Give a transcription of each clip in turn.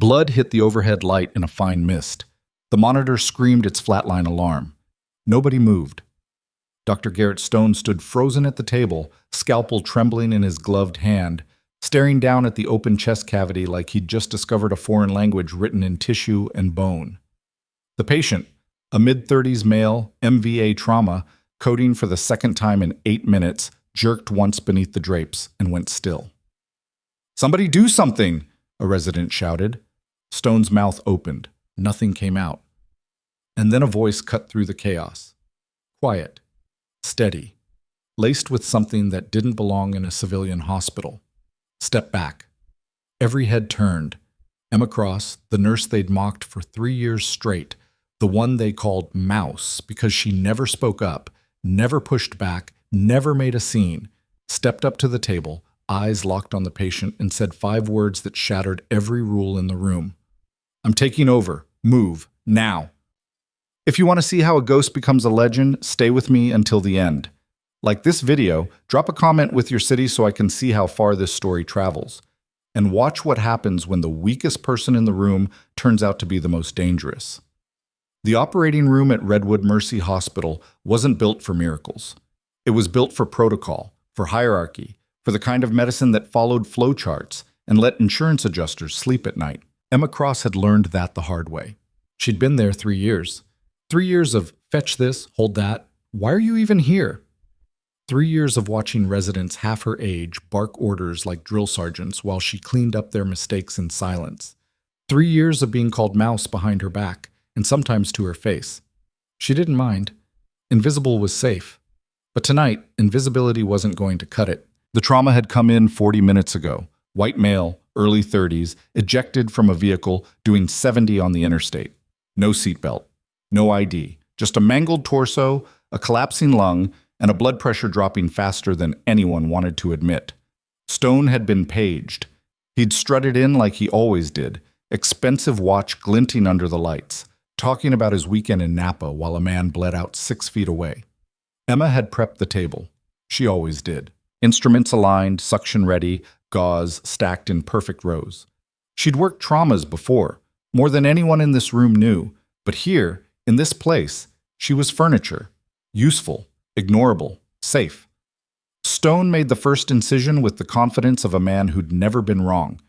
Blood hit the overhead light in a fine mist. The monitor screamed its flatline alarm. Nobody moved. Dr. Garrett Stone stood frozen at the table, scalpel trembling in his gloved hand, staring down at the open chest cavity like he'd just discovered a foreign language written in tissue and bone. The patient, a mid-30s male, MVA trauma, coding for the second time in 8 minutes, jerked once beneath the drapes and went still. "Somebody do something!" a resident shouted. Stone's mouth opened. Nothing came out. And then a voice cut through the chaos. Quiet. Steady. Laced with something that didn't belong in a civilian hospital. Step back. Every head turned. Emma Cross, the nurse they'd mocked for 3 years straight, the one they called Mouse because she never spoke up, never pushed back, never made a scene, stepped up to the table, eyes locked on the patient, and said 5 words that shattered every rule in the room. "I'm taking over. Move. Now." If you want to see how a ghost becomes a legend, stay with me until the end. Like this video, drop a comment with your city so I can see how far this story travels. And watch what happens when the weakest person in the room turns out to be the most dangerous. The operating room at Redwood Mercy Hospital wasn't built for miracles. It was built for protocol, for hierarchy, for the kind of medicine that followed flowcharts and let insurance adjusters sleep at night. Emma Cross had learned that the hard way. She'd been there 3 years. 3 years of fetch this, hold that, why are you even here? 3 years of watching residents half her age bark orders like drill sergeants while she cleaned up their mistakes in silence. 3 years of being called Mouse behind her back, and sometimes to her face. She didn't mind. Invisible was safe. But tonight, invisibility wasn't going to cut it. The trauma had come in 40 minutes ago. White male, early 30s, ejected from a vehicle, doing 70 on the interstate. No seatbelt. No ID. Just a mangled torso, a collapsing lung, and a blood pressure dropping faster than anyone wanted to admit. Stone had been paged. He'd strutted in like he always did, expensive watch glinting under the lights, talking about his weekend in Napa while a man bled out 6 feet away. Emma had prepped the table. She always did. Instruments aligned, suction ready, gauze stacked in perfect rows. She'd worked traumas before, more than anyone in this room knew, but here, in this place, she was furniture, useful, ignorable, safe. Stone made the first incision with the confidence of a man who'd never been wrong.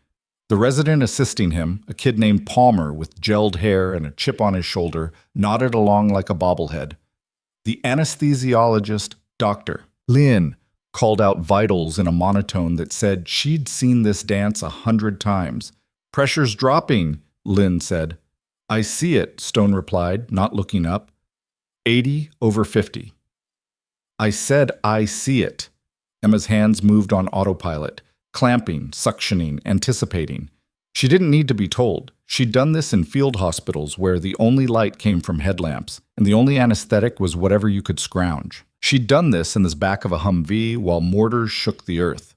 The resident assisting him, a kid named Palmer with gelled hair and a chip on his shoulder, nodded along like a bobblehead. The anesthesiologist, Dr. Lynn, called out vitals in a monotone that said she'd seen this dance 100 times. "Pressure's dropping," Lynn said. "I see it," Stone replied, not looking up. 80/50. "I said I see it." Emma's hands moved on autopilot, clamping, suctioning, anticipating. She didn't need to be told. She'd done this in field hospitals where the only light came from headlamps, and the only anesthetic was whatever you could scrounge. She'd done this in the back of a Humvee while mortars shook the earth.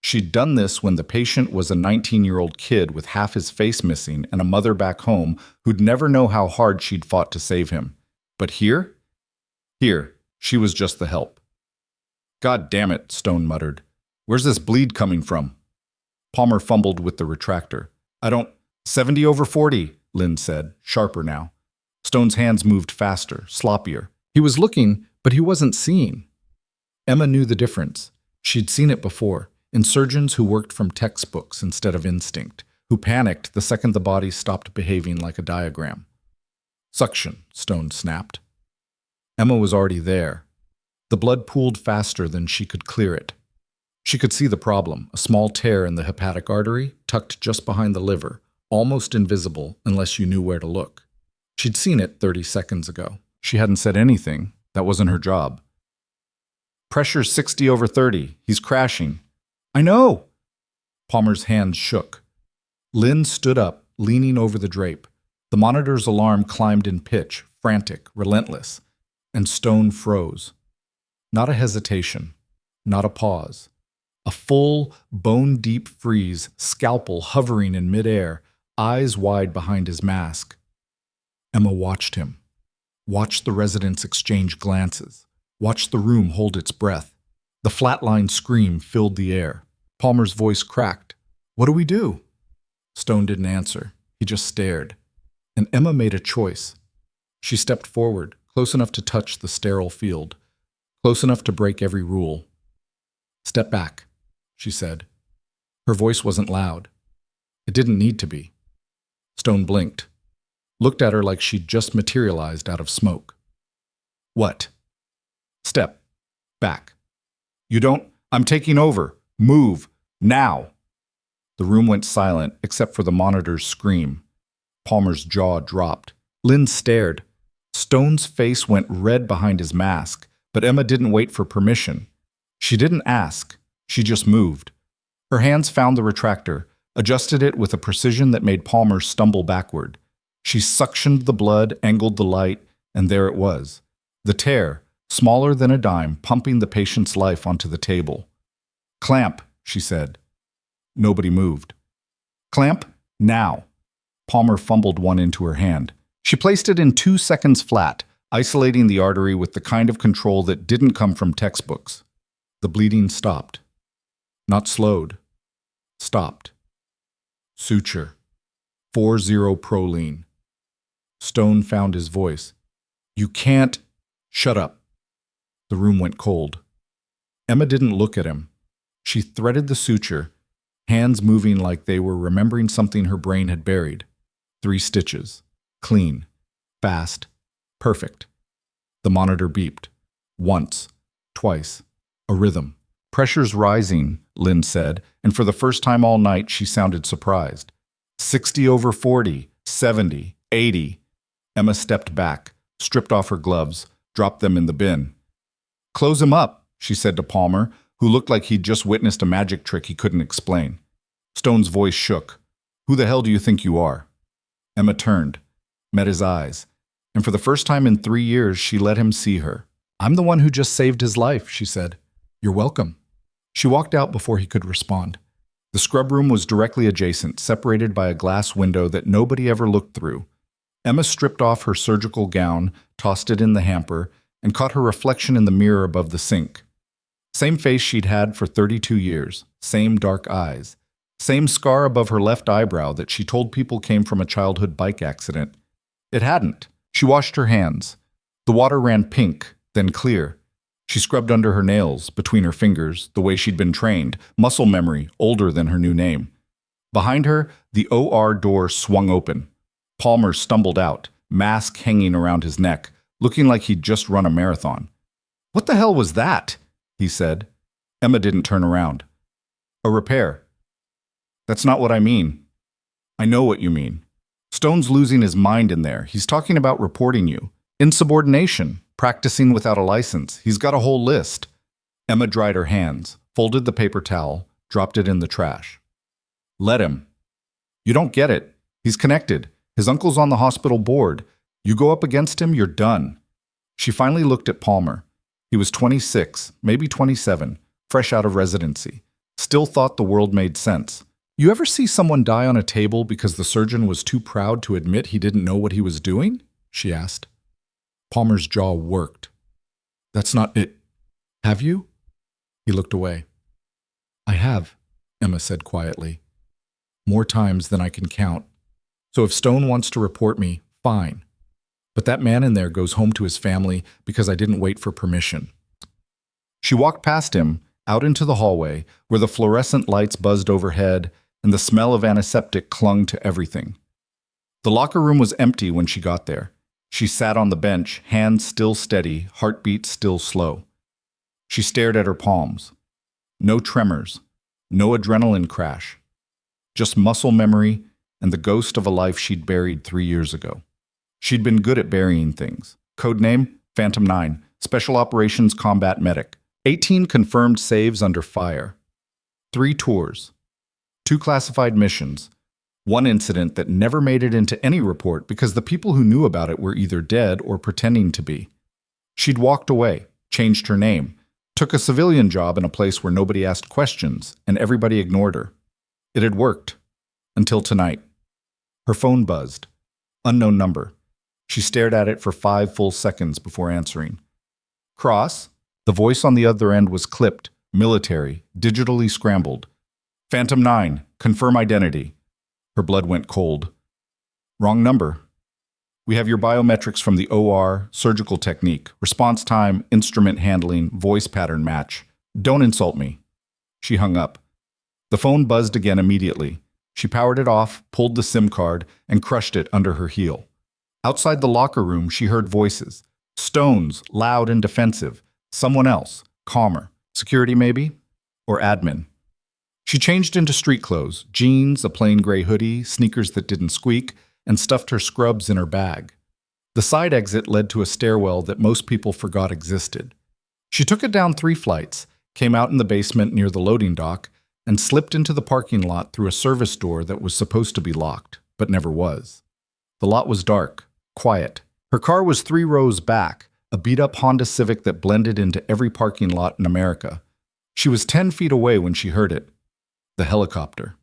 She'd done this when the patient was a 19-year-old kid with half his face missing and a mother back home who'd never know how hard she'd fought to save him. But here? Here, she was just the help. "God damn it," Stone muttered. "Where's this bleed coming from?" Palmer fumbled with the retractor. "I don't—" 70/40, Lynn said, sharper now. Stone's hands moved faster, sloppier. He was looking, but he wasn't seeing. Emma knew the difference. She'd seen it before, in surgeons who worked from textbooks instead of instinct, who panicked the second the body stopped behaving like a diagram. "Suction," Stone snapped. Emma was already there. The blood pooled faster than she could clear it. She could see the problem, a small tear in the hepatic artery, tucked just behind the liver, almost invisible unless you knew where to look. She'd seen it 30 seconds ago. She hadn't said anything. That wasn't her job. "Pressure's 60/30. He's crashing." "I know!" Palmer's hands shook. Lynn stood up, leaning over the drape. The monitor's alarm climbed in pitch, frantic, relentless, and Stone froze. Not a hesitation, not a pause. A full, bone-deep freeze, scalpel hovering in midair, eyes wide behind his mask. Emma watched him. Watched the residents exchange glances. Watched the room hold its breath. The flatline scream filled the air. Palmer's voice cracked. "What do we do?" Stone didn't answer. He just stared. And Emma made a choice. She stepped forward, close enough to touch the sterile field, close enough to break every rule. "Step back," she said. Her voice wasn't loud. It didn't need to be. Stone blinked, looked at her like she'd just materialized out of smoke. "What?" "Step back." "You don't— I'm taking over. Move. Now." The room went silent except for the monitor's scream. Palmer's jaw dropped. Lynn stared. Stone's face went red behind his mask, but Emma didn't wait for permission. She didn't ask. She just moved. Her hands found the retractor, adjusted it with a precision that made Palmer stumble backward. She suctioned the blood, angled the light, and there it was. The tear, smaller than a dime, pumping the patient's life onto the table. "Clamp," she said. Nobody moved. "Clamp, now." Palmer fumbled one into her hand. She placed it in 2 seconds flat, isolating the artery with the kind of control that didn't come from textbooks. The bleeding stopped. Not slowed. Stopped. Suture. 40-proline. Stone found his voice. "You can't—" "Shut up." The room went cold. Emma didn't look at him. She threaded the suture, hands moving like they were remembering something her brain had buried. 3 stitches. Clean. Fast. Perfect. The monitor beeped. Once. Twice. A rhythm. "Pressure's rising," Lynn said, and for the first time all night she sounded surprised. 60/40, 70, 80. Emma stepped back, stripped off her gloves, dropped them in the bin. "Close him up," she said to Palmer, who looked like he'd just witnessed a magic trick he couldn't explain. Stone's voice shook. "Who the hell do you think you are?" Emma turned, met his eyes, and for the first time in 3 years she let him see her. "I'm the one who just saved his life," she said. "You're welcome." She walked out before he could respond. The scrub room was directly adjacent, separated by a glass window that nobody ever looked through. Emma stripped off her surgical gown, tossed it in the hamper, and caught her reflection in the mirror above the sink. Same face she'd had for 32 years, same dark eyes, same scar above her left eyebrow that she told people came from a childhood bike accident. It hadn't. She washed her hands. The water ran pink, then clear. She scrubbed under her nails, between her fingers, the way she'd been trained, muscle memory older than her new name. Behind her, the OR door swung open. Palmer stumbled out, mask hanging around his neck, looking like he'd just run a marathon. "What the hell was that?" he said. Emma didn't turn around. "A repair." "That's not what I mean." "I know what you mean. Stone's losing his mind in there. He's talking about reporting you. Insubordination. Practicing without a license. He's got a whole list." Emma dried her hands, folded the paper towel, dropped it in the trash. "Let him." "You don't get it. He's connected. His uncle's on the hospital board. You go up against him, you're done." She finally looked at Palmer. He was 26, maybe 27, fresh out of residency. Still thought the world made sense. "You ever see someone die on a table because the surgeon was too proud to admit he didn't know what he was doing?" she asked. Palmer's jaw worked. "That's not it. Have you?" He looked away. "I have," Emma said quietly. "More times than I can count. So if Stone wants to report me, fine. But that man in there goes home to his family because I didn't wait for permission." She walked past him, out into the hallway, where the fluorescent lights buzzed overhead and the smell of antiseptic clung to everything. The locker room was empty when she got there. She sat on the bench, hands still steady, heartbeat still slow. She stared at her palms. No tremors, no adrenaline crash. Just muscle memory and the ghost of a life she'd buried 3 years ago. She'd been good at burying things. Codename, Phantom 9, Special Operations Combat Medic. 18 confirmed saves under fire. 3 tours. 2 classified missions. 1 incident that never made it into any report because the people who knew about it were either dead or pretending to be. She'd walked away, changed her name, took a civilian job in a place where nobody asked questions and everybody ignored her. It had worked. Until tonight. Her phone buzzed. Unknown number. She stared at it for 5 full seconds before answering. "Cross?" The voice on the other end was clipped, military, digitally scrambled. "Phantom 9, confirm identity." Her blood went cold. Wrong number. We have your biometrics from the OR, surgical technique, response time, instrument handling, voice pattern match. Don't insult me. She hung up. The phone buzzed again immediately. She powered it off, pulled the SIM card, and crushed it under her heel. Outside the locker room, she heard voices. Stone's, loud and defensive. Someone else, calmer. Security, maybe? Or admin. She changed into street clothes, jeans, a plain gray hoodie, sneakers that didn't squeak, and stuffed her scrubs in her bag. The side exit led to a stairwell that most people forgot existed. She took it down 3 flights, came out in the basement near the loading dock, and slipped into the parking lot through a service door that was supposed to be locked, but never was. The lot was dark, quiet. Her car was 3 rows back, a beat-up Honda Civic that blended into every parking lot in America. She was 10 feet away when she heard it. The helicopter.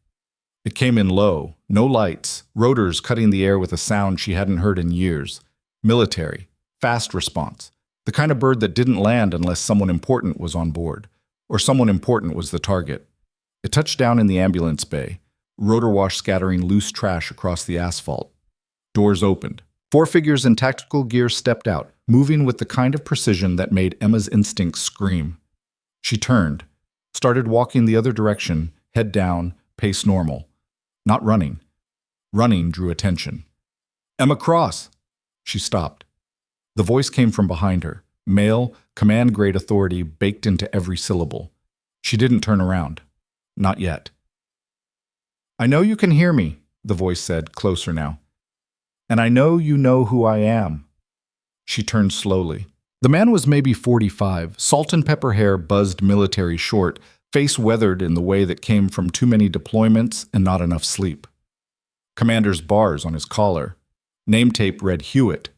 It came in low, no lights, rotors cutting the air with a sound she hadn't heard in years. Military, fast response. The kind of bird that didn't land unless someone important was on board, or someone important was the target. It touched down in the ambulance bay, rotor wash scattering loose trash across the asphalt. Doors opened. 4 figures in tactical gear stepped out, moving with the kind of precision that made Emma's instincts scream. She turned, started walking the other direction, head down, pace normal. Not running. Running drew attention. "Emma Cross!" She stopped. The voice came from behind her, male, command-grade authority baked into every syllable. She didn't turn around. Not yet. "I know you can hear me," the voice said, closer now. "And I know you know who I am." She turned slowly. The man was maybe 45, salt and pepper hair buzzed military short, face weathered in the way that came from too many deployments and not enough sleep. Commander's bars on his collar. Name tape read Hewitt.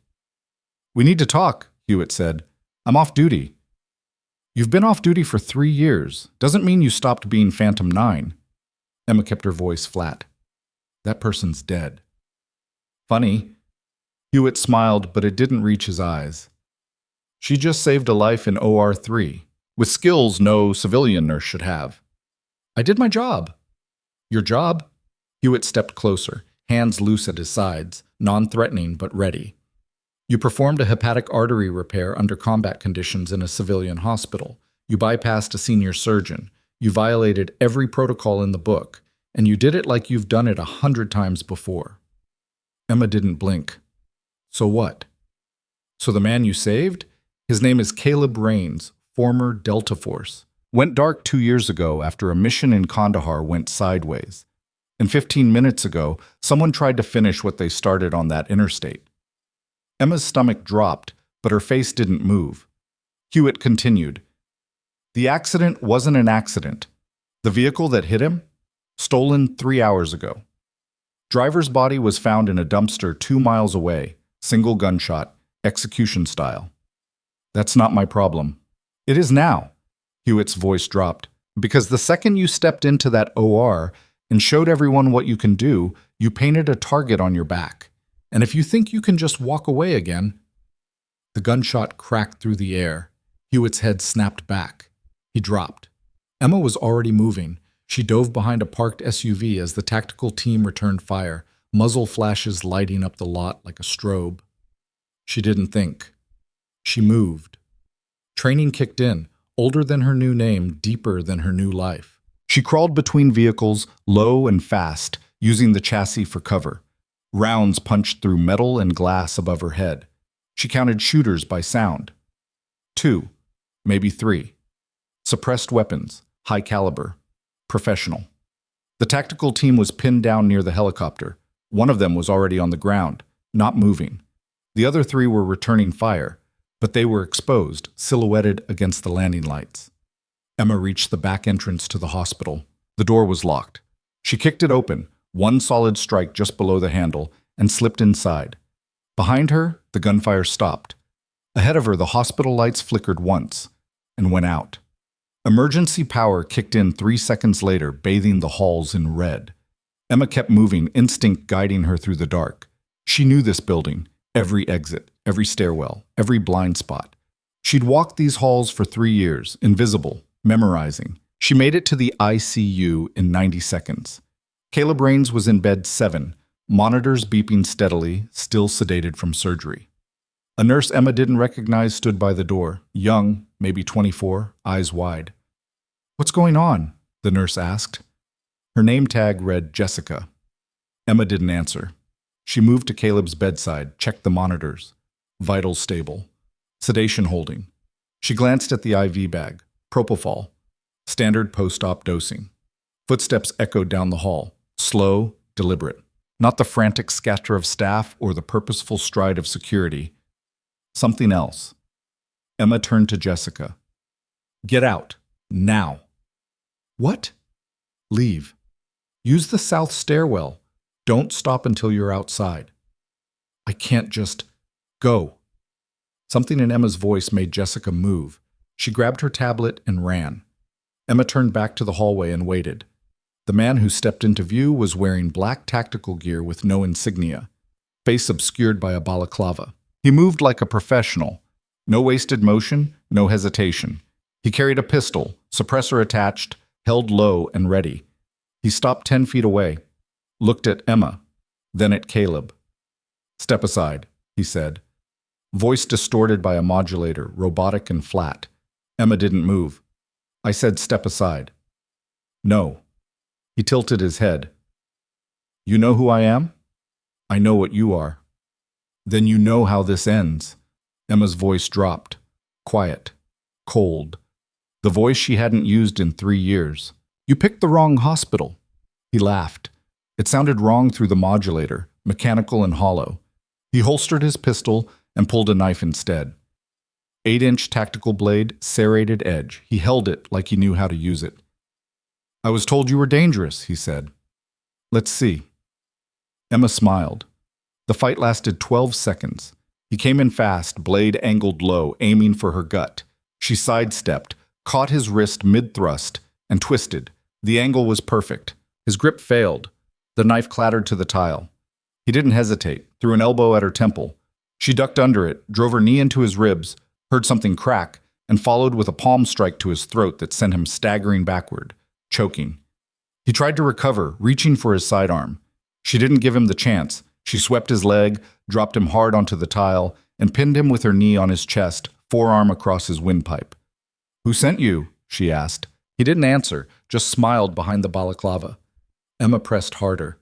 "We need to talk," Hewitt said. "I'm off duty." "You've been off duty for 3 years. Doesn't mean you stopped being Phantom 9. Emma kept her voice flat. "That person's dead." "Funny." Hewitt smiled, but it didn't reach his eyes. "She just saved a life in OR3, with skills no civilian nurse should have." "I did my job." "Your job?" Hewitt stepped closer, hands loose at his sides, non-threatening but ready. "You performed a hepatic artery repair under combat conditions in a civilian hospital. You bypassed a senior surgeon. You violated every protocol in the book, and you did it like you've done it 100 times before." Emma didn't blink. "So what?" "So the man you saved? His name is Caleb Rains, former Delta Force. Went dark 2 years ago after a mission in Kandahar went sideways. And 15 minutes ago, someone tried to finish what they started on that interstate." Emma's stomach dropped, but her face didn't move. Hewitt continued. "The accident wasn't an accident. The vehicle that hit him? Stolen 3 hours ago. Driver's body was found in a dumpster 2 miles away, single gunshot, execution style." "That's not my problem." "It is now." Hewitt's voice dropped. "Because the second you stepped into that OR and showed everyone what you can do, you painted a target on your back. And if you think you can just walk away again—" The gunshot cracked through the air. Hewitt's head snapped back. He dropped. Emma was already moving. She dove behind a parked SUV as the tactical team returned fire, muzzle flashes lighting up the lot like a strobe. She didn't think. She moved. Training kicked in, older than her new name, deeper than her new life. She crawled between vehicles, low and fast, using the chassis for cover. Rounds punched through metal and glass above her head. She counted shooters by sound. 2, maybe 3. Suppressed weapons, high caliber, professional. The tactical team was pinned down near the helicopter. One of them was already on the ground, not moving. The other 3 were returning fire, but they were exposed, silhouetted against the landing lights. Emma reached the back entrance to the hospital. The door was locked. She kicked it open, one solid strike just below the handle, and slipped inside. Behind her, the gunfire stopped. Ahead of her, the hospital lights flickered once and went out. Emergency power kicked in 3 seconds later, bathing the halls in red. Emma kept moving, instinct guiding her through the dark. She knew this building, every exit, every stairwell, every blind spot. She'd walked these halls for 3 years, invisible, memorizing. She made it to the ICU in 90 seconds. Caleb Rains was in bed 7, Monitors beeping steadily, still sedated from surgery. A nurse Emma didn't recognize stood by the door, young, maybe 24, eyes wide. "What's going on?" the nurse asked. Her name tag read Jessica. Emma didn't answer. She moved to Caleb's bedside, checked the monitors. Vitals stable. Sedation holding. She glanced at the IV bag. Propofol. Standard post-op dosing. Footsteps echoed down the hall. Slow, deliberate. Not the frantic scatter of staff or the purposeful stride of security. Something else. Emma turned to Jessica. "Get out. Now." "What?" "Leave. Use the south stairwell. Don't stop until you're outside." "I can't just go." Something in Emma's voice made Jessica move. She grabbed her tablet and ran. Emma turned back to the hallway and waited. The man who stepped into view was wearing black tactical gear with no insignia, face obscured by a balaclava. He moved like a professional. No wasted motion, no hesitation. He carried a pistol, suppressor attached, held low and ready. He stopped 10 feet away, looked at Emma, then at Caleb. "Step aside," he said. Voice distorted by a modulator, robotic and flat. Emma didn't move. "I said step aside." "No." He tilted his head. "You know who I am?" "I know what you are." "Then you know how this ends." Emma's voice dropped. Quiet. Cold. The voice she hadn't used in 3 years. "You picked the wrong hospital." He laughed. It sounded wrong through the modulator, mechanical and hollow. He holstered his pistol and pulled a knife instead. 8-inch tactical blade, serrated edge. He held it like he knew how to use it. "I was told you were dangerous," he said. "Let's see." Emma smiled. The fight lasted 12 seconds. He came in fast, blade angled low, aiming for her gut. She sidestepped, caught his wrist mid-thrust, and twisted. The angle was perfect. His grip failed. The knife clattered to the tile. He didn't hesitate, threw an elbow at her temple. She ducked under it, drove her knee into his ribs, heard something crack, and followed with a palm strike to his throat that sent him staggering backward, choking. He tried to recover, reaching for his sidearm. She didn't give him the chance. She swept his leg, dropped him hard onto the tile, and pinned him with her knee on his chest, forearm across his windpipe. "Who sent you?" she asked. He didn't answer, just smiled behind the balaclava. Emma pressed harder.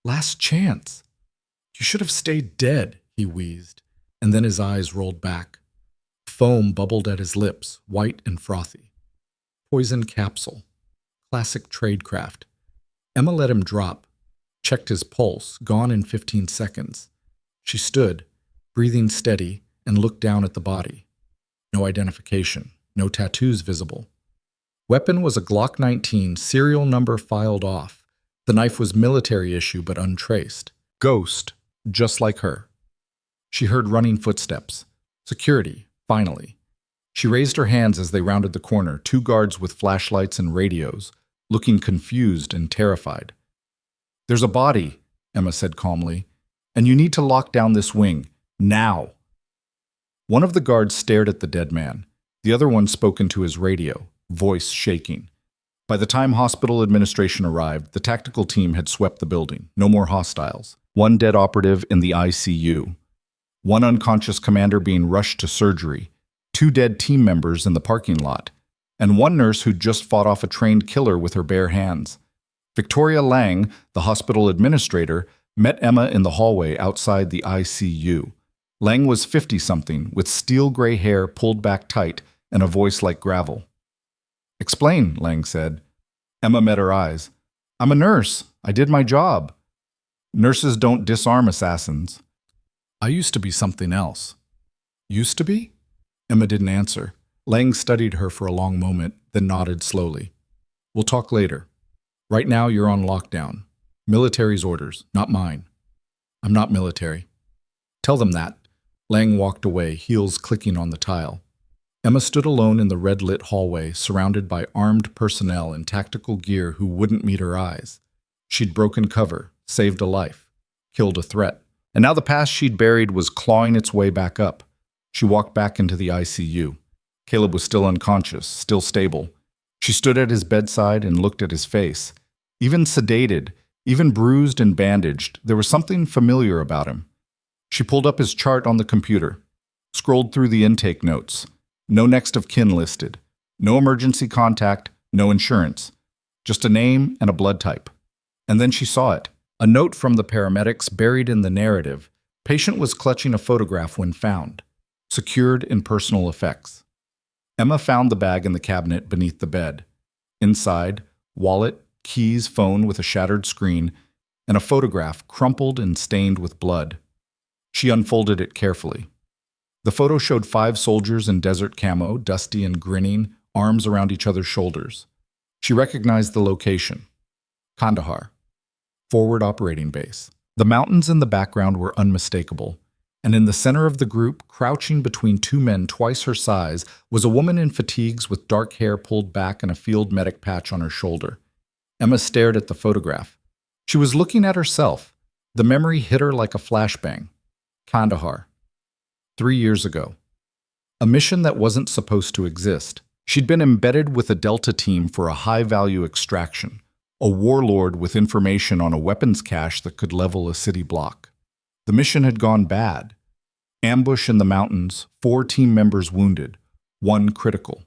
"Last chance." "You should have stayed dead," he wheezed, and then his eyes rolled back. Foam bubbled at his lips, white and frothy. Poison capsule. Classic tradecraft. Emma let him drop, checked his pulse, gone in 15 seconds. She stood, breathing steady, and looked down at the body. No identification, no tattoos visible. Weapon was a Glock 19, serial number filed off. The knife was military issue but untraced. Ghost, just like her. She heard running footsteps. Security, finally. She raised her hands as they rounded the corner, 2 guards with flashlights and radios, looking confused and terrified. "There's a body," Emma said calmly, "and you need to lock down this wing, now." One of the guards stared at the dead man. The other one spoke into his radio, voice shaking. By the time hospital administration arrived, the tactical team had swept the building. No more hostiles. 1 dead operative in the ICU. 1 unconscious commander being rushed to surgery. 2 dead team members in the parking lot. And 1 nurse who'd just fought off a trained killer with her bare hands. Victoria Lang, the hospital administrator, met Emma in the hallway outside the ICU. Lang was 50-something, with steel-gray hair pulled back tight and a voice like gravel. "Explain," Lang said. Emma met her eyes. "I'm a nurse. I did my job." "Nurses don't disarm assassins." "I used to be something else." "Used to be?" Emma didn't answer. Lang studied her for a long moment, then nodded slowly. "We'll talk later. Right now you're on lockdown. Military's orders, not mine." "I'm not military." "Tell them that." Lang walked away, heels clicking on the tile. Emma stood alone in the red-lit hallway, surrounded by armed personnel in tactical gear who wouldn't meet her eyes. She'd broken cover, saved a life, killed a threat. And now the past she'd buried was clawing its way back up. She walked back into the ICU. Caleb was still unconscious, still stable. She stood at his bedside and looked at his face. Even sedated, Even bruised and bandaged, there was something familiar about him. She pulled up his chart on the computer, scrolled through the intake notes. No next of kin listed. No emergency contact, no insurance. Just a name and a blood type. And then she saw it. A note from the paramedics buried in the narrative. Patient was clutching a photograph when found. Secured in personal effects. Emma found the bag in the cabinet beneath the bed. Inside, wallet, keys, phone with a shattered screen, and a photograph crumpled and stained with blood. She unfolded it carefully. The photo showed 5 soldiers in desert camo, dusty and grinning, arms around each other's shoulders. She recognized the location. Kandahar. Forward operating base. The mountains in the background were unmistakable, and in the center of the group, crouching between 2 men twice her size, was a woman in fatigues with dark hair pulled back and a field medic patch on her shoulder. Emma stared at the photograph. She was looking at herself. The memory hit her like a flashbang. Kandahar. 3 years ago. A mission that wasn't supposed to exist. She'd been embedded with a Delta team for a high-value extraction. A warlord with information on a weapons cache that could level a city block. The mission had gone bad. Ambush in the mountains, 4 team members wounded, 1 critical.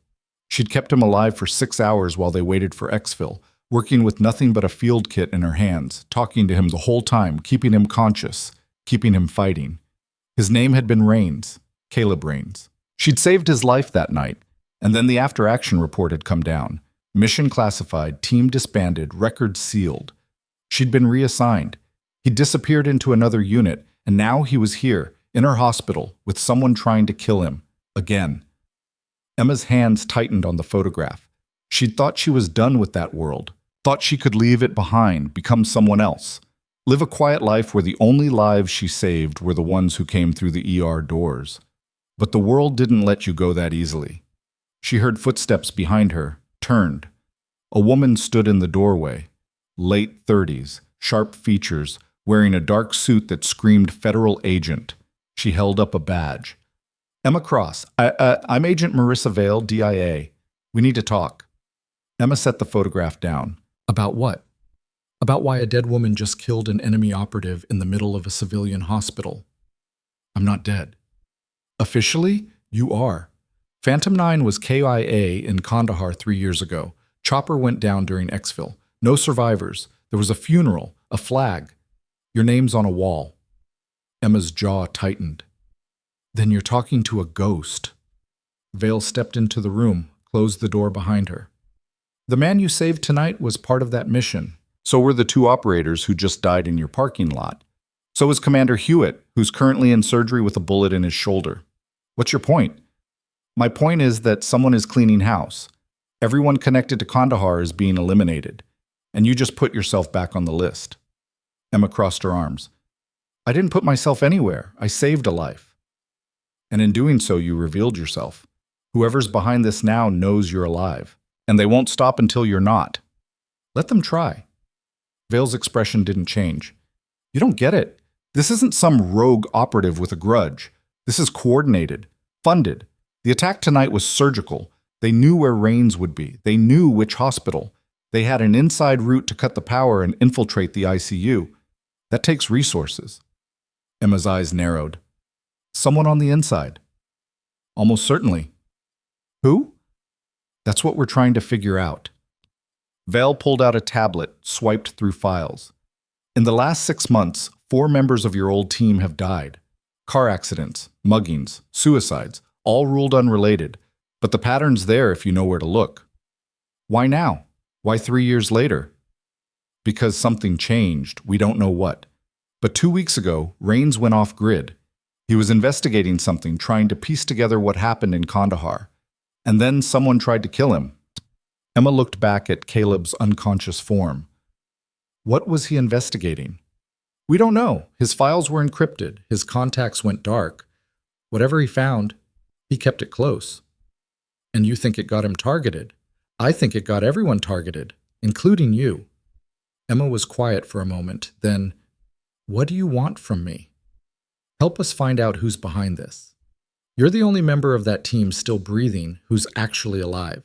She'd kept him alive for 6 hours while they waited for exfil, working with nothing but a field kit in her hands, talking to him the whole time, keeping him conscious, keeping him fighting. His name had been Rains, Caleb Rains. She'd saved his life that night, and then the after-action report had come down. Mission classified, team disbanded, record sealed. She'd been reassigned. He'd disappeared into another unit, and now he was here, in her hospital, with someone trying to kill him. Again. Emma's hands tightened on the photograph. She'd thought she was done with that world, thought she could leave it behind, become someone else. Live a quiet life where the only lives she saved were the ones who came through the ER doors. But the world didn't let you go that easily. She heard footsteps behind her, turned. A woman stood in the doorway, late 30s, sharp features, wearing a dark suit that screamed federal agent. She held up a badge. Emma Cross, I'm Agent Marissa Vale, DIA. We need to talk. Emma set the photograph down. About what? About why a dead woman just killed an enemy operative in the middle of a civilian hospital. I'm not dead. Officially, you are. Phantom 9 was KIA in Kandahar 3 years ago. Chopper went down during exfil. No survivors. There was a funeral, a flag. Your name's on a wall. Emma's jaw tightened. Then you're talking to a ghost. Vale stepped into the room, closed the door behind her. The man you saved tonight was part of that mission. So were the 2 operators who just died in your parking lot. So is Commander Hewitt, who's currently in surgery with a bullet in his shoulder. What's your point? My point is that someone is cleaning house. Everyone connected to Kandahar is being eliminated, and you just put yourself back on the list. Emma crossed her arms. I didn't put myself anywhere. I saved a life. And in doing so, you revealed yourself. Whoever's behind this now knows you're alive, and they won't stop until you're not. Let them try. Vale's expression didn't change. You don't get it. This isn't some rogue operative with a grudge. This is coordinated, funded. The attack tonight was surgical. They knew where Rains would be. They knew which hospital. They had an inside route to cut the power and infiltrate the ICU. That takes resources. Emma's eyes narrowed. Someone on the inside. Almost certainly. Who? That's what we're trying to figure out. Vale pulled out a tablet, swiped through files. In the last 6 months, 4 members of your old team have died. Car accidents, muggings, suicides, all ruled unrelated, but the pattern's there if you know where to look. Why now? Why 3 years later? Because something changed, we don't know what. But 2 weeks ago, Rains went off-grid. He was investigating something, trying to piece together what happened in Kandahar. And then someone tried to kill him. Emma looked back at Caleb's unconscious form. What was he investigating? We don't know. His files were encrypted. His contacts went dark. Whatever he found, he kept it close. And you think it got him targeted? I think it got everyone targeted, including you. Emma was quiet for a moment, then, what do you want from me? Help us find out who's behind this. You're the only member of that team still breathing who's actually alive.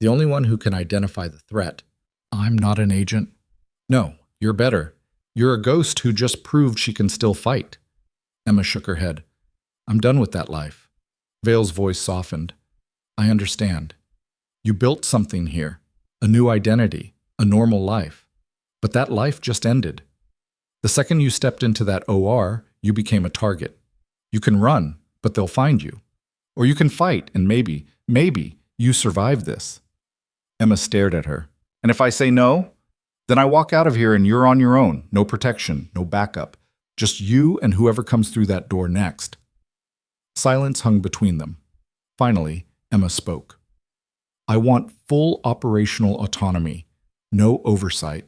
The only one who can identify the threat. I'm not an agent. No, You're better. You're a ghost who just proved she can still fight. Emma shook her head. I'm done with that life. Vale's voice softened. I understand. You built something here, a new identity, a normal life. But that life just ended. The second you stepped into that OR, you became a target. You can run, but they'll find you. Or you can fight, and maybe you survive this. Emma stared at her. And if I say no, then I walk out of here and you're on your own. No protection, no backup. Just you and whoever comes through that door next. Silence hung between them. Finally, Emma spoke. I want full operational autonomy. No oversight.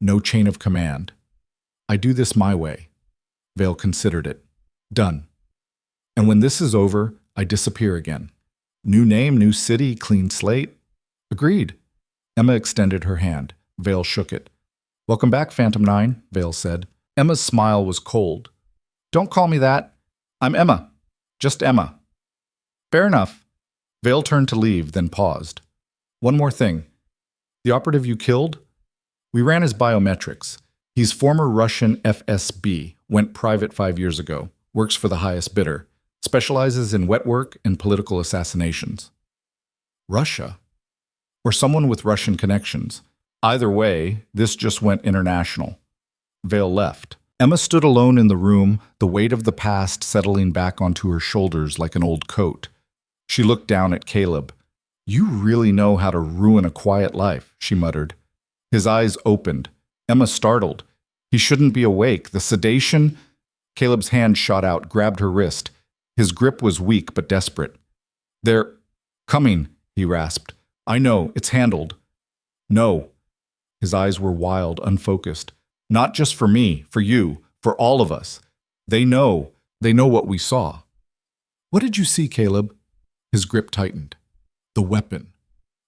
No chain of command. I do this my way. Vale considered it. Done. And when this is over, I disappear again. New name, new city, clean slate. Agreed. Emma extended her hand. Vale shook it. Welcome back, Phantom 9, Vale said. Emma's smile was cold. Don't call me that. I'm Emma. Just Emma. Fair enough. Vale turned to leave, then paused. One more thing. The operative you killed? We ran his biometrics. He's former Russian FSB, went private 5 years ago, works for the highest bidder, specializes in wet work and political assassinations. Russia? Or someone with Russian connections. Either way, this just went international. Vale left. Emma stood alone in the room, the weight of the past settling back onto her shoulders like an old coat. She looked down at Caleb. You really know how to ruin a quiet life, she muttered. His eyes opened. Emma startled. He shouldn't be awake. The sedation... Caleb's hand shot out, grabbed her wrist. His grip was weak but desperate. They're coming, he rasped. I know, it's handled. No. His eyes were wild, unfocused. Not just for me, for you, for all of us. They know what we saw. What did you see, Caleb? His grip tightened. The weapon.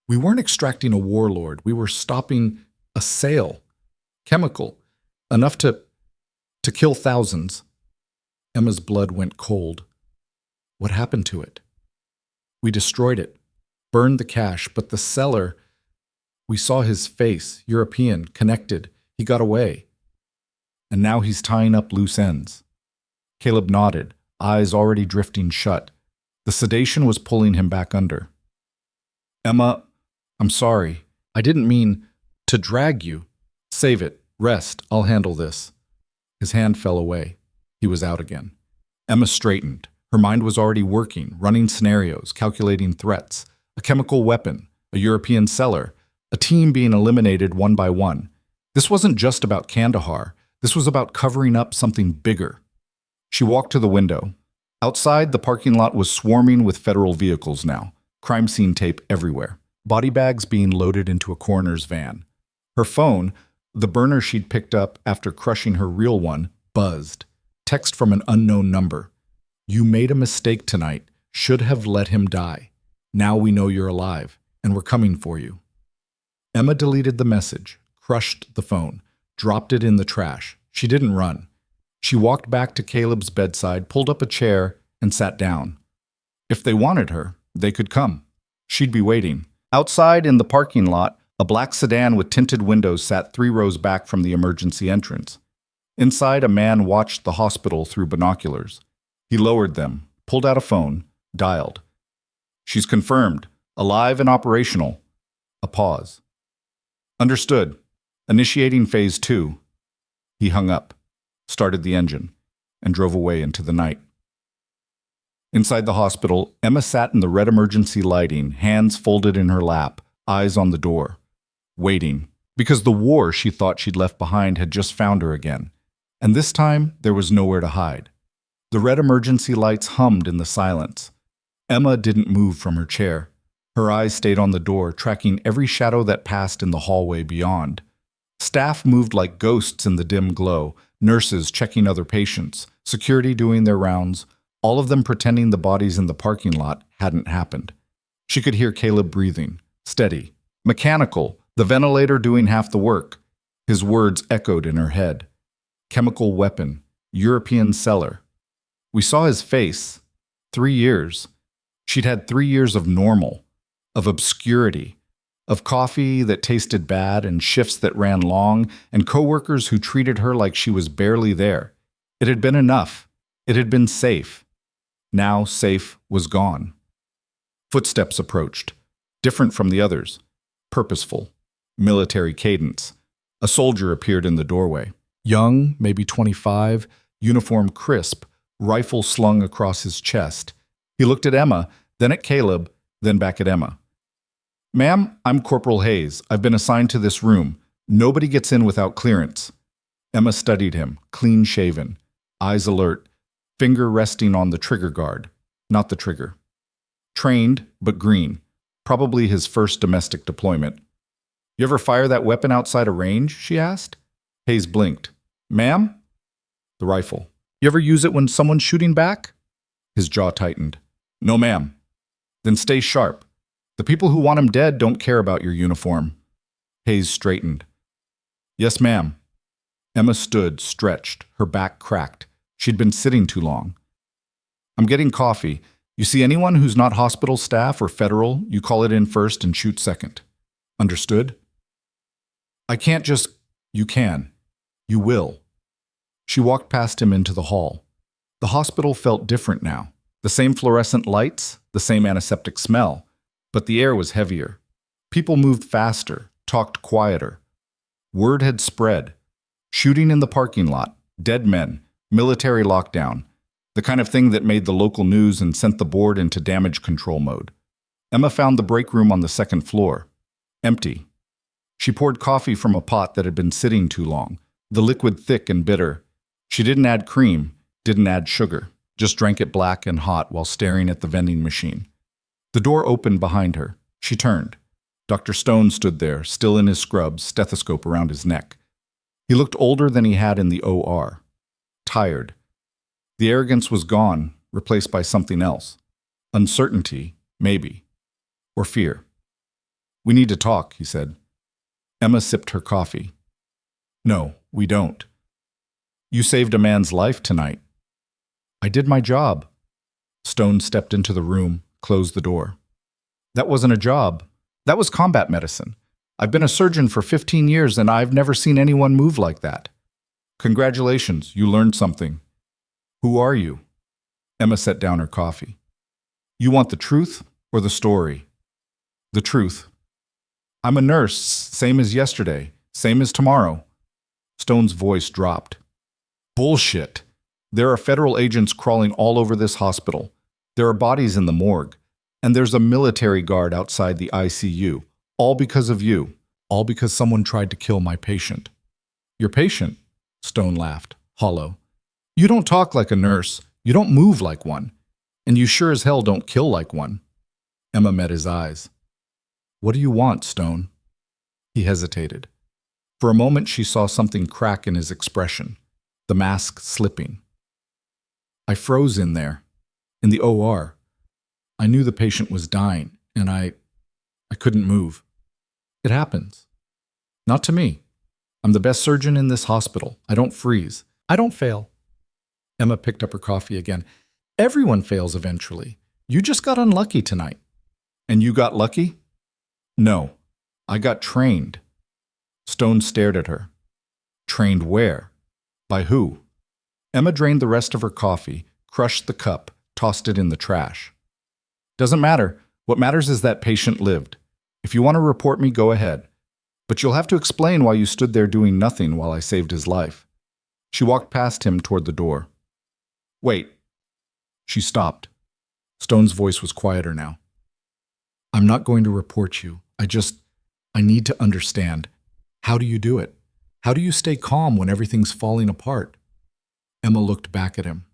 We weren't extracting a warlord. We were stopping a sale. Chemical. Enough to kill thousands. Emma's blood went cold. What happened to it? We destroyed it. Burned the cache, but the seller... We saw his face, European, connected. He got away. And now he's tying up loose ends. Caleb nodded, eyes already drifting shut. The sedation was pulling him back under. Emma, I'm sorry. I didn't mean to drag you. Save it. Rest. I'll handle this. His hand fell away. He was out again. Emma straightened. Her mind was already working, running scenarios, calculating threats. A chemical weapon, a European seller, a team being eliminated one by one. This wasn't just about Kandahar. This was about covering up something bigger. She walked to the window. Outside, the parking lot was swarming with federal vehicles now. Crime scene tape everywhere. Body bags being loaded into a coroner's van. Her phone, the burner she'd picked up after crushing her real one, buzzed. Text from an unknown number. You made a mistake tonight. Should have let him die. Now we know you're alive, and we're coming for you. Emma deleted the message, crushed the phone, dropped it in the trash. She didn't run. She walked back to Caleb's bedside, pulled up a chair, and sat down. If they wanted her, they could come. She'd be waiting. Outside in the parking lot, a black sedan with tinted windows sat 3 rows back from the emergency entrance. Inside, a man watched the hospital through binoculars. He lowered them, pulled out a phone, dialed. She's confirmed. Alive and operational. A pause. Understood. Initiating phase 2. He hung up, started the engine, and drove away into the night. Inside the hospital, Emma sat in the red emergency lighting, hands folded in her lap, eyes on the door, waiting, because the war she thought she'd left behind had just found her again, and this time there was nowhere to hide. The red emergency lights hummed in the silence. Emma didn't move from her chair. Her eyes stayed on the door, tracking every shadow that passed in the hallway beyond. Staff moved like ghosts in the dim glow, nurses checking other patients, security doing their rounds, all of them pretending the bodies in the parking lot hadn't happened. She could hear Caleb breathing, steady, mechanical, the ventilator doing half the work. His words echoed in her head. Chemical weapon, European seller. We saw his face. 3 years. She'd had 3 years of normal, of obscurity, of coffee that tasted bad and shifts that ran long and coworkers who treated her like she was barely there. It had been enough. It had been safe. Now safe was gone. Footsteps approached, different from the others, purposeful, military cadence. A soldier appeared in the doorway. Young, maybe 25, uniform crisp, rifle slung across his chest. He looked at Emma, then at Caleb, then back at Emma. "Ma'am, I'm Corporal Hayes. I've been assigned to this room. Nobody gets in without clearance." Emma studied him, clean-shaven, eyes alert, finger resting on the trigger guard, not the trigger. Trained, but green. Probably his first domestic deployment. "You ever fire that weapon outside a range?" she asked. Hayes blinked. "Ma'am?" The rifle. "You ever use it when someone's shooting back?" His jaw tightened. "No, ma'am." "Then stay sharp. The people who want him dead don't care about your uniform." Hayes straightened. "Yes, ma'am." Emma stood, stretched, her back cracked. She'd been sitting too long. "I'm getting coffee. You see anyone who's not hospital staff or federal, you call it in first and shoot second. Understood?" "I can't just—" "You can. You will." She walked past him into the hall. The hospital felt different now. The same fluorescent lights, the same antiseptic smell, but the air was heavier. People moved faster, talked quieter. Word had spread. Shooting in the parking lot, dead men, military lockdown, the kind of thing that made the local news and sent the board into damage control mode. Emma found the break room on the second floor. Empty. She poured coffee from a pot that had been sitting too long, the liquid thick and bitter. She didn't add cream, didn't add sugar, just drank it black and hot while staring at the vending machine. The door opened behind her. She turned. Dr. Stone stood there, still in his scrubs, stethoscope around his neck. He looked older than he had in the OR. Tired. The arrogance was gone, replaced by something else. Uncertainty, maybe. Or fear. "We need to talk," he said. Emma sipped her coffee. "No, we don't." "You saved a man's life tonight." "I did my job." Stone stepped into the room, closed the door. "That wasn't a job. That was combat medicine. I've been a surgeon for 15 years and I've never seen anyone move like that." "Congratulations, you learned something." "Who are you?" Emma set down her coffee. "You want the truth or the story?" "The truth." "I'm a nurse, same as yesterday, same as tomorrow." Stone's voice dropped. "Bullshit. There are federal agents crawling all over this hospital. There are bodies in the morgue. And there's a military guard outside the ICU. All because of you. All because someone tried to kill my patient." "Your patient?" Stone laughed, hollow. "You don't talk like a nurse. You don't move like one. And you sure as hell don't kill like one." Emma met his eyes. "What do you want, Stone?" He hesitated. For a moment she saw something crack in his expression, the mask slipping. "I froze in there, in the OR. I knew the patient was dying, and I couldn't move. It happens. Not to me. I'm the best surgeon in this hospital. I don't freeze. I don't fail." Emma picked up her coffee again. "Everyone fails eventually. You just got unlucky tonight." "And you got lucky?" "No. I got trained." Stone stared at her. "Trained where? By who?" Emma drained the rest of her coffee, crushed the cup, tossed it in the trash. "Doesn't matter. What matters is that patient lived. If you want to report me, go ahead. But you'll have to explain why you stood there doing nothing while I saved his life." She walked past him toward the door. "Wait." She stopped. Stone's voice was quieter now. "I'm not going to report you. I need to understand. How do you do it? How do you stay calm when everything's falling apart?" Emma looked back at him.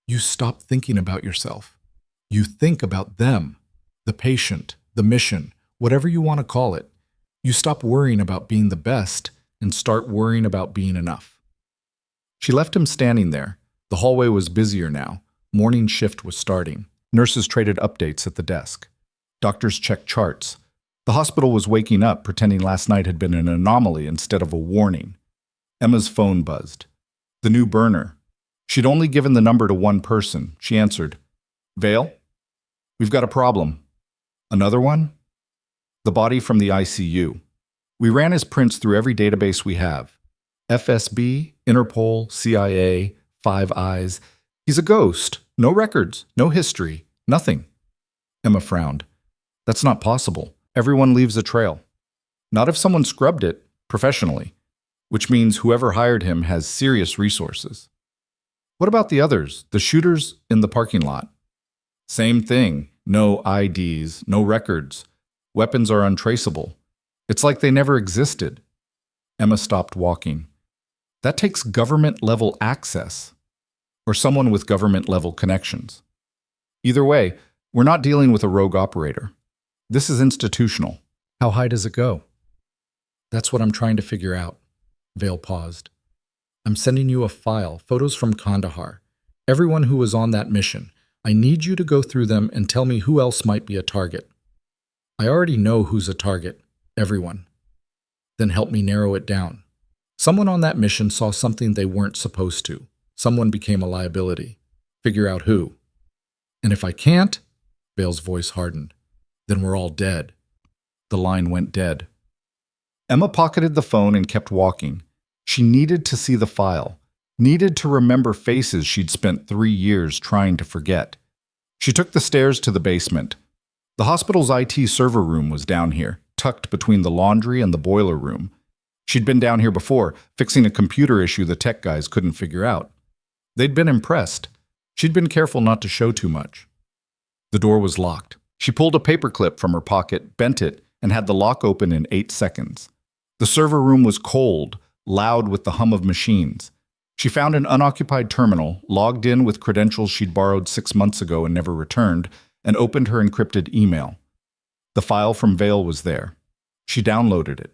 "You stop thinking about yourself. You think about them, the patient, the mission, whatever you want to call it. You stop worrying about being the best and start worrying about being enough." She left him standing there. The hallway was busier now. Morning shift was starting. Nurses traded updates at the desk. Doctors checked charts. The hospital was waking up, pretending last night had been an anomaly instead of a warning. Emma's phone buzzed. The new burner. She'd only given the number to one person. She answered. "Vale? We've got a problem." "Another one?" The body from the ICU. We ran his prints through every database we have. FSB, Interpol, CIA, Five Eyes. He's a ghost. No records, no history, nothing. Emma frowned. That's not possible. Everyone leaves a trail. Not if someone scrubbed it, professionally, which means whoever hired him has serious resources. What about the others, the shooters in the parking lot? Same thing. No IDs, no records. Weapons are untraceable. It's like they never existed. Emma stopped walking. That takes government-level access, or someone with government-level connections. Either way, we're not dealing with a rogue operator. This is institutional. How high does it go? That's what I'm trying to figure out. Vale paused. I'm sending you a file, photos from Kandahar. Everyone who was on that mission. I need you to go through them and tell me who else might be a target. I already know who's a target. Everyone. Then help me narrow it down. Someone on that mission saw something they weren't supposed to. Someone became a liability. Figure out who. And if I can't, Vale's voice hardened, then we're all dead. The line went dead. Emma pocketed the phone and kept walking. She needed to see the file, needed to remember faces she'd spent 3 years trying to forget. She took the stairs to the basement. The hospital's IT server room was down here, tucked between the laundry and the boiler room. She'd been down here before, fixing a computer issue the tech guys couldn't figure out. They'd been impressed. She'd been careful not to show too much. The door was locked. She pulled a paperclip from her pocket, bent it, and had the lock open in 8 seconds. The server room was cold, loud with the hum of machines. She found an unoccupied terminal, logged in with credentials she'd borrowed 6 months ago and never returned, and opened her encrypted email. The file from Vale was there. She downloaded it.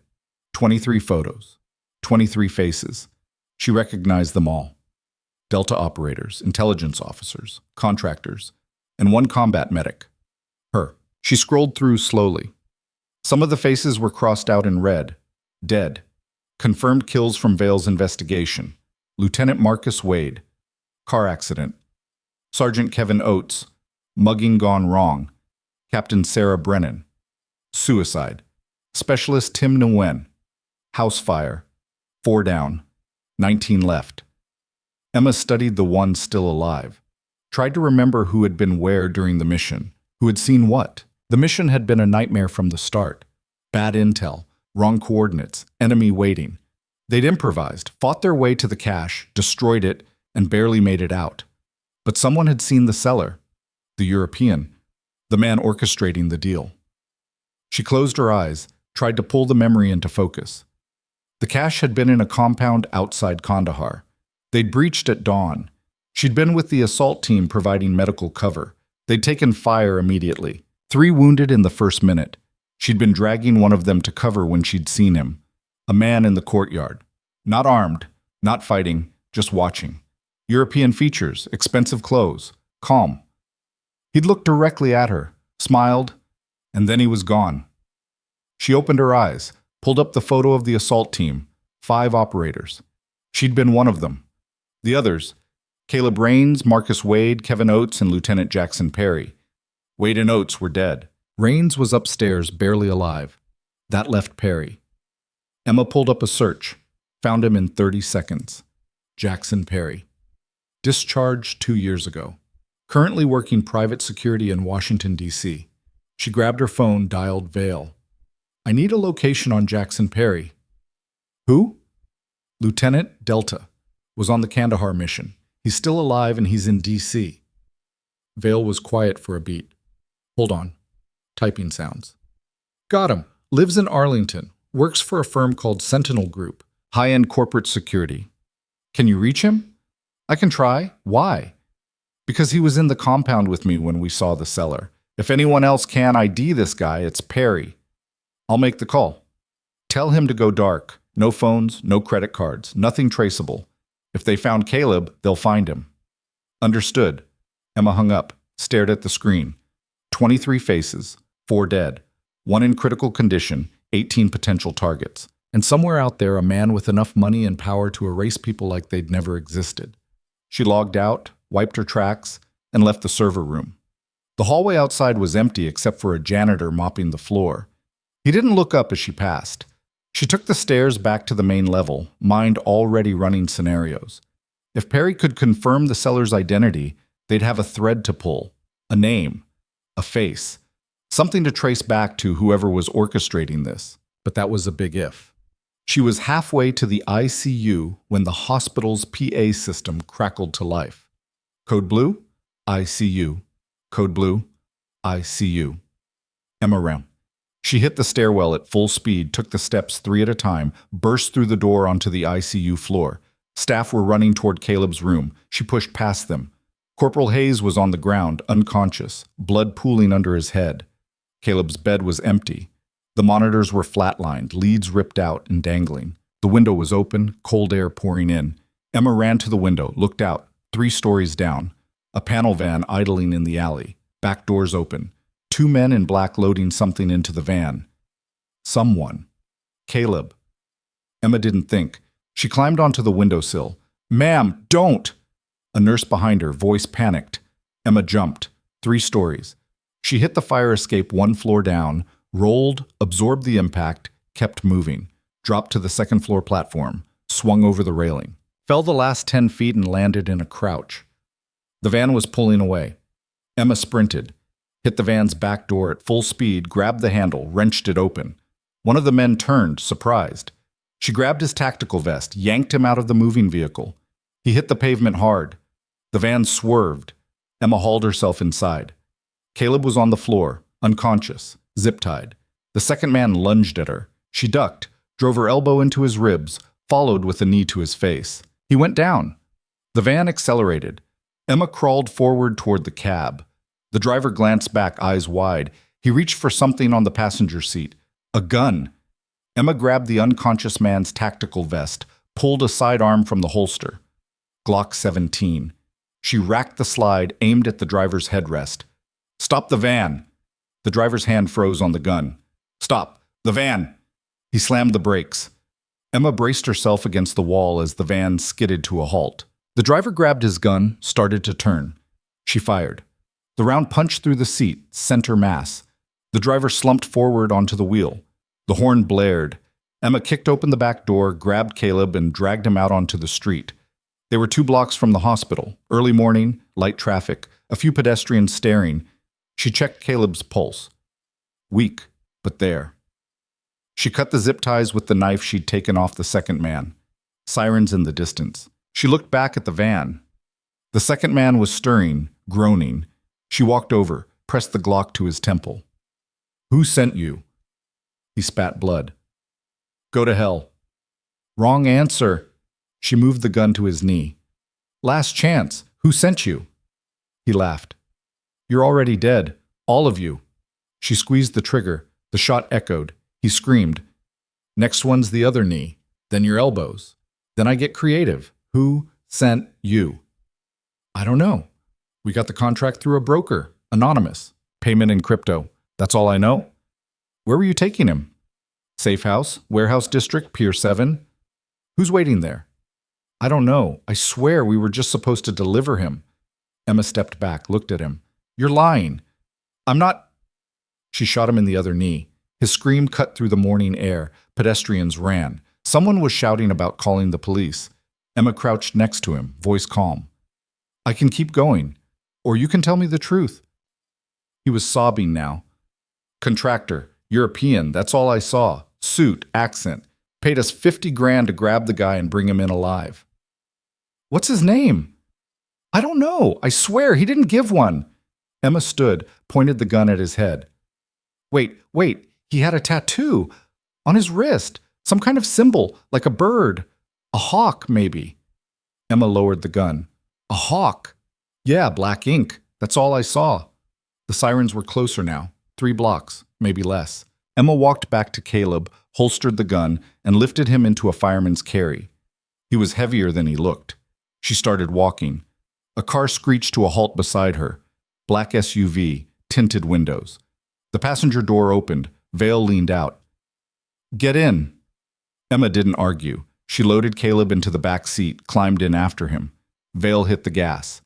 23 photos. 23 faces. She recognized them all. Delta operators, intelligence officers, contractors, and one combat medic. Her. She scrolled through slowly. Some of the faces were crossed out in red. Dead. Confirmed kills from Vale's investigation. Lieutenant Marcus Wade. Car accident. Sergeant Kevin Oates. Mugging gone wrong. Captain Sarah Brennan. Suicide. Specialist Tim Nguyen. House fire. 4 down. 19 left. Emma studied the one still alive. Tried to remember who had been where during the mission. Who had seen what? The mission had been a nightmare from the start. Bad intel. Wrong coordinates, enemy waiting. They'd improvised, fought their way to the cache, destroyed it, and barely made it out. But someone had seen the seller, the European, the man orchestrating the deal. She closed her eyes, tried to pull the memory into focus. The cache had been in a compound outside Kandahar. They'd breached at dawn. She'd been with the assault team providing medical cover. They'd taken fire immediately. 3 wounded in the first minute. She'd been dragging one of them to cover when she'd seen him. A man in the courtyard. Not armed, not fighting, just watching. European features, expensive clothes, calm. He'd looked directly at her, smiled, and then he was gone. She opened her eyes, pulled up the photo of the assault team, 5 operators. She'd been one of them. The others, Caleb Rains, Marcus Wade, Kevin Oates, and Lieutenant Jackson Perry. Wade and Oates were dead. Rains was upstairs, barely alive. That left Perry. Emma pulled up a search, found him in 30 seconds. Jackson Perry. Discharged 2 years ago. Currently working private security in Washington, D.C. She grabbed her phone, dialed Vale. I need a location on Jackson Perry. Who? Lieutenant Delta. Was on the Kandahar mission. He's still alive and he's in D.C. Vale was quiet for a beat. Hold on. Typing sounds. Got him. Lives in Arlington. Works for a firm called Sentinel Group. High-end corporate security. Can you reach him? I can try. Why? Because he was in the compound with me when we saw the seller. If anyone else can ID this guy, it's Perry. I'll make the call. Tell him to go dark. No phones, no credit cards, nothing traceable. If they found Caleb, they'll find him. Understood. Emma hung up, stared at the screen. 23 faces. 4 dead, 1 in critical condition, 18 potential targets. And somewhere out there, a man with enough money and power to erase people like they'd never existed. She logged out, wiped her tracks, and left the server room. The hallway outside was empty except for a janitor mopping the floor. He didn't look up as she passed. She took the stairs back to the main level, mind already running scenarios. If Perry could confirm the seller's identity, they'd have a thread to pull, a name, a face, something to trace back to whoever was orchestrating this. But that was a big if. She was halfway to the ICU when the hospital's PA system crackled to life. Code blue, ICU. Code blue, ICU. Emma ran. She hit the stairwell at full speed, took the steps 3 at a time, burst through the door onto the ICU floor. Staff were running toward Caleb's room. She pushed past them. Corporal Hayes was on the ground, unconscious, blood pooling under his head. Caleb's bed was empty. The monitors were flatlined, leads ripped out and dangling. The window was open, cold air pouring in. Emma ran to the window, looked out, 3 stories down. A panel van idling in the alley. Back doors open. 2 men in black loading something into the van. Someone. Caleb. Emma didn't think. She climbed onto the windowsill. "Ma'am, don't!" A nurse behind her, voice panicked. Emma jumped. 3 stories. She hit the fire escape 1 floor down, rolled, absorbed the impact, kept moving, dropped to the 2nd floor platform, swung over the railing, fell the last 10 feet and landed in a crouch. The van was pulling away. Emma sprinted, hit the van's back door at full speed, grabbed the handle, wrenched it open. One of the men turned, surprised. She grabbed his tactical vest, yanked him out of the moving vehicle. He hit the pavement hard. The van swerved. Emma hauled herself inside. Caleb was on the floor, unconscious, zip-tied. The 2nd man lunged at her. She ducked, drove her elbow into his ribs, followed with a knee to his face. He went down. The van accelerated. Emma crawled forward toward the cab. The driver glanced back, eyes wide. He reached for something on the passenger seat. A gun. Emma grabbed the unconscious man's tactical vest, pulled a sidearm from the holster. Glock 17. She racked the slide, aimed at the driver's headrest. "Stop the van!" The driver's hand froze on the gun. "Stop! The van!" He slammed the brakes. Emma braced herself against the wall as the van skidded to a halt. The driver grabbed his gun, started to turn. She fired. The round punched through the seat, center mass. The driver slumped forward onto the wheel. The horn blared. Emma kicked open the back door, grabbed Caleb, and dragged him out onto the street. They were 2 blocks from the hospital. Early morning, light traffic, a few pedestrians staring. She checked Caleb's pulse. Weak, but there. She cut the zip ties with the knife she'd taken off the 2nd man. Sirens in the distance. She looked back at the van. The 2nd man was stirring, groaning. She walked over, pressed the Glock to his temple. "Who sent you?" He spat blood. "Go to hell." "Wrong answer." She moved the gun to his knee. "Last chance. Who sent you?" He laughed. "You're already dead. All of you." She squeezed the trigger. The shot echoed. He screamed. "Next one's the other knee. Then your elbows. Then I get creative. Who sent you?" "I don't know. We got the contract through a broker. Anonymous. Payment in crypto. That's all I know." "Where were you taking him?" "Safe house, warehouse district, Pier 7. "Who's waiting there?" "I don't know. I swear we were just supposed to deliver him." Emma stepped back, looked at him. "You're lying." "I'm not." She shot him in the other knee. His scream cut through the morning air. Pedestrians ran. Someone was shouting about calling the police. Emma crouched next to him, voice calm. "I can keep going. Or you can tell me the truth." He was sobbing now. "Contractor. European. That's all I saw. Suit. Accent. Paid us 50 grand to grab the guy and bring him in alive." "What's his name?" "I don't know. I swear he didn't give one." Emma stood, pointed the gun at his head. Wait. He had a tattoo. On his wrist. Some kind of symbol, like a bird. A hawk, maybe. Emma lowered the gun. "A hawk?" "Yeah, black ink. That's all I saw." The sirens were closer now. 3 blocks, maybe less. Emma walked back to Caleb, holstered the gun, and lifted him into a fireman's carry. He was heavier than he looked. She started walking. A car screeched to a halt beside her. Black SUV, tinted windows. The passenger door opened. Vale leaned out. "Get in." Emma didn't argue. She loaded Caleb into the back seat, climbed in after him. Vale hit the gas.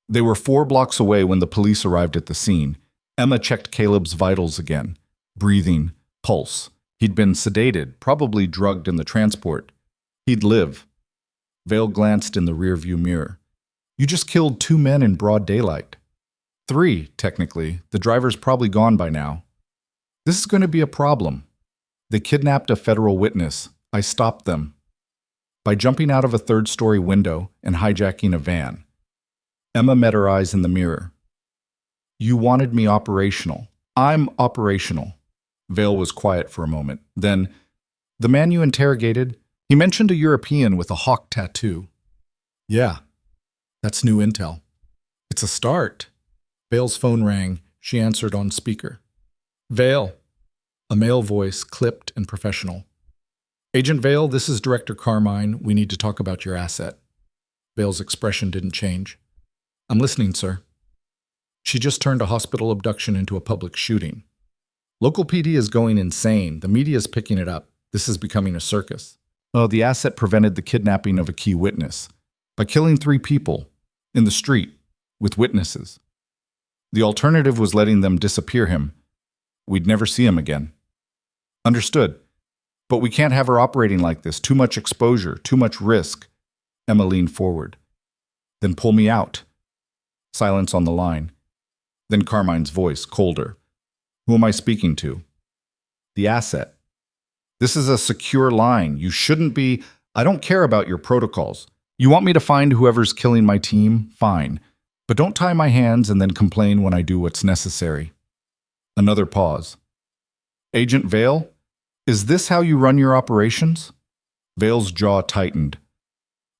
They were 4 blocks away when the police arrived at the scene. Emma checked Caleb's vitals again. Breathing, Pulse. He'd been sedated, probably drugged in the transport. He'd live. Vale glanced in the rearview mirror. You just killed 2 men in broad daylight. 3, technically. The driver's probably gone by now. This is going to be a problem. They kidnapped a federal witness. I stopped them by jumping out of a 3rd-story window and hijacking a van. Emma met her eyes in the mirror. You wanted me operational. I'm operational. Vale was quiet for a moment. Then, the man you interrogated, he mentioned a European with a hawk tattoo. Yeah, that's new intel. It's a start. Vale's phone rang. She answered on speaker. Vale. A male voice, clipped and professional. Agent Vale, this is Director Carmine. We need to talk about your asset. Vale's expression didn't change. I'm listening, sir. She just turned a hospital abduction into a public shooting. Local PD is going insane. The media is picking it up. This is becoming a circus. Oh, the asset prevented the kidnapping of a key witness by killing 3 people in the street with witnesses. The alternative was letting them disappear him. We'd never see him again. Understood. But we can't have her operating like this. Too much exposure, too much risk. Emma leaned forward. Then pull me out. Silence on the line. Then Carmine's voice, colder. Who am I speaking to? The asset. This is a secure line. You shouldn't be... I don't care about your protocols. You want me to find whoever's killing my team? Fine. But don't tie my hands and then complain when I do what's necessary. Another pause. Agent Vale, is this how you run your operations? Vale's jaw tightened.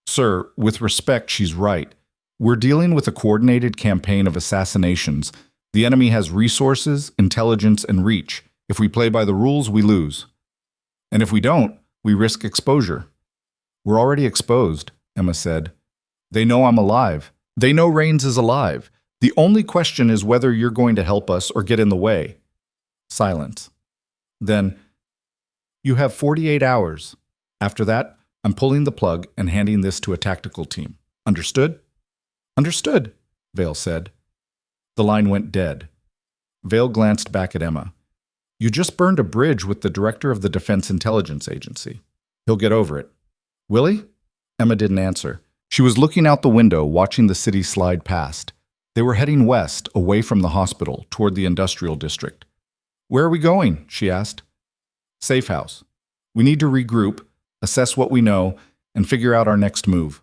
Sir, with respect, she's right. We're dealing with a coordinated campaign of assassinations. The enemy has resources, intelligence, and reach. If we play by the rules, we lose. And if we don't, we risk exposure. We're already exposed, Emma said. They know I'm alive. They know Rains is alive. The only question is whether you're going to help us or get in the way. Silence. Then, you have 48 hours. After that, I'm pulling the plug and handing this to a tactical team. Understood? Understood, Vale said. The line went dead. Vale glanced back at Emma. You just burned a bridge with the director of the Defense Intelligence Agency. He'll get over it. Will he? Emma didn't answer. She was looking out the window, watching the city slide past. They were heading west, away from the hospital, toward the industrial district. Where are we going? She asked. Safe house. We need to regroup, assess what we know, and figure out our next move.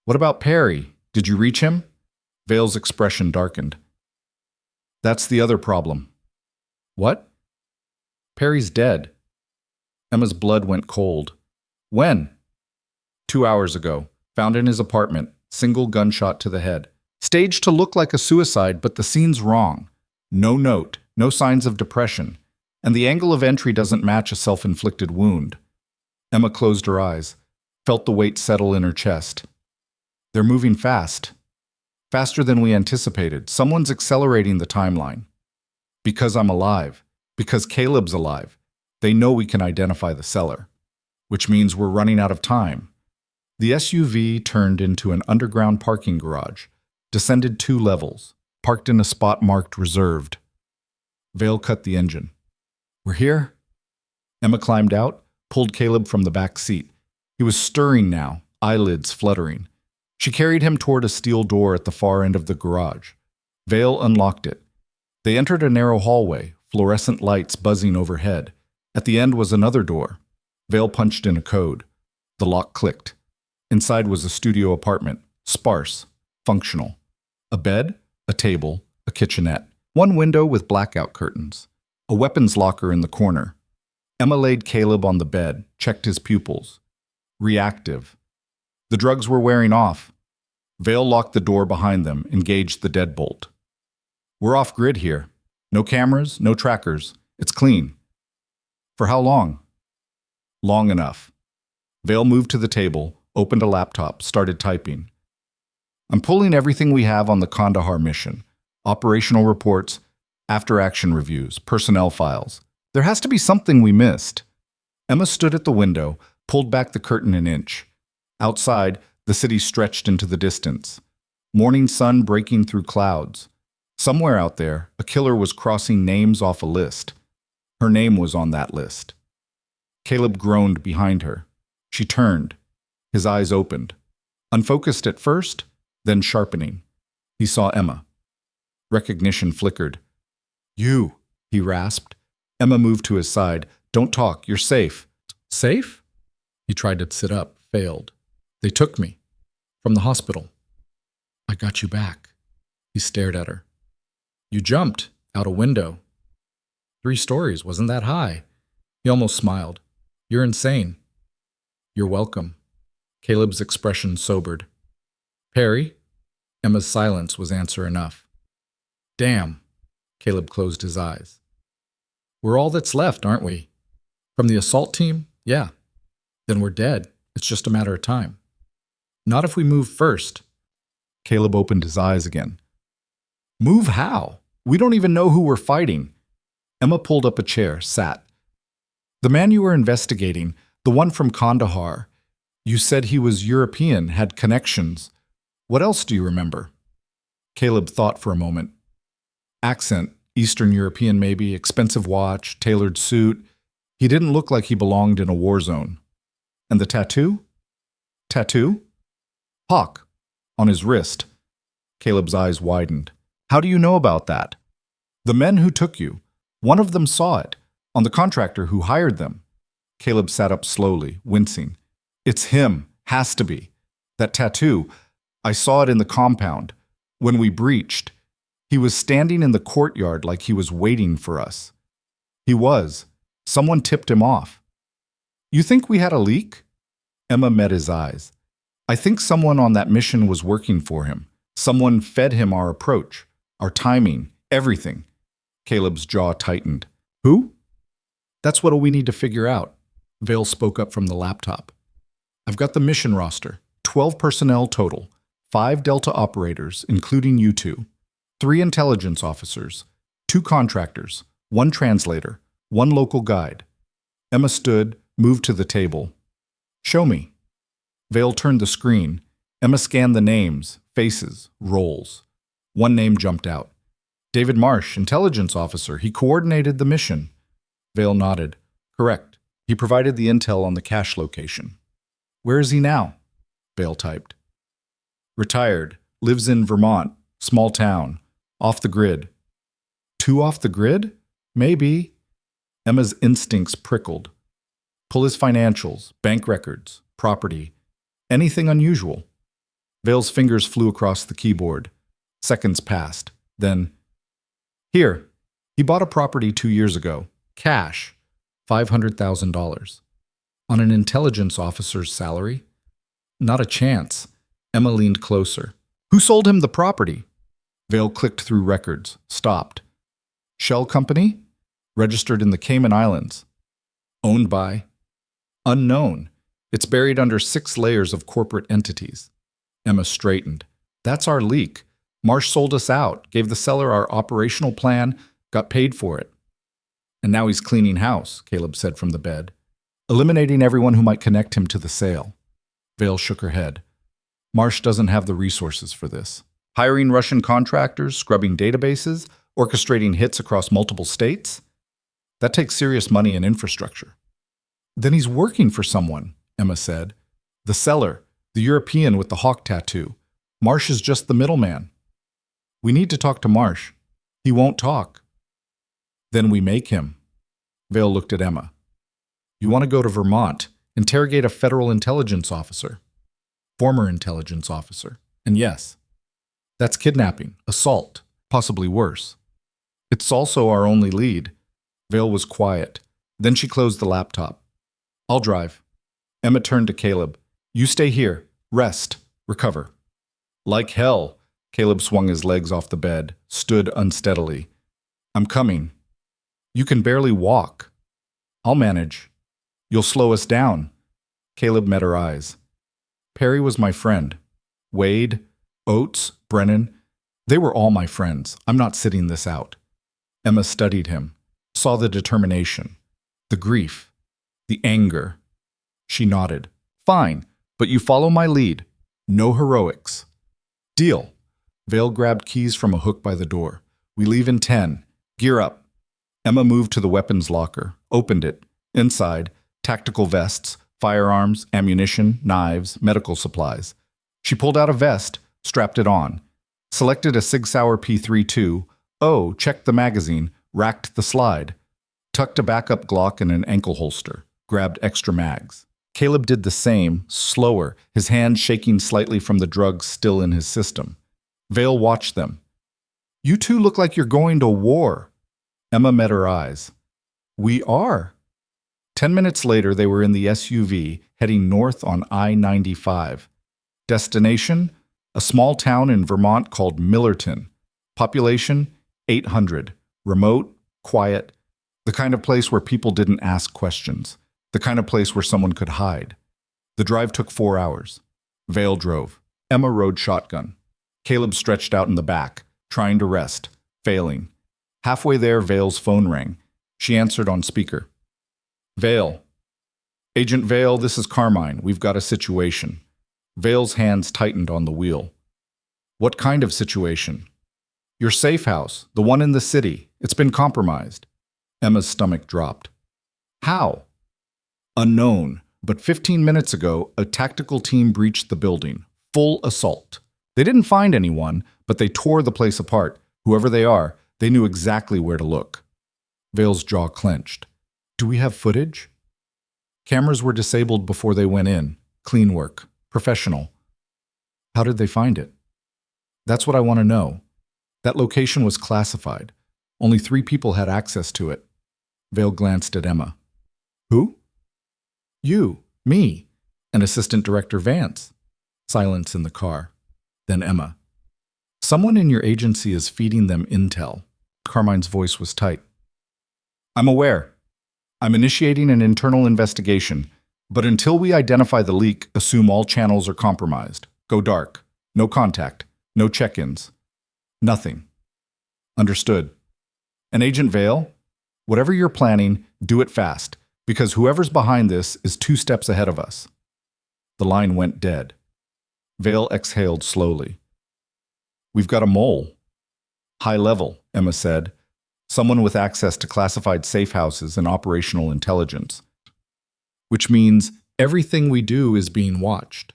What about Perry? Did you reach him? Vale's expression darkened. That's the other problem. What? Perry's dead. Emma's blood went cold. When? 2 hours ago. Found in his apartment. Single gunshot to the head. Staged to look like a suicide, but the scene's wrong. No note, no signs of depression. And the angle of entry doesn't match a self-inflicted wound. Emma closed her eyes, felt the weight settle in her chest. They're moving fast. Faster than we anticipated. Someone's accelerating the timeline. Because I'm alive. Because Caleb's alive. They know we can identify the seller. Which means we're running out of time. The SUV turned into an underground parking garage, descended 2 levels, parked in a spot marked reserved. Vale cut the engine. We're here? Emma climbed out, pulled Caleb from the back seat. He was stirring now, eyelids fluttering. She carried him toward a steel door at the far end of the garage. Vale unlocked it. They entered a narrow hallway, fluorescent lights buzzing overhead. At the end was another door. Vale punched in a code. The lock clicked. Inside was a studio apartment, sparse, functional. A bed, a table, a kitchenette. One window with blackout curtains. A weapons locker in the corner. Emma laid Caleb on the bed, checked his pupils. Reactive. The drugs were wearing off. Vale locked the door behind them, engaged the deadbolt. We're off grid here. No cameras, no trackers. It's clean. For how long? Long enough. Vale moved to the table, opened a laptop, started typing. I'm pulling everything we have on the Kandahar mission. Operational reports, after-action reviews, personnel files. There has to be something we missed. Emma stood at the window, pulled back the curtain an inch. Outside, the city stretched into the distance. Morning sun breaking through clouds. Somewhere out there, a killer was crossing names off a list. Her name was on that list. Caleb groaned behind her. She turned. His eyes opened. Unfocused at first, then sharpening. He saw Emma. Recognition flickered. "You," he rasped. Emma moved to his side. "Don't talk. You're safe." "Safe?" He tried to sit up, failed. "They took me. From the hospital." "I got you back." He stared at her. "You jumped out a window. 3 stories, wasn't that high?" He almost smiled. "You're insane." "You're welcome." Caleb's expression sobered. "Perry?" Emma's silence was answer enough. "Damn." Caleb closed his eyes. "We're all that's left, aren't we? From the assault team? Yeah. Then we're dead. It's just a matter of time." "Not if we move first." Caleb opened his eyes again. "Move how? We don't even know who we're fighting." Emma pulled up a chair, sat. "The man you were investigating, the one from Kandahar, you said he was European, had connections. What else do you remember?" Caleb thought for a moment. Accent, Eastern European maybe, expensive watch, tailored suit. He didn't look like he belonged in a war zone. "And the tattoo?" "Tattoo?" "Hawk. On his wrist." Caleb's eyes widened. "How do you know about that?" "The men who took you. One of them saw it, on the contractor who hired them." Caleb sat up slowly, wincing. "It's him. Has to be. That tattoo. I saw it in the compound. When we breached. He was standing in the courtyard like he was waiting for us." "He was. Someone tipped him off." "You think we had a leak?" Emma met his eyes. "I think someone on that mission was working for him. Someone fed him our approach, our timing, everything." Caleb's jaw tightened. "Who?" "That's what we need to figure out." Vale spoke up from the laptop. "I've got the mission roster. 12 personnel total. 5 Delta operators, including you 2. 3 intelligence officers. 2 contractors. 1 translator. 1 local guide." Emma stood, moved to the table. "Show me." Vale turned the screen. Emma scanned the names, faces, roles. One name jumped out. "David Marsh, intelligence officer. He coordinated the mission." Vale nodded. "Correct. He provided the intel on the cache location." "Where is he now?" Vale typed. "Retired. Lives in Vermont. Small town. Off the grid." "Too off the grid? Maybe." Emma's instincts prickled. "Pull his financials, bank records, property. Anything unusual." Vale's fingers flew across the keyboard. Seconds passed. Then, "Here. He bought a property 2 years ago. Cash. $500,000. On an intelligence officer's salary?" "Not a chance." Emma leaned closer. "Who sold him the property?" Vale clicked through records, stopped. "Shell company? Registered in the Cayman Islands. Owned by?" "Unknown. It's buried under 6 layers of corporate entities." Emma straightened. "That's our leak. Marsh sold us out, gave the seller our operational plan, got paid for it." "And now he's cleaning house," Caleb said from the bed. "Eliminating everyone who might connect him to the sale." Vale shook her head. "Marsh doesn't have the resources for this. Hiring Russian contractors, scrubbing databases, orchestrating hits across multiple states? That takes serious money and infrastructure." "Then he's working for someone," Emma said. "The seller, the European with the hawk tattoo. Marsh is just the middleman." "We need to talk to Marsh." "He won't talk." "Then we make him." Vale looked at Emma. "You want to go to Vermont, interrogate a federal intelligence officer. Former intelligence officer. And yes, that's kidnapping, assault, possibly worse. It's also our only lead." Vale was quiet. Then she closed the laptop. "I'll drive." Emma turned to Caleb. "You stay here. Rest. Recover." "Like hell." Caleb swung his legs off the bed, stood unsteadily. "I'm coming." "You can barely walk." "I'll manage." "You'll slow us down." Caleb met her eyes. "Perry was my friend. Wade, Oates, Brennan. They were all my friends. I'm not sitting this out." Emma studied him, saw the determination, the grief, the anger. She nodded. "Fine, but you follow my lead. No heroics." "Deal." Vale grabbed keys from a hook by the door. "We leave in 10. Gear up." Emma moved to the weapons locker, opened it. Inside, tactical vests, firearms, ammunition, knives, medical supplies. She pulled out a vest, strapped it on, selected a Sig Sauer P32, checked the magazine, racked the slide, tucked a backup Glock in an ankle holster, grabbed extra mags. Caleb did the same, slower, his hand shaking slightly from the drugs still in his system. Vale watched them. "You two look like you're going to war." Emma met her eyes. "We are." 10 minutes later, they were in the SUV, heading north on I-95. Destination? A small town in Vermont called Millerton. Population? 800. Remote, quiet, the kind of place where people didn't ask questions. The kind of place where someone could hide. The drive took 4 hours. Vale drove. Emma rode shotgun. Caleb stretched out in the back, trying to rest, failing. Halfway there, Vale's phone rang. She answered on speaker. "Vale. Agent Vale, this is Carmine. We've got a situation." Vale's hands tightened on the wheel. "What kind of situation?" "Your safe house, the one in the city. It's been compromised." Emma's stomach dropped. "How?" "Unknown, but 15 minutes ago, a tactical team breached the building. Full assault. They didn't find anyone, but they tore the place apart. Whoever they are, they knew exactly where to look." Vale's jaw clenched. "Do we have footage?" "Cameras were disabled before they went in. Clean work. Professional." "How did they find it?" "That's what I want to know. That location was classified. Only 3 people had access to it." Vale glanced at Emma. "Who?" "You, me, and Assistant Director Vance." Silence in the car. Then Emma. "Someone in your agency is feeding them intel." Carmine's voice was tight. "I'm aware. I'm initiating an internal investigation, but until we identify the leak, assume all channels are compromised. Go dark. No contact. No check-ins. Nothing." "Understood. And Agent Vale, whatever you're planning, do it fast, because whoever's behind this is 2 steps ahead of us." The line went dead. Vale exhaled slowly. "We've got a mole." "High level," Emma said. "Someone with access to classified safe houses and operational intelligence." "Which means everything we do is being watched."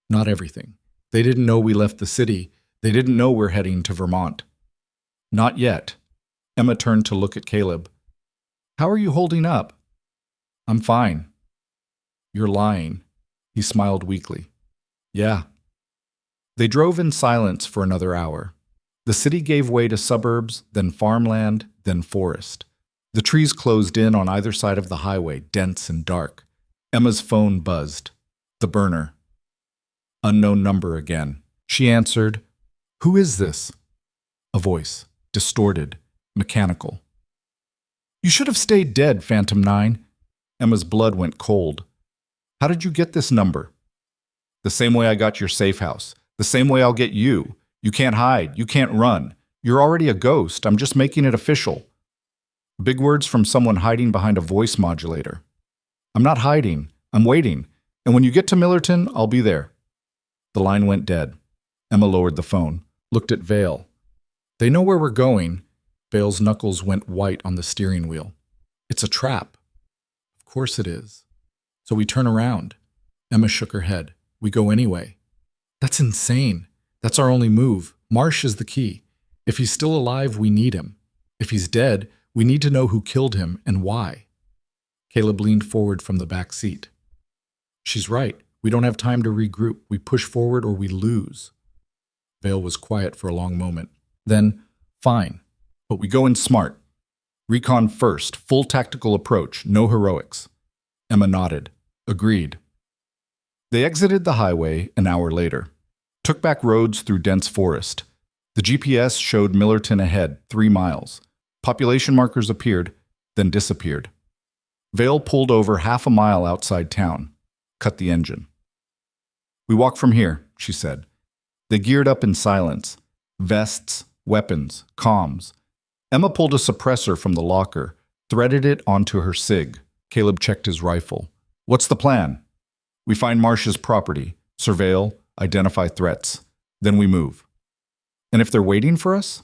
"Not everything. They didn't know we left the city. They didn't know we're heading to Vermont." "Not yet." Emma turned to look at Caleb. "How are you holding up?" "I'm fine." "You're lying." He smiled weakly. "Yeah." They drove in silence for another hour. The city gave way to suburbs, then farmland, then forest. The trees closed in on either side of the highway, dense and dark. Emma's phone buzzed. The burner. Unknown number again. She answered, "Who is this?" A voice, distorted, mechanical. "You should have stayed dead, Phantom 9. Emma's blood went cold. "How did you get this number?" "The same way I got your safe house. The same way I'll get you. You can't hide. You can't run. You're already a ghost. I'm just making it official." Big words from someone hiding behind a voice modulator. "I'm not hiding. I'm waiting. And when you get to Millerton, I'll be there." The line went dead. Emma lowered the phone, looked at Vale. "They know where we're going." Vale's knuckles went white on the steering wheel. "It's a trap." "Of course it is." "So we turn around." Emma shook her head. "We go anyway." "That's insane. That's our only move. Marsh is the key. If he's still alive, we need him. If he's dead, we need to know who killed him and why." Caleb leaned forward from the back seat. "She's right. We don't have time to regroup. We push forward or we lose." Vale was quiet for a long moment. Then, "Fine. But we go in smart. Recon first, full tactical approach, no heroics." Emma nodded. Agreed. They exited the highway an hour later. Took back roads through dense forest. The GPS showed Millerton ahead, 3 miles. Population markers appeared, then disappeared. Vale pulled over half a mile outside town. Cut the engine. "We walk from here," she said. They geared up in silence. Vests, weapons, comms. Emma pulled a suppressor from the locker, threaded it onto her SIG. Caleb checked his rifle. "What's the plan?" "We find Marsh's property, surveil, identify threats. Then we move." "And if they're waiting for us?"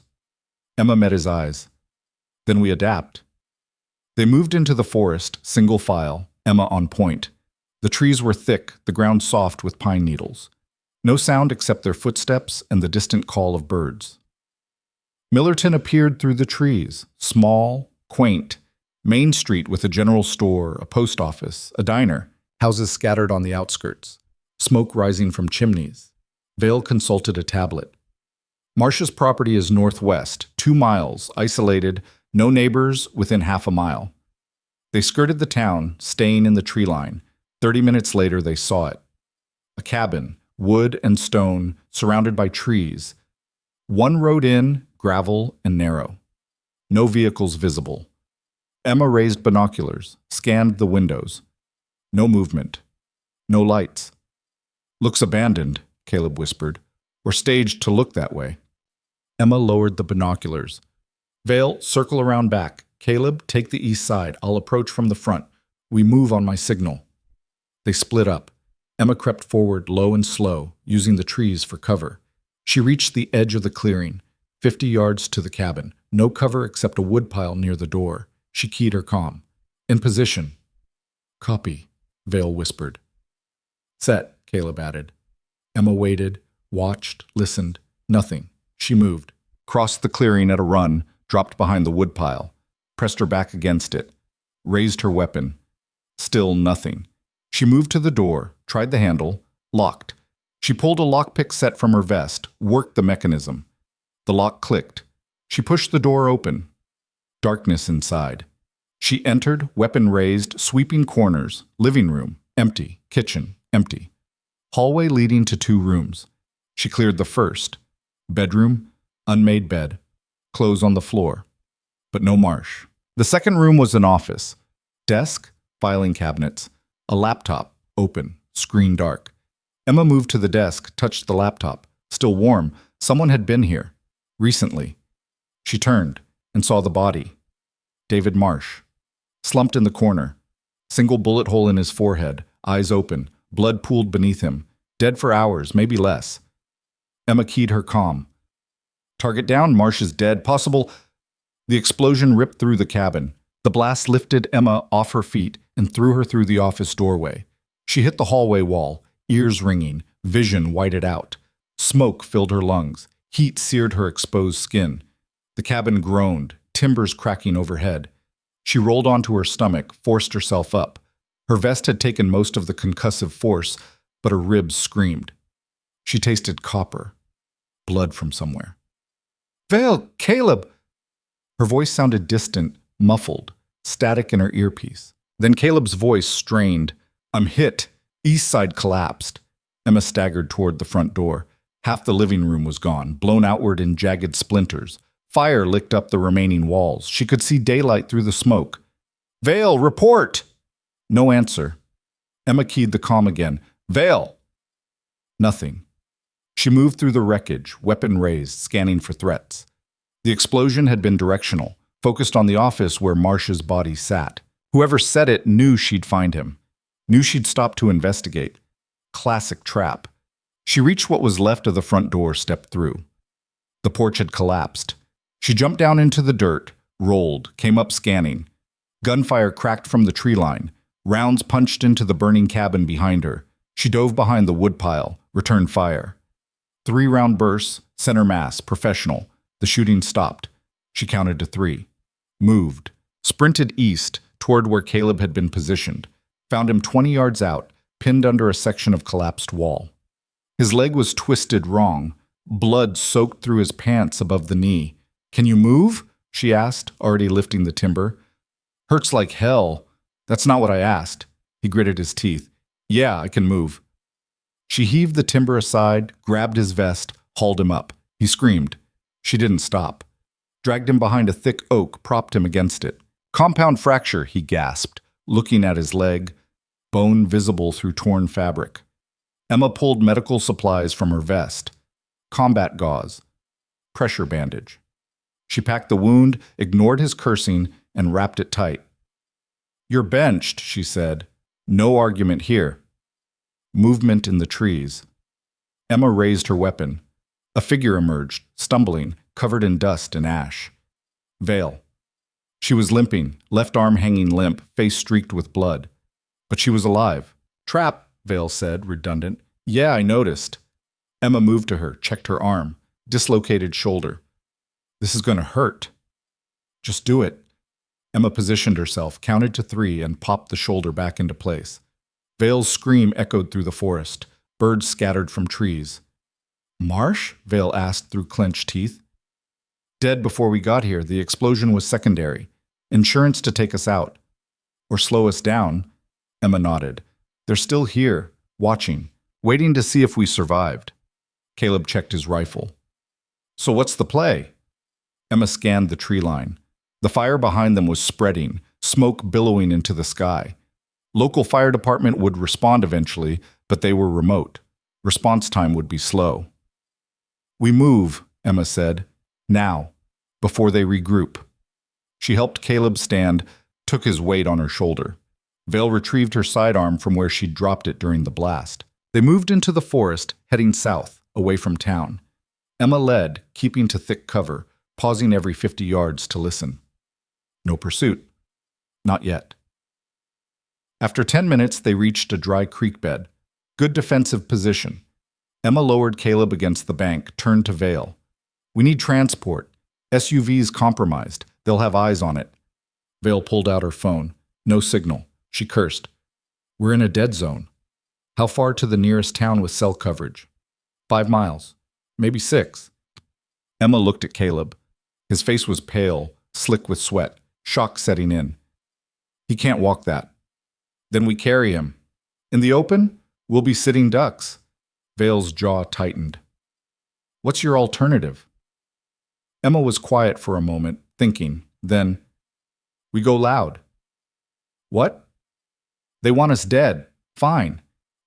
Emma met his eyes. "Then we adapt. They moved into the forest, single file, Emma on point. The trees were thick, the ground soft with pine needles. No sound except their footsteps and the distant call of birds. Millerton appeared through the trees, small, quaint. Main Street with a general store, a post office, a diner, houses scattered on the outskirts, smoke rising from chimneys. Vale consulted a tablet. Marsh's property is northwest, 2 miles, isolated, no neighbors within half a mile. They skirted the town, staying in the tree line. 30 minutes later, they saw it. A cabin, wood and stone, surrounded by trees. One road in, gravel and narrow. No vehicles visible. Emma raised binoculars, scanned the windows. No movement. No lights. "Looks abandoned," Caleb whispered, "or staged to look that way." Emma lowered the binoculars. "Vale, circle around back. Caleb, take the east side. I'll approach from the front. We move on my signal." They split up. Emma crept forward low and slow, using the trees for cover. She reached the edge of the clearing, 50 yards to the cabin. No cover except a woodpile near the door. She keyed her comm. "In position." "Copy," Vale whispered. "Set," Caleb added. Emma waited, watched, listened. Nothing. She moved, crossed the clearing at a run, dropped behind the woodpile, pressed her back against it, raised her weapon. Still nothing. She moved to the door, tried the handle, locked. She pulled a lockpick set from her vest, worked the mechanism. The lock clicked. She pushed the door open. Darkness inside. She entered, weapon raised, sweeping corners. Living room, empty. Kitchen, empty. Hallway leading to 2 rooms. She cleared the first. Bedroom, unmade bed. Clothes on the floor. But no Marsh. The second room was an office. Desk, filing cabinets. A laptop, open, screen dark. Emma moved to the desk, touched the laptop. Still warm. Someone had been here. Recently. She turned and saw the body. David Marsh. Slumped in the corner. Single bullet hole in his forehead. Eyes open. Blood pooled beneath him. Dead for hours, maybe less. Emma keyed her comm. "Target down. Marsh is dead. Possible." The explosion ripped through the cabin. The blast lifted Emma off her feet and threw her through the office doorway. She hit the hallway wall, ears ringing, vision whited out. Smoke filled her lungs. Heat seared her exposed skin. The cabin groaned, timbers cracking overhead. She rolled onto her stomach, forced herself up. Her vest had taken most of the concussive force, but her ribs screamed. She tasted copper. Blood from somewhere. "Vale! Caleb!" Her voice sounded distant, muffled, static in her earpiece. Then Caleb's voice strained. "I'm hit. East side collapsed." Emma staggered toward the front door. Half the living room was gone, blown outward in jagged splinters. Fire licked up the remaining walls. She could see daylight through the smoke. "Vale, report!" No answer. Emma keyed the comm again. "Vale!" Nothing. She moved through the wreckage, weapon raised, scanning for threats. The explosion had been directional, focused on the office where Marsh's body sat. Whoever set it knew she'd find him. Knew she'd stop to investigate. Classic trap. She reached what was left of the front door, stepped through. The porch had collapsed. She jumped down into the dirt, rolled, came up scanning. Gunfire cracked from the tree line. Rounds punched into the burning cabin behind her. She dove behind the woodpile, returned fire. 3-round bursts, center mass, professional. The shooting stopped. She counted to 3. Moved. Sprinted east, toward where Caleb had been positioned. Found him 20 yards out, pinned under a section of collapsed wall. His leg was twisted wrong. Blood soaked through his pants above the knee. "Can you move?" she asked, already lifting the timber. "Hurts like hell." "That's not what I asked." He gritted his teeth. "Yeah, I can move." She heaved the timber aside, grabbed his vest, hauled him up. He screamed. She didn't stop. Dragged him behind a thick oak, propped him against it. "Compound fracture," he gasped, looking at his leg, bone visible through torn fabric. Emma pulled medical supplies from her vest. Combat gauze. Pressure bandage. She packed the wound, ignored his cursing, and wrapped it tight. "You're benched," she said. "No argument here." Movement in the trees. Emma raised her weapon. A figure emerged, stumbling, covered in dust and ash. "Vale." She was limping, left arm hanging limp, face streaked with blood. But she was alive. Trap, Vale said, redundant. Yeah, I noticed. Emma moved to her, checked her arm. Dislocated shoulder. This is going to hurt. Just do it. Emma positioned herself, counted to 3, and popped the shoulder back into place. Vale's scream echoed through the forest. Birds scattered from trees. Marsh? Vale asked through clenched teeth. Dead before we got here. The explosion was secondary. Insurance to take us out. Or slow us down. Emma nodded. They're still here, watching, waiting to see if we survived. Caleb checked his rifle. So what's the play? Emma scanned the tree line. The fire behind them was spreading, smoke billowing into the sky. Local fire department would respond eventually, but they were remote. Response time would be slow. We move, Emma said. Now, before they regroup. She helped Caleb stand, took his weight on her shoulder. Vale retrieved her sidearm from where she'd dropped it during the blast. They moved into the forest, heading south, away from town. Emma led, keeping to thick cover, pausing every 50 yards to listen. No pursuit. Not yet. After 10 minutes, they reached a dry creek bed. Good defensive position. Emma lowered Caleb against the bank, turned to Vale. We need transport. SUV's compromised. They'll have eyes on it. Vale pulled out her phone. No signal. She cursed. We're in a dead zone. How far to the nearest town with cell coverage? 5 miles. Maybe 6. Emma looked at Caleb. His face was pale, slick with sweat, shock setting in. He can't walk that. Then we carry him. In the open, we'll be sitting ducks. Vale's jaw tightened. What's your alternative? Emma was quiet for a moment, thinking. Then, we go loud. What? They want us dead. Fine.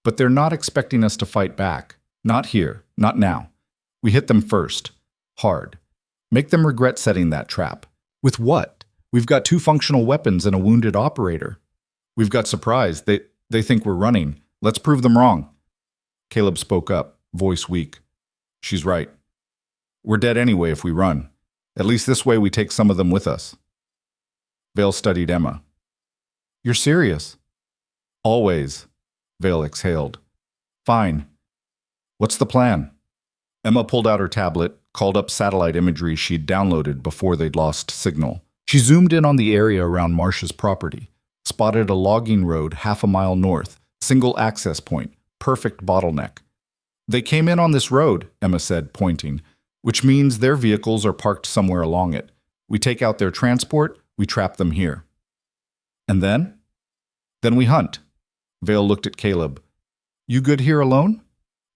But they're not expecting us to fight back. Not here. Not now. We hit them first. Hard. Make them regret setting that trap. With what? We've got 2 functional weapons and a wounded operator. We've got surprise. They think we're running. Let's prove them wrong. Caleb spoke up, voice weak. She's right. We're dead anyway if we run. At least this way we take some of them with us. Vale studied Emma. You're serious? Always. Vale exhaled. Fine. What's the plan? Emma pulled out her tablet, called up satellite imagery she'd downloaded before they'd lost signal. She zoomed in on the area around Marsh's property, spotted a logging road half a mile north, single access point, perfect bottleneck. They came in on this road, Emma said, pointing, which means their vehicles are parked somewhere along it. We take out their transport, we trap them here. And then? Then we hunt. Vale looked at Caleb. You good here alone?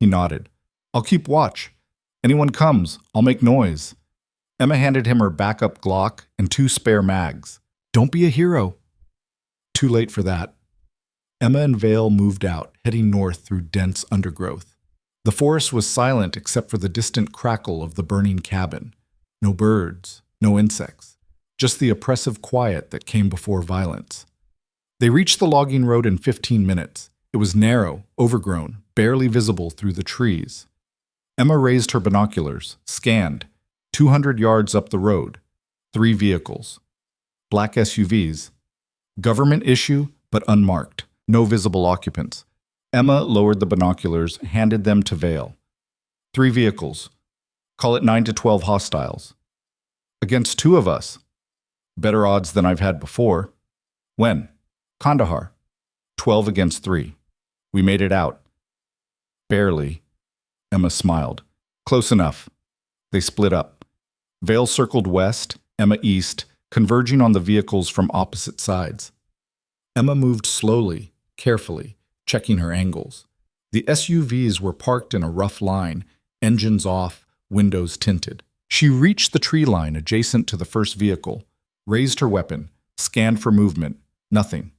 He nodded. I'll keep watch. Anyone comes, I'll make noise. Emma handed him her backup Glock and 2 spare mags. Don't be a hero. Too late for that. Emma and Vale moved out, heading north through dense undergrowth. The forest was silent except for the distant crackle of the burning cabin. No birds, no insects, just the oppressive quiet that came before violence. They reached the logging road in 15 minutes. It was narrow, overgrown, barely visible through the trees. Emma raised her binoculars, scanned. 200 yards up the road. 3 vehicles. Black SUVs. Government issue, but unmarked. No visible occupants. Emma lowered the binoculars, handed them to Vale. 3 vehicles. Call it 9 to 12 hostiles. Against 2 of us. Better odds than I've had before. When? Kandahar. 12 against 3. We made it out. Barely. Emma smiled. Close enough. They split up. Vale circled west, Emma east, converging on the vehicles from opposite sides. Emma moved slowly, carefully, checking her angles. The SUVs were parked in a rough line, engines off, windows tinted. She reached the tree line adjacent to the first vehicle, raised her weapon, scanned for movement. Nothing.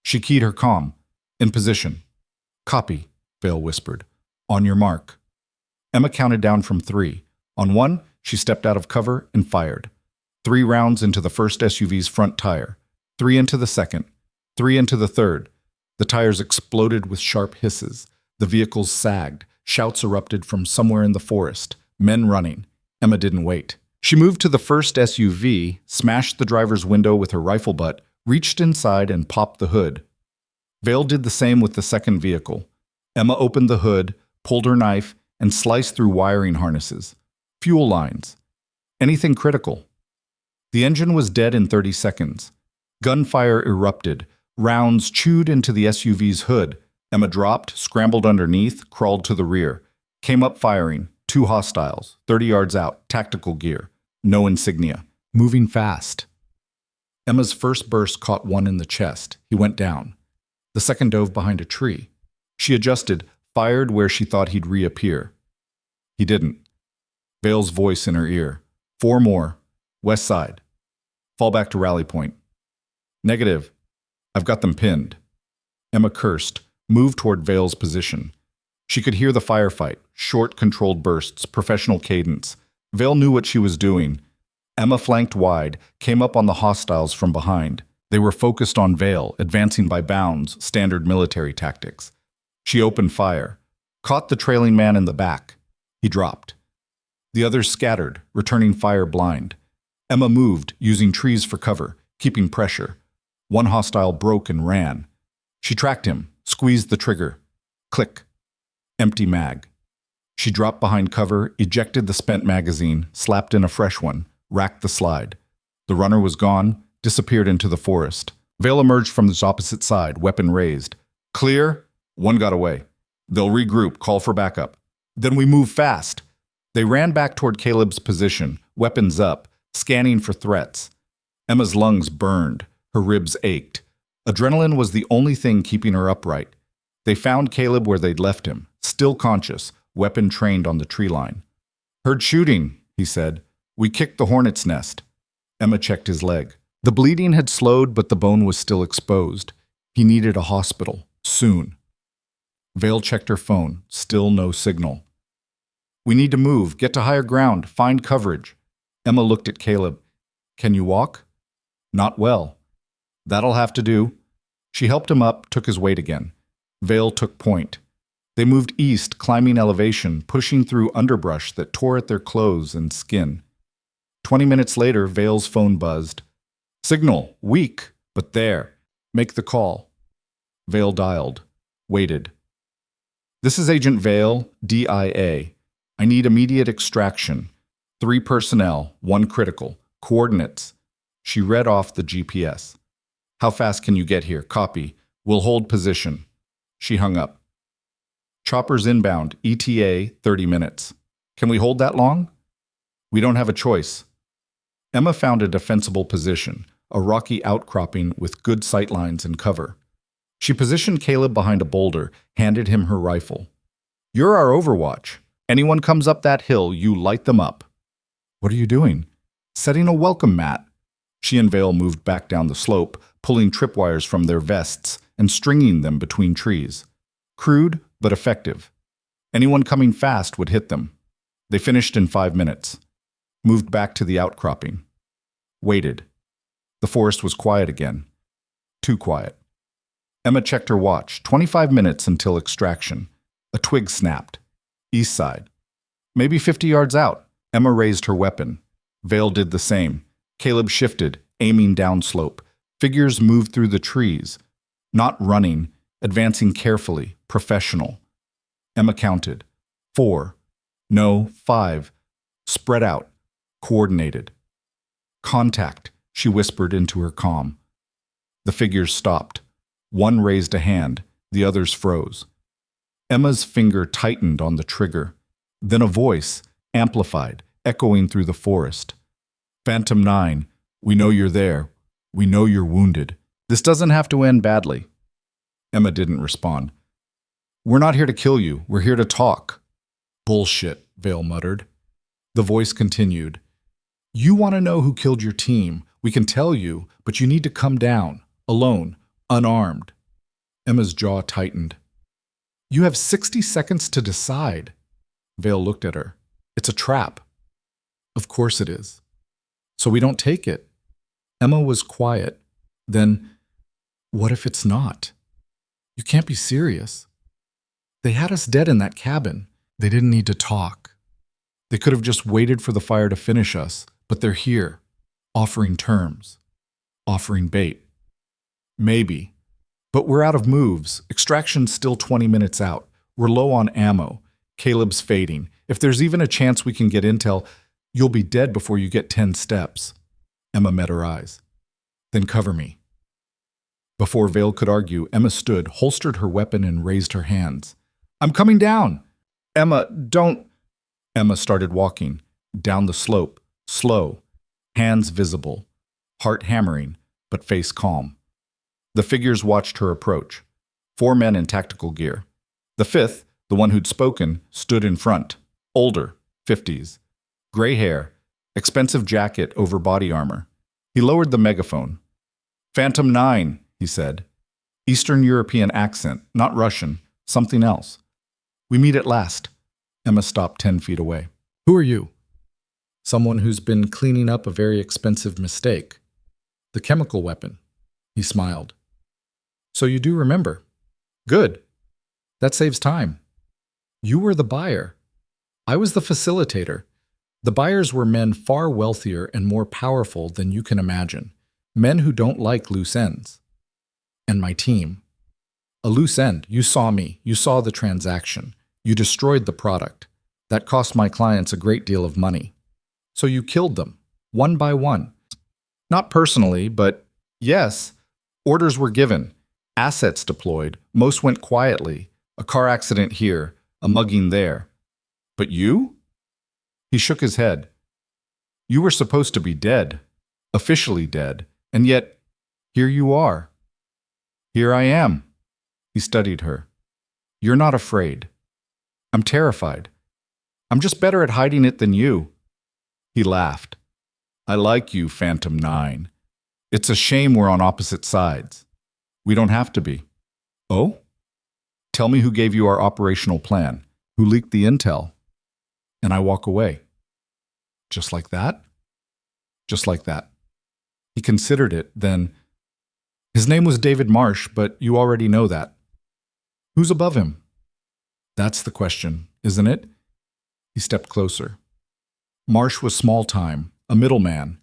She keyed her comm. In position. Copy, Vale whispered. On your mark. Emma counted down from 3. On 1, she stepped out of cover and fired. 3 rounds into the first SUV's front tire. 3 into the second. 3 into the third. The tires exploded with sharp hisses. The vehicles sagged. Shouts erupted from somewhere in the forest. Men running. Emma didn't wait. She moved to the first SUV, smashed the driver's window with her rifle butt, reached inside and popped the hood. Vale did the same with the second vehicle. Emma opened the hood, pulled her knife, and sliced through wiring harnesses, fuel lines, anything critical. The engine was dead in 30 seconds. Gunfire erupted. Rounds chewed into the SUV's hood. Emma dropped, scrambled underneath, crawled to the rear. Came up firing. 2 hostiles, 30 yards out, tactical gear. No insignia. Moving fast. Emma's first burst caught one in the chest. He went down. The second dove behind a tree. She adjusted, fired where she thought he'd reappear. He didn't. Vale's voice in her ear. 4 more. West side. Fall back to rally point. Negative. I've got them pinned. Emma cursed, moved toward Vale's position. She could hear the firefight, short, controlled bursts, professional cadence. Vale knew what she was doing. Emma flanked wide, came up on the hostiles from behind. They were focused on Vale, advancing by bounds, standard military tactics. She opened fire, caught the trailing man in the back. He dropped. The others scattered, returning fire blind. Emma moved, using trees for cover, keeping pressure. One hostile broke and ran. She tracked him, squeezed the trigger. Click. Empty mag. She dropped behind cover, ejected the spent magazine, slapped in a fresh one, racked the slide. The runner was gone, disappeared into the forest. Vale emerged from the opposite side, weapon raised. Clear. One got away. They'll regroup, call for backup. Then we move fast. They ran back toward Caleb's position, weapons up, scanning for threats. Emma's lungs burned. Her ribs ached. Adrenaline was the only thing keeping her upright. They found Caleb where they'd left him, still conscious, weapon trained on the tree line. Heard shooting, he said. We kicked the hornet's nest. Emma checked his leg. The bleeding had slowed, but the bone was still exposed. He needed a hospital, soon. Vale checked her phone, still no signal. We need to move, get to higher ground, find coverage. Emma looked at Caleb. Can you walk? Not well. That'll have to do. She helped him up, took his weight again. Vale took point. They moved east, climbing elevation, pushing through underbrush that tore at their clothes and skin. 20 minutes later, Vale's phone buzzed. Signal, weak, but there. Make the call. Vale dialed. Waited. This is Agent Vale, DIA. I need immediate extraction. 3 personnel, 1 critical. Coordinates. She read off the GPS. How fast can you get here? Copy. We'll hold position. She hung up. Choppers inbound, ETA 30 minutes. Can we hold that long? We don't have a choice. Emma found a defensible position, a rocky outcropping with good sightlines and cover. She positioned Caleb behind a boulder, handed him her rifle. You're our overwatch. Anyone comes up that hill, you light them up. What are you doing? Setting a welcome mat. She and Vale moved back down the slope, pulling tripwires from their vests and stringing them between trees. Crude, but effective. Anyone coming fast would hit them. They finished in 5 minutes. Moved back to the outcropping. Waited. The forest was quiet again. Too quiet. Emma checked her watch. 25 minutes until extraction. A twig snapped. East side. Maybe 50 yards out. Emma raised her weapon. Vale did the same. Caleb shifted, aiming downslope. Figures moved through the trees. Not running, advancing carefully, professional. Emma counted. 4. No, 5. Spread out. Coordinated. Contact, she whispered into her comm. The figures stopped. One raised a hand, the others froze. Emma's finger tightened on the trigger. Then a voice, amplified, echoing through the forest. Phantom 9, we know you're there. We know you're wounded. This doesn't have to end badly. Emma didn't respond. We're not here to kill you. We're here to talk. Bullshit, Vale muttered. The voice continued. You want to know who killed your team. We can tell you, but you need to come down, alone, unarmed. Emma's jaw tightened. You have 60 seconds to decide. Vale looked at her. It's a trap. Of course it is. So we don't take it. Emma was quiet. Then, what if it's not? You can't be serious. They had us dead in that cabin. They didn't need to talk. They could have just waited for the fire to finish us, but they're here, offering terms, offering bait. Maybe. But we're out of moves. Extraction's still 20 minutes out. We're low on ammo. Caleb's fading. If there's even a chance we can get intel, you'll be dead before you get 10 steps. Emma met her eyes. Then cover me. Before Vale could argue, Emma stood, holstered her weapon, and raised her hands. I'm coming down! Emma, don't... Emma started walking, down the slope, slow, hands visible, heart hammering, but face calm. The figures watched her approach. 4 men in tactical gear. The 5th, the one who'd spoken, stood in front. Older, 50s. Gray hair, expensive jacket over body armor. He lowered the megaphone. Phantom 9, he said. Eastern European accent, not Russian, something else. We meet at last. Emma stopped 10 feet away. Who are you? Someone who's been cleaning up a very expensive mistake. The chemical weapon. He smiled. So you do remember. Good. That saves time. You were the buyer. I was the facilitator. The buyers were men far wealthier and more powerful than you can imagine. Men who don't like loose ends. And my team. A loose end. You saw me. You saw the transaction. You destroyed the product. That cost my clients a great deal of money. So you killed them, one by one. Not personally, but yes, orders were given, assets deployed, most went quietly, a car accident here, a mugging there. But you? He shook his head. You were supposed to be dead, officially dead, and yet here you are. Here I am. He studied her. You're not afraid. I'm terrified. I'm just better at hiding it than you. He laughed. I like you, Phantom 9. It's a shame we're on opposite sides. We don't have to be. Oh? Tell me who gave you our operational plan, who leaked the intel. And I walk away. Just like that? Just like that. He considered it, then. His name was David Marsh, but you already know that. Who's above him? That's the question, isn't it? He stepped closer. Marsh was small time, a middleman.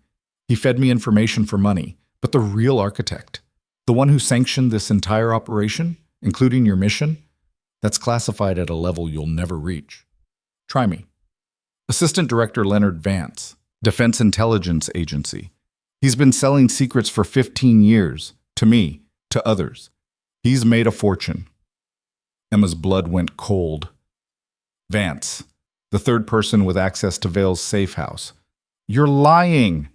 He fed me information for money, but the real architect, the one who sanctioned this entire operation, including your mission, that's classified at a level you'll never reach. Try me. Assistant Director Leonard Vance, Defense Intelligence Agency. He's been selling secrets for 15 years, to me, to others. He's made a fortune. Emma's blood went cold. Vance, the 3rd person with access to Vale's safe house. You're lying!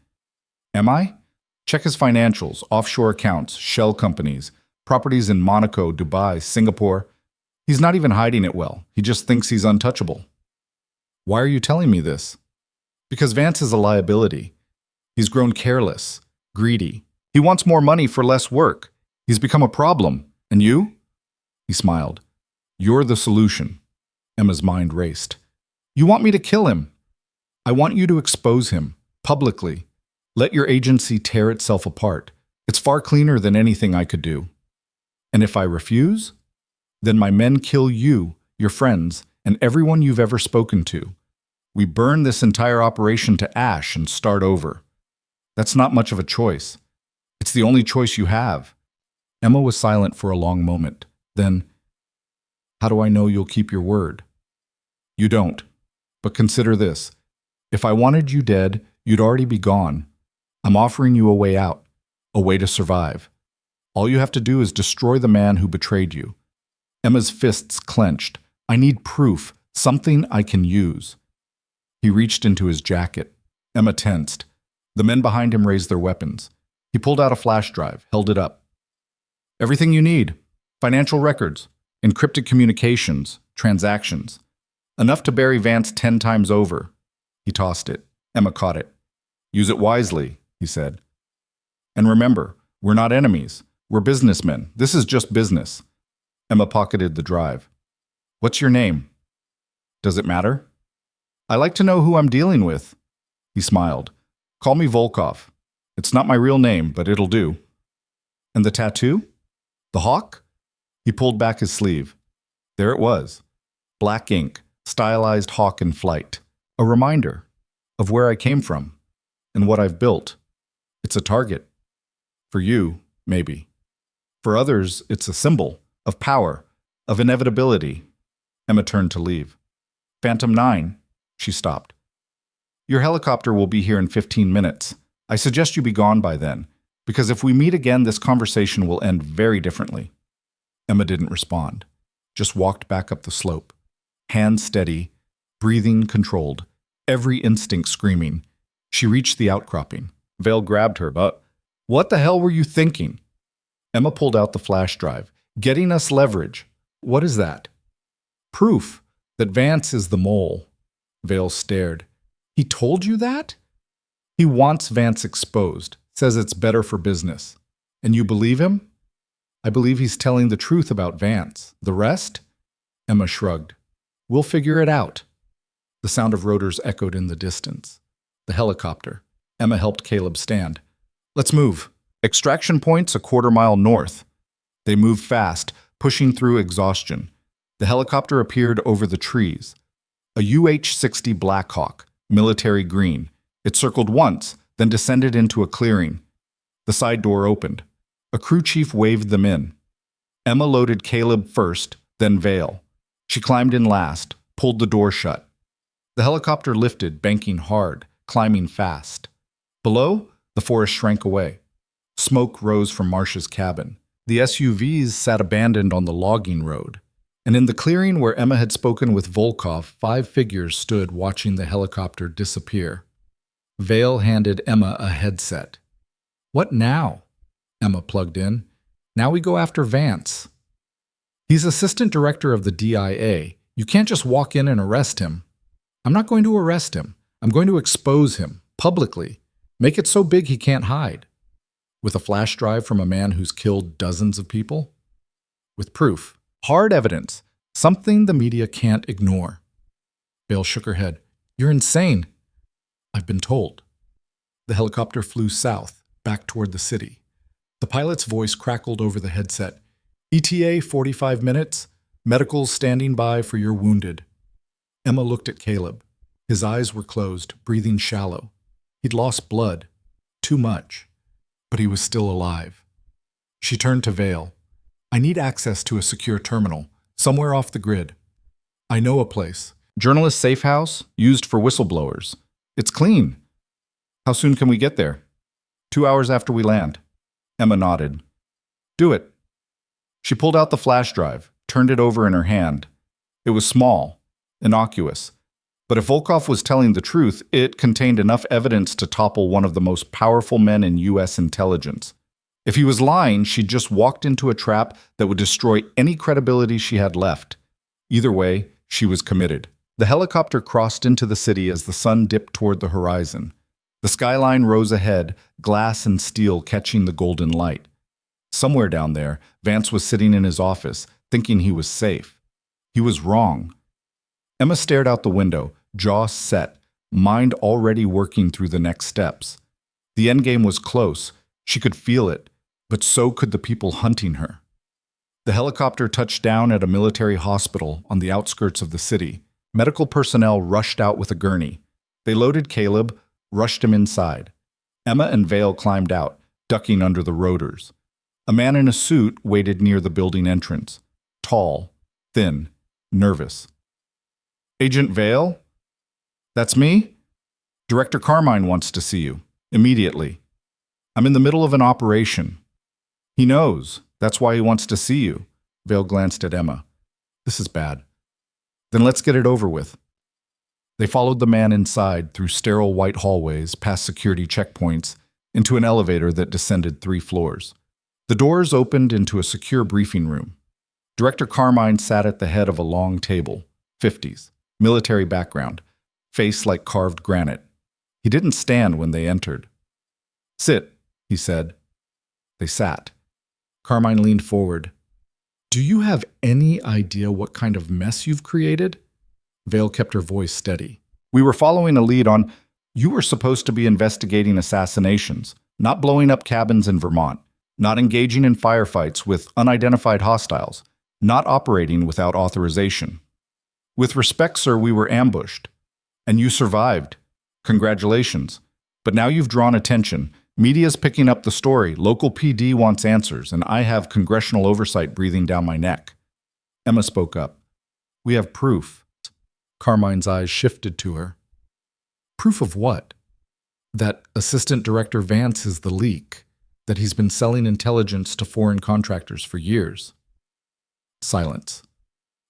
Am I? Check his financials, offshore accounts, shell companies, properties in Monaco, Dubai, Singapore. He's not even hiding it well. He just thinks he's untouchable. Why are you telling me this? Because Vance is a liability. He's grown careless, greedy. He wants more money for less work. He's become a problem. And you? He smiled. You're the solution. Emma's mind raced. You want me to kill him? I want you to expose him, publicly. Let your agency tear itself apart. It's far cleaner than anything I could do. And if I refuse, then my men kill you, your friends, and everyone you've ever spoken to. We burn this entire operation to ash and start over. That's not much of a choice. It's the only choice you have. Emma was silent for a long moment. Then, how do I know you'll keep your word? You don't. But consider this. If I wanted you dead, you'd already be gone. I'm offering you a way out, a way to survive. All you have to do is destroy the man who betrayed you. Emma's fists clenched. I need proof, something I can use. He reached into his jacket. Emma tensed. The men behind him raised their weapons. He pulled out a flash drive, held it up. Everything you need. Financial records, encrypted communications, transactions. Enough to bury Vance 10 times over. He tossed it. Emma caught it. Use it wisely, he said. And remember, we're not enemies. We're businessmen. This is just business. Emma pocketed the drive. What's your name? Does it matter? I like to know who I'm dealing with. He smiled. Call me Volkov. It's not my real name, but it'll do. And the tattoo? The hawk? He pulled back his sleeve. There it was. Black ink, stylized hawk in flight. A reminder of where I came from and what I've built. It's a target. For you, maybe. For others, it's a symbol of power, of inevitability. Emma turned to leave. Phantom 9, she stopped. Your helicopter will be here in 15 minutes. I suggest you be gone by then, because if we meet again, this conversation will end very differently. Emma didn't respond, just walked back up the slope. Hands steady, breathing controlled, every instinct screaming. She reached the outcropping. Vale grabbed her, but what the hell were you thinking? Emma pulled out the flash drive. Getting us leverage. What is that? Proof that Vance is the mole. Vale stared. He told you that? He wants Vance exposed, says it's better for business. And you believe him? I believe he's telling the truth about Vance. The rest? Emma shrugged. We'll figure it out. The sound of rotors echoed in the distance. The helicopter. Emma helped Caleb stand. Let's move. Extraction point's a quarter-mile north. They moved fast, pushing through exhaustion. The helicopter appeared over the trees. A UH-60 Blackhawk, military green. It circled once, then descended into a clearing. The side door opened. A crew chief waved them in. Emma loaded Caleb first, then Vale. She climbed in last, pulled the door shut. The helicopter lifted, banking hard, climbing fast. Below, the forest shrank away. Smoke rose from Marcia's cabin. The SUVs sat abandoned on the logging road. And in the clearing where Emma had spoken with Volkov, 5 figures stood watching the helicopter disappear. Vale handed Emma a headset. What now? Emma plugged in. Now we go after Vance. He's assistant director of the DIA. You can't just walk in and arrest him. I'm not going to arrest him. I'm going to expose him, publicly. Make it so big he can't hide. With a flash drive from a man who's killed dozens of people? With proof. Hard evidence. Something the media can't ignore. Vale shook her head. You're insane. I've been told. The helicopter flew south, back toward the city. The pilot's voice crackled over the headset. ETA 45 minutes. Medicals standing by for your wounded. Emma looked at Caleb. His eyes were closed, breathing shallow. He'd lost blood. Too much. But he was still alive. She turned to Vale. I need access to a secure terminal, somewhere off the grid. I know a place. Journalist safe house, used for whistleblowers. It's clean. How soon can we get there? 2 hours after we land. Emma nodded. Do it. She pulled out the flash drive, turned it over in her hand. It was small, innocuous. But if Volkov was telling the truth, it contained enough evidence to topple one of the most powerful men in U.S. intelligence. If he was lying, she'd just walked into a trap that would destroy any credibility she had left. Either way, she was committed. The helicopter crossed into the city as the sun dipped toward the horizon. The skyline rose ahead, glass and steel catching the golden light. Somewhere down there, Vance was sitting in his office, thinking he was safe. He was wrong. Emma stared out the window, jaw set, mind already working through the next steps. The endgame was close. She could feel it, but so could the people hunting her. The helicopter touched down at a military hospital on the outskirts of the city. Medical personnel rushed out with a gurney. They loaded Caleb, rushed him inside. Emma and Vale climbed out, ducking under the rotors. A man in a suit waited near the building entrance. Tall, thin, nervous. Agent Vale? That's me? Director Carmine wants to see you. Immediately. I'm in the middle of an operation. He knows. That's why he wants to see you. Vale glanced at Emma. This is bad. Then let's get it over with. They followed the man inside through sterile white hallways, past security checkpoints, into an elevator that descended 3 floors. The doors opened into a secure briefing room. Director Carmine sat at the head of a long table, 50s, military background, face like carved granite. He didn't stand when they entered. Sit, he said. They sat. Carmine leaned forward. Do you have any idea what kind of mess you've created? Vale kept her voice steady. We were following a lead on, you were supposed to be investigating assassinations, not blowing up cabins in Vermont, not engaging in firefights with unidentified hostiles, not operating without authorization. With respect, sir, we were ambushed. And you survived. Congratulations. But now you've drawn attention. Media's picking up the story. Local PD wants answers, and I have congressional oversight breathing down my neck. Emma spoke up. We have proof. Carmine's eyes shifted to her. Proof of what? That Assistant Director Vance is the leak, that he's been selling intelligence to foreign contractors for years. Silence.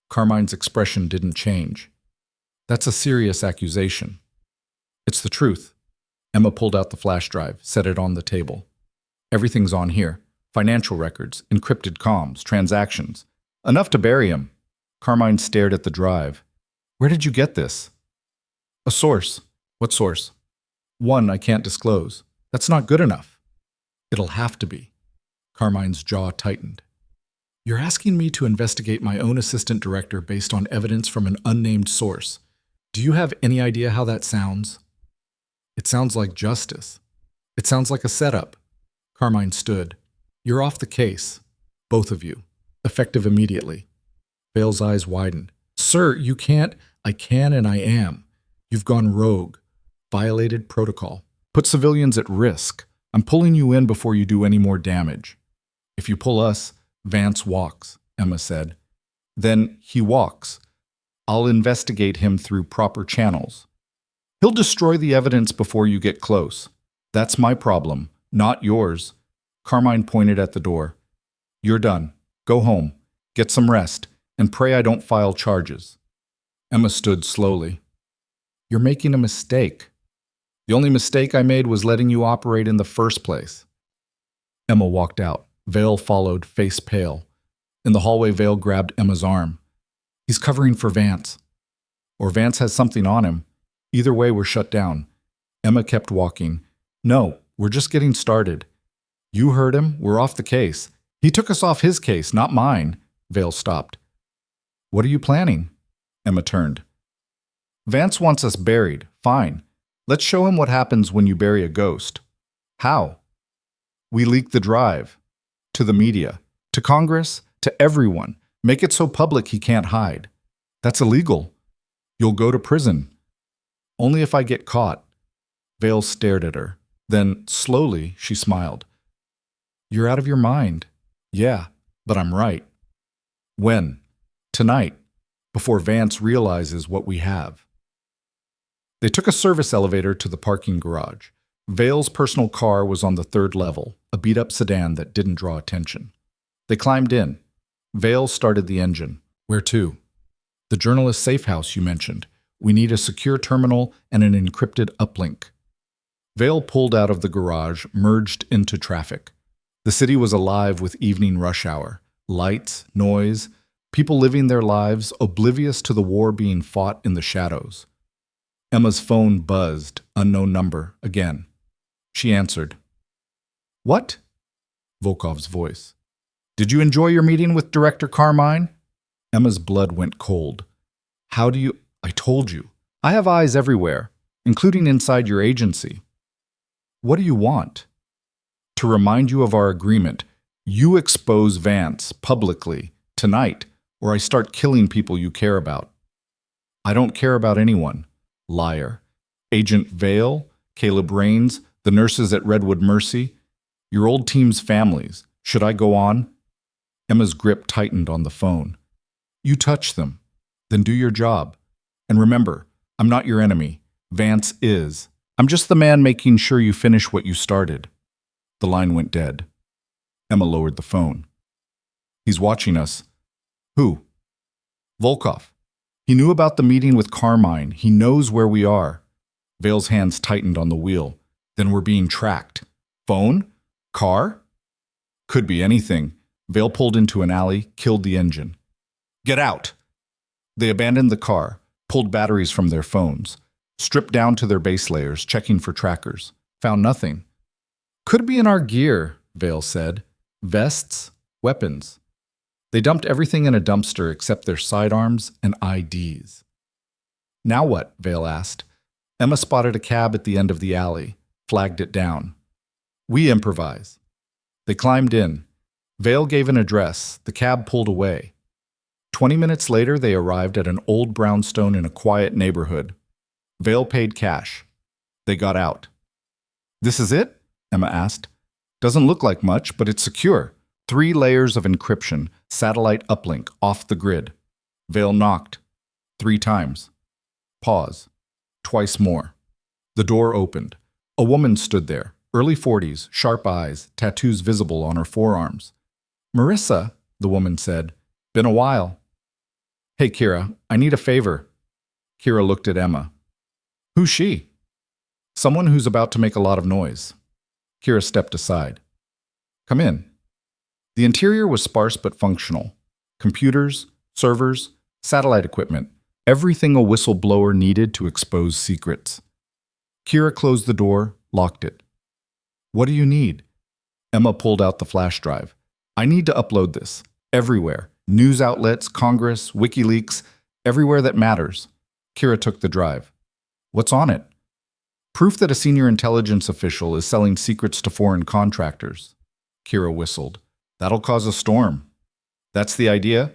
Carmine's expression didn't change. That's a serious accusation. It's the truth. Emma pulled out the flash drive, set it on the table. Everything's on here. Financial records, encrypted comms, transactions. Enough to bury him. Carmine stared at the drive. Where did you get this? A source. What source? One I can't disclose. That's not good enough. It'll have to be. Carmine's jaw tightened. You're asking me to investigate my own assistant director based on evidence from an unnamed source. Do you have any idea how that sounds? It sounds like justice. It sounds like a setup. Carmine stood. You're off the case. Both of you. Effective immediately. Vale's eyes widened. Sir, you can't. I can and I am. You've gone rogue. Violated protocol. Put civilians at risk. I'm pulling you in before you do any more damage. If you pull us, Vance walks, Emma said. Then he walks. I'll investigate him through proper channels. He'll destroy the evidence before you get close. That's my problem, not yours. Carmine pointed at the door. You're done. Go home. Get some rest, and pray I don't file charges. Emma stood slowly. You're making a mistake. The only mistake I made was letting you operate in the first place. Emma walked out. Vale followed, face pale. In the hallway, Vale grabbed Emma's arm. He's covering for Vance. Or Vance has something on him. Either way, we're shut down. Emma kept walking. No, we're just getting started. You heard him. We're off the case. He took us off his case, not mine. Vale stopped. What are you planning? Emma turned. Vance wants us buried. Fine. Let's show him what happens when you bury a ghost. How? We leak the drive. To the media. To Congress. To everyone. Make it so public he can't hide. That's illegal. You'll go to prison. Only if I get caught. Vale stared at her. Then, slowly, she smiled. You're out of your mind. Yeah, but I'm right. When? Tonight. Before Vance realizes what we have. They took a service elevator to the parking garage. Vale's personal car was on the third level, a beat-up sedan that didn't draw attention. They climbed in. Vale started the engine. Where to? The journalist safe house you mentioned. We need a secure terminal and an encrypted uplink. Vale pulled out of the garage, merged into traffic. The city was alive with evening rush hour. Lights, noise, people living their lives, oblivious to the war being fought in the shadows. Emma's phone buzzed, unknown number, again. She answered. What? Volkov's voice. Did you enjoy your meeting with Director Carmine? Emma's blood went cold. How do you... I told you. I have eyes everywhere, including inside your agency. What do you want? To remind you of our agreement, you expose Vance publicly tonight, or I start killing people you care about. I don't care about anyone. Liar. Agent Vale, Caleb Rains, the nurses at Redwood Mercy, your old team's families. Should I go on? Emma's grip tightened on the phone. You touch them. Then do your job. And remember, I'm not your enemy. Vance is. I'm just the man making sure you finish what you started. The line went dead. Emma lowered the phone. He's watching us. Who? Volkov. He knew about the meeting with Carmine. He knows where we are. Vale's hands tightened on the wheel. Then we're being tracked. Phone? Car? Could be anything. Vale pulled into an alley, killed the engine. Get out! They abandoned the car, pulled batteries from their phones, stripped down to their base layers, checking for trackers. Found nothing. Could be in our gear, Vale said. Vests, weapons. They dumped everything in a dumpster except their sidearms and IDs. Now what? Vale asked. Emma spotted a cab at the end of the alley, flagged it down. We improvise. They climbed in. Vale gave an address. The cab pulled away. 20 minutes later, they arrived at an old brownstone in a quiet neighborhood. Vale paid cash. They got out. This is it? Emma asked. Doesn't look like much, but it's secure. 3 layers of encryption, satellite uplink, off the grid. Vale knocked. 3 times. Pause. Twice more. The door opened. A woman stood there, early 40s, sharp eyes, tattoos visible on her forearms. Marissa, the woman said. Been a while. Hey, Kira, I need a favor. Kira looked at Emma. Who's she? Someone who's about to make a lot of noise. Kira stepped aside. Come in. The interior was sparse but functional. Computers, servers, satellite equipment, everything a whistleblower needed to expose secrets. Kira closed the door, locked it. What do you need? Emma pulled out the flash drive. I need to upload this. Everywhere. News outlets, Congress, WikiLeaks, everywhere that matters. Kira took the drive. What's on it? Proof that a senior intelligence official is selling secrets to foreign contractors. Kira whistled. That'll cause a storm. That's the idea?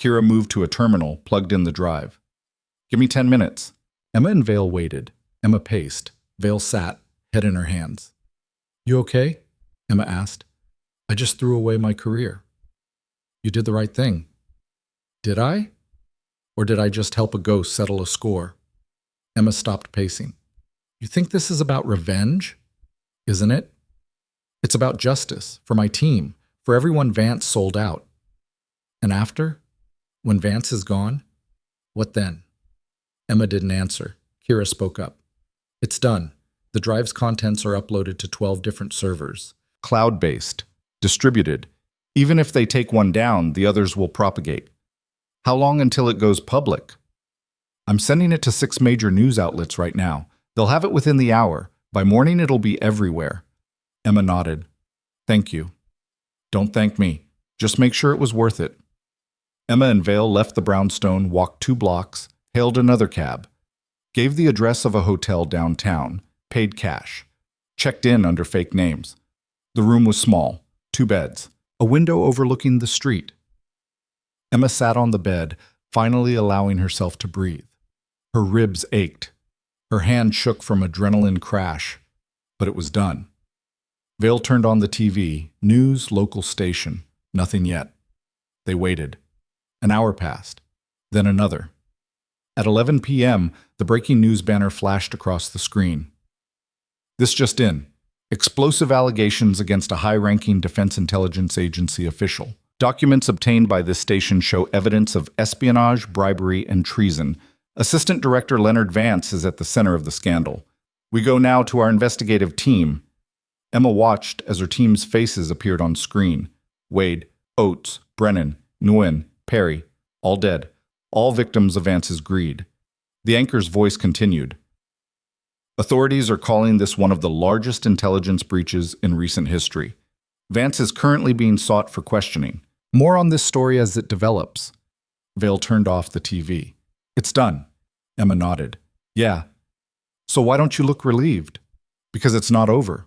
Kira moved to a terminal, plugged in the drive. Give me 10 minutes. Emma and Vale waited. Emma paced. Vale sat, head in her hands. You okay? Emma asked. I just threw away my career. You did the right thing. Did I? Or did I just help a ghost settle a score? Emma stopped pacing. You think this is about revenge? Isn't it? It's about justice, for my team, for everyone Vance sold out. And after? When Vance is gone? What then? Emma didn't answer. Kira spoke up. It's done. The drive's contents are uploaded to 12 different servers. Cloud-based. Distributed. Even if they take one down, the others will propagate. How long until it goes public? I'm sending it to 6 major news outlets right now. They'll have it within the hour. By morning, it'll be everywhere. Emma nodded. Thank you. Don't thank me. Just make sure it was worth it. Emma and Vale left the brownstone, walked 2 blocks, hailed another cab, gave the address of a hotel downtown, paid cash, checked in under fake names. The room was small, 2 beds, a window overlooking the street. Emma sat on the bed, finally allowing herself to breathe. Her ribs ached. Her hand shook from adrenaline crash, but it was done. Vale turned on the TV, news, local station. Nothing yet. They waited. An hour passed, then another. At 11 p.m., the breaking news banner flashed across the screen. This just in. Explosive allegations against a high-ranking Defense Intelligence Agency official. Documents obtained by this station show evidence of espionage, bribery, and treason. Assistant Director Leonard Vance is at the center of the scandal. We go now to our investigative team. Emma watched as her team's faces appeared on screen. Wade, Oates, Brennan, Nguyen, Perry, all dead, all victims of Vance's greed. The anchor's voice continued. Authorities are calling this one of the largest intelligence breaches in recent history. Vance is currently being sought for questioning. More on this story as it develops. Vale turned off the TV. It's done. Emma nodded. Yeah. So why don't you look relieved? Because it's not over.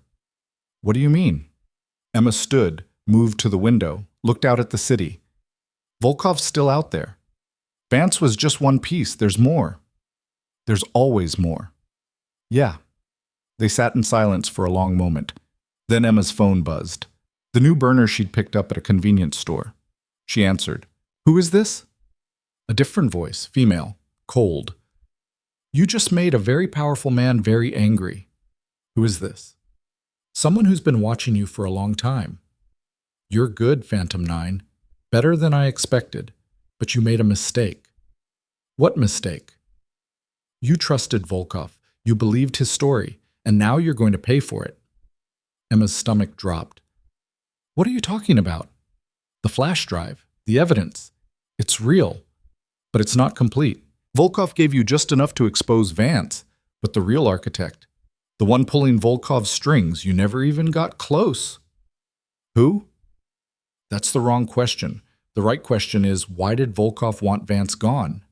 What do you mean? Emma stood, moved to the window, looked out at the city. Volkov's still out there. Vance was just one piece. There's more. There's always more. Yeah. They sat in silence for a long moment. Then Emma's phone buzzed. The new burner she'd picked up at a convenience store. She answered. Who is this? A different voice, female, cold. You just made a very powerful man very angry. Who is this? Someone who's been watching you for a long time. You're good, Phantom 9. Better than I expected. But you made a mistake. What mistake? You trusted Volkov. You believed his story. And now you're going to pay for it. Emma's stomach dropped. What are you talking about? The flash drive. The evidence. It's real. But it's not complete. Volkov gave you just enough to expose Vance. But the real architect, the one pulling Volkov's strings, you never even got close. Who? That's the wrong question. The right question is, why did Volkov want Vance gone?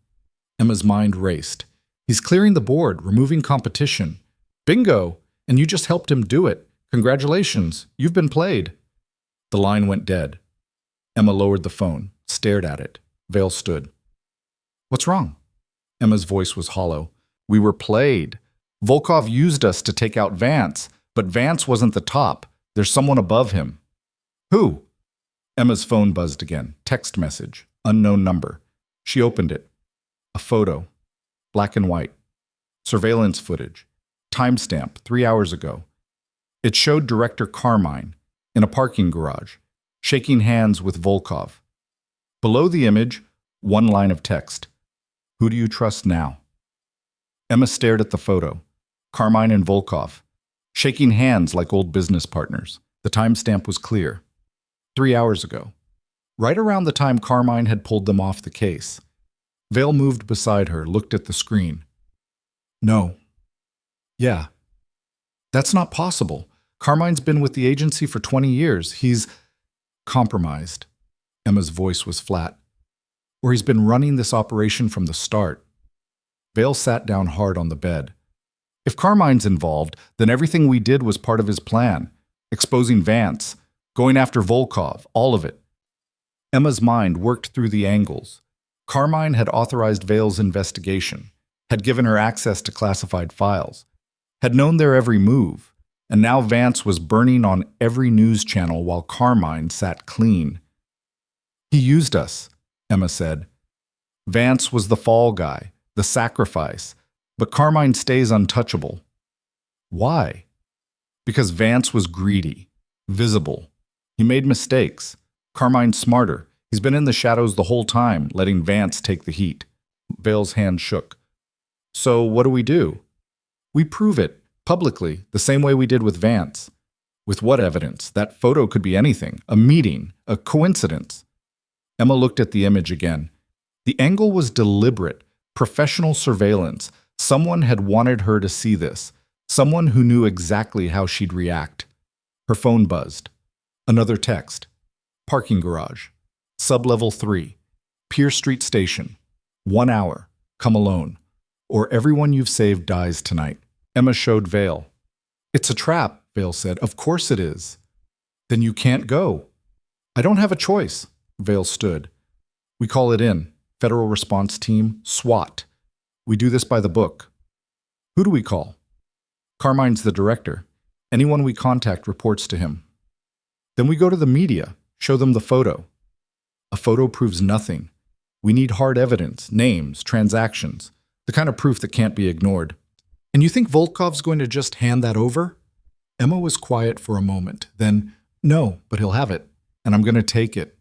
Emma's mind raced. He's clearing the board, removing competition. Bingo! And you just helped him do it. Congratulations, you've been played. The line went dead. Emma lowered the phone, stared at it. Vale stood. What's wrong? Emma's voice was hollow. We were played. Volkov used us to take out Vance, but Vance wasn't the top. There's someone above him. Who? Emma's phone buzzed again. Text message. Unknown number. She opened it. A photo. Black and white. Surveillance footage. Timestamp 3 hours ago. It showed Director Carmine in a parking garage, shaking hands with Volkov. Below the image, one line of text. Who do you trust now? Emma stared at the photo. Carmine and Volkov, shaking hands like old business partners. The timestamp was clear. 3 hours ago. Right around the time Carmine had pulled them off the case. Vale moved beside her, looked at the screen. No. Yeah. That's not possible. Carmine's been with the agency for 20 years. He's compromised. Emma's voice was flat. Or he's been running this operation from the start. Vale sat down hard on the bed. If Carmine's involved, then everything we did was part of his plan. Exposing Vance, going after Volkov, all of it. Emma's mind worked through the angles. Carmine had authorized Vale's investigation, had given her access to classified files, had known their every move, and now Vance was burning on every news channel while Carmine sat clean. He used us, Emma said. Vance was the fall guy, the sacrifice, but Carmine stays untouchable. Why? Because Vance was greedy, visible. He made mistakes. Carmine's smarter. He's been in the shadows the whole time, letting Vance take the heat. Vale's hand shook. So what do? We prove it, publicly, the same way we did with Vance. With what evidence? That photo could be anything. A meeting. A coincidence. Emma looked at the image again. The angle was deliberate, professional surveillance. Someone had wanted her to see this. Someone who knew exactly how she'd react. Her phone buzzed. Another text. Parking garage. Sublevel 3. Pier Street Station. 1 hour. Come alone. Or everyone you've saved dies tonight. Emma showed Vale. It's a trap, Vale said. Of course it is. Then you can't go. I don't have a choice. Vale stood. We call it in. Federal Response Team, SWAT. We do this by the book. Who do we call? Carmine's the director. Anyone we contact reports to him. Then we go to the media, show them the photo. A photo proves nothing. We need hard evidence, names, transactions, the kind of proof that can't be ignored. And you think Volkov's going to just hand that over? Emma was quiet for a moment. Then, no, but he'll have it. And I'm going to take it.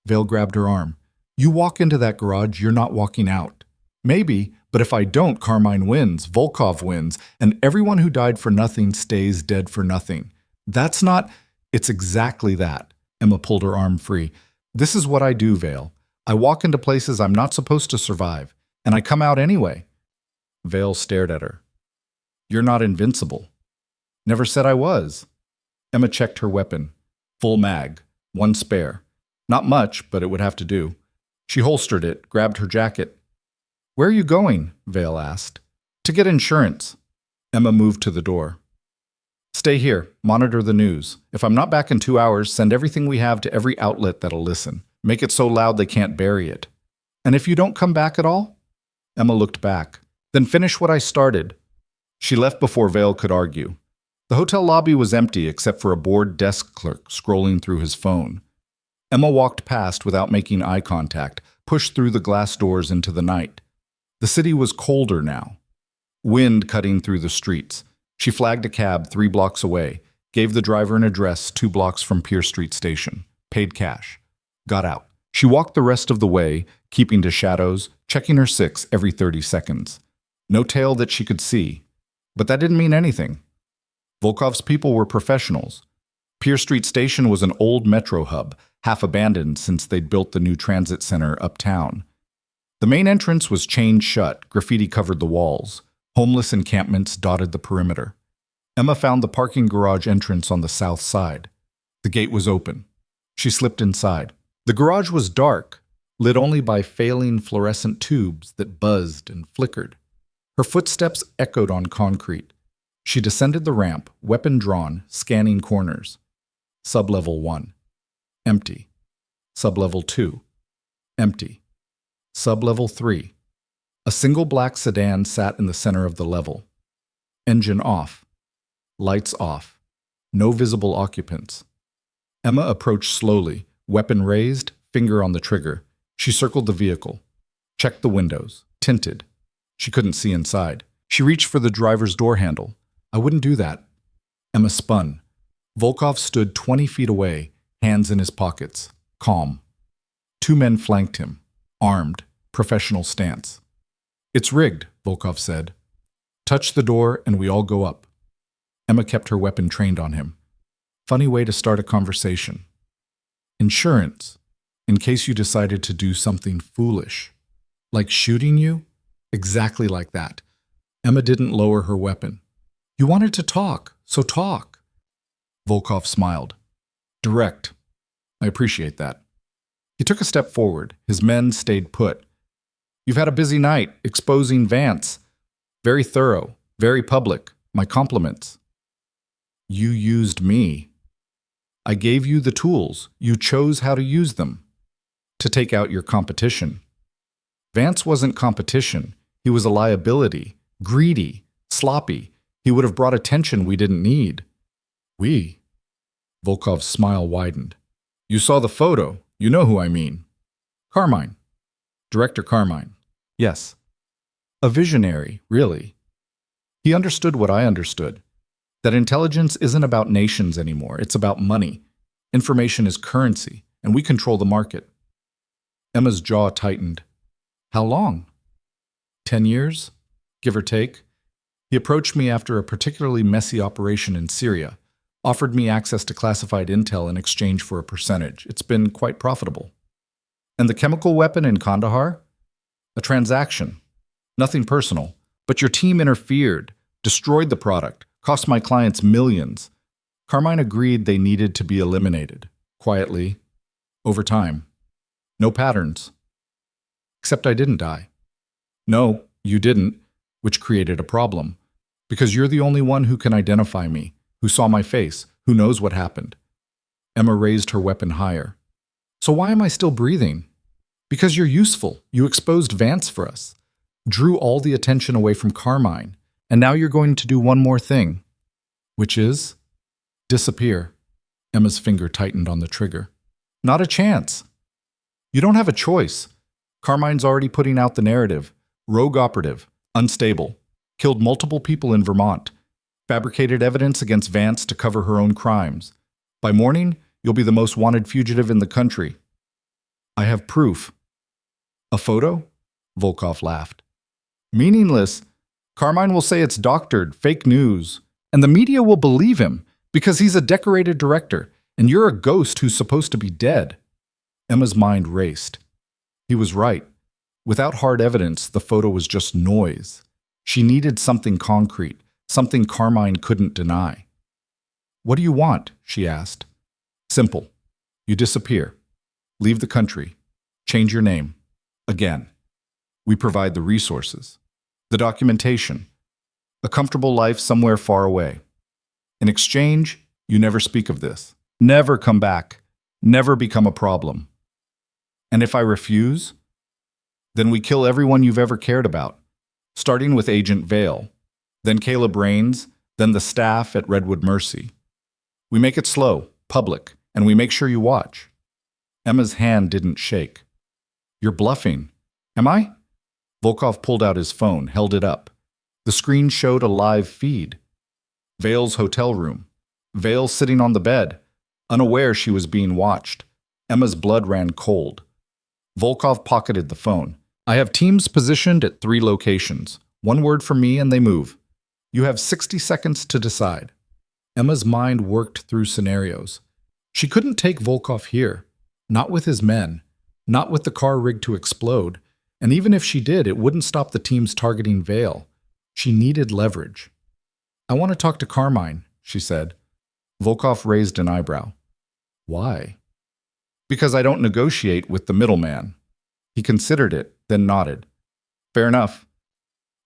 Vale grabbed her arm. You walk into that garage, you're not walking out. Maybe, but if I don't, Carmine wins, Volkov wins, and everyone who died for nothing stays dead for nothing. That's not... It's exactly that. Emma pulled her arm free. This is what I do, Vale. I walk into places I'm not supposed to survive, and I come out anyway. Vale stared at her. You're not invincible. Never said I was. Emma checked her weapon. Full mag. 1 spare. Not much, but it would have to do. She holstered it, grabbed her jacket. Where are you going? Vale asked. To get insurance. Emma moved to the door. Stay here. Monitor the news. If I'm not back in 2 hours, send everything we have to every outlet that'll listen. Make it so loud they can't bury it. And if you don't come back at all? Emma looked back. Then finish what I started. She left before Vale could argue. The hotel lobby was empty except for a bored desk clerk scrolling through his phone. Emma walked past without making eye contact, pushed through the glass doors into the night. The city was colder now. Wind cutting through the streets. She flagged a cab 3 blocks away, gave the driver an address 2 blocks from Pier Street Station, paid cash, got out. She walked the rest of the way, keeping to shadows, checking her 6 every 30 seconds. No tail that she could see, but that didn't mean anything. Volkov's people were professionals. Pier Street Station was an old metro hub, half abandoned since they'd built the new transit center uptown. The main entrance was chained shut, graffiti covered the walls. Homeless encampments dotted the perimeter. Emma found the parking garage entrance on the south side. The gate was open. She slipped inside. The garage was dark, lit only by failing fluorescent tubes that buzzed and flickered. Her footsteps echoed on concrete. She descended the ramp, weapon drawn, scanning corners. Sublevel 1. Empty. Sublevel 2. Empty. Sublevel 3. A single black sedan sat in the center of the level. Engine off. Lights off. No visible occupants. Emma approached slowly, weapon raised, finger on the trigger. She circled the vehicle. Checked the windows. Tinted. She couldn't see inside. She reached for the driver's door handle. I wouldn't do that. Emma spun. Volkov stood 20 feet away, hands in his pockets, calm. Two men flanked him, armed, professional stance. It's rigged, Volkov said. Touch the door and we all go up. Emma kept her weapon trained on him. Funny way to start a conversation. Insurance, in case you decided to do something foolish. Like shooting you? Exactly like that. Emma didn't lower her weapon. You wanted to talk, so talk. Volkov smiled. Direct. I appreciate that. He took a step forward. His men stayed put. You've had a busy night, exposing Vance. Very thorough, very public. My compliments. You used me. I gave you the tools. You chose how to use them. To take out your competition. Vance wasn't competition. He was a liability, greedy, sloppy. He would have brought attention we didn't need. We? Volkov's smile widened. You saw the photo. You know who I mean. Carmine. Director Carmine. Yes. A visionary, really. He understood what I understood. That intelligence isn't about nations anymore. It's about money. Information is currency, and we control the market. Emma's jaw tightened. How long? 10 years? Give or take. He approached me after a particularly messy operation in Syria, offered me access to classified intel in exchange for a percentage. It's been quite profitable. And the chemical weapon in Kandahar? A transaction. Nothing personal. But your team interfered, destroyed the product, cost my clients millions. Carmine agreed they needed to be eliminated. Quietly. Over time. No patterns. Except I didn't die. No, you didn't, which created a problem. Because you're the only one who can identify me, who saw my face, who knows what happened. Emma raised her weapon higher. So why am I still breathing? Because you're useful. You exposed Vance for us. Drew all the attention away from Carmine. And now you're going to do one more thing. Which is? Disappear. Emma's finger tightened on the trigger. Not a chance. You don't have a choice. Carmine's already putting out the narrative. Rogue operative. Unstable. Killed multiple people in Vermont. Fabricated evidence against Vance to cover her own crimes. By morning, you'll be the most wanted fugitive in the country. I have proof. A photo? Volkov laughed. Meaningless. Carmine will say it's doctored, fake news. And the media will believe him because he's a decorated director and you're a ghost who's supposed to be dead. Emma's mind raced. He was right. Without hard evidence, the photo was just noise. She needed something concrete, something Carmine couldn't deny. What do you want? She asked. Simple. You disappear. Leave the country. Change your name. Again. We provide the resources. The documentation. A comfortable life somewhere far away. In exchange, you never speak of this. Never come back. Never become a problem. And if I refuse, then we kill everyone you've ever cared about, starting with Agent Vale, then Caleb Rains, then the staff at Redwood Mercy. We make it slow, public, and we make sure you watch. Emma's hand didn't shake. You're bluffing. Am I? Volkov pulled out his phone, held it up. The screen showed a live feed. Vale's hotel room. Vale sitting on the bed, unaware she was being watched. Emma's blood ran cold. Volkov pocketed the phone. I have teams positioned at 3 locations. One word from me and they move. You have 60 seconds to decide. Emma's mind worked through scenarios. She couldn't take Volkov here. Not with his men. Not with the car rigged to explode. And even if she did, it wouldn't stop the teams targeting Vale. She needed leverage. I want to talk to Carmine, she said. Volkov raised an eyebrow. Why? Because I don't negotiate with the middleman. He considered it, then nodded. Fair enough.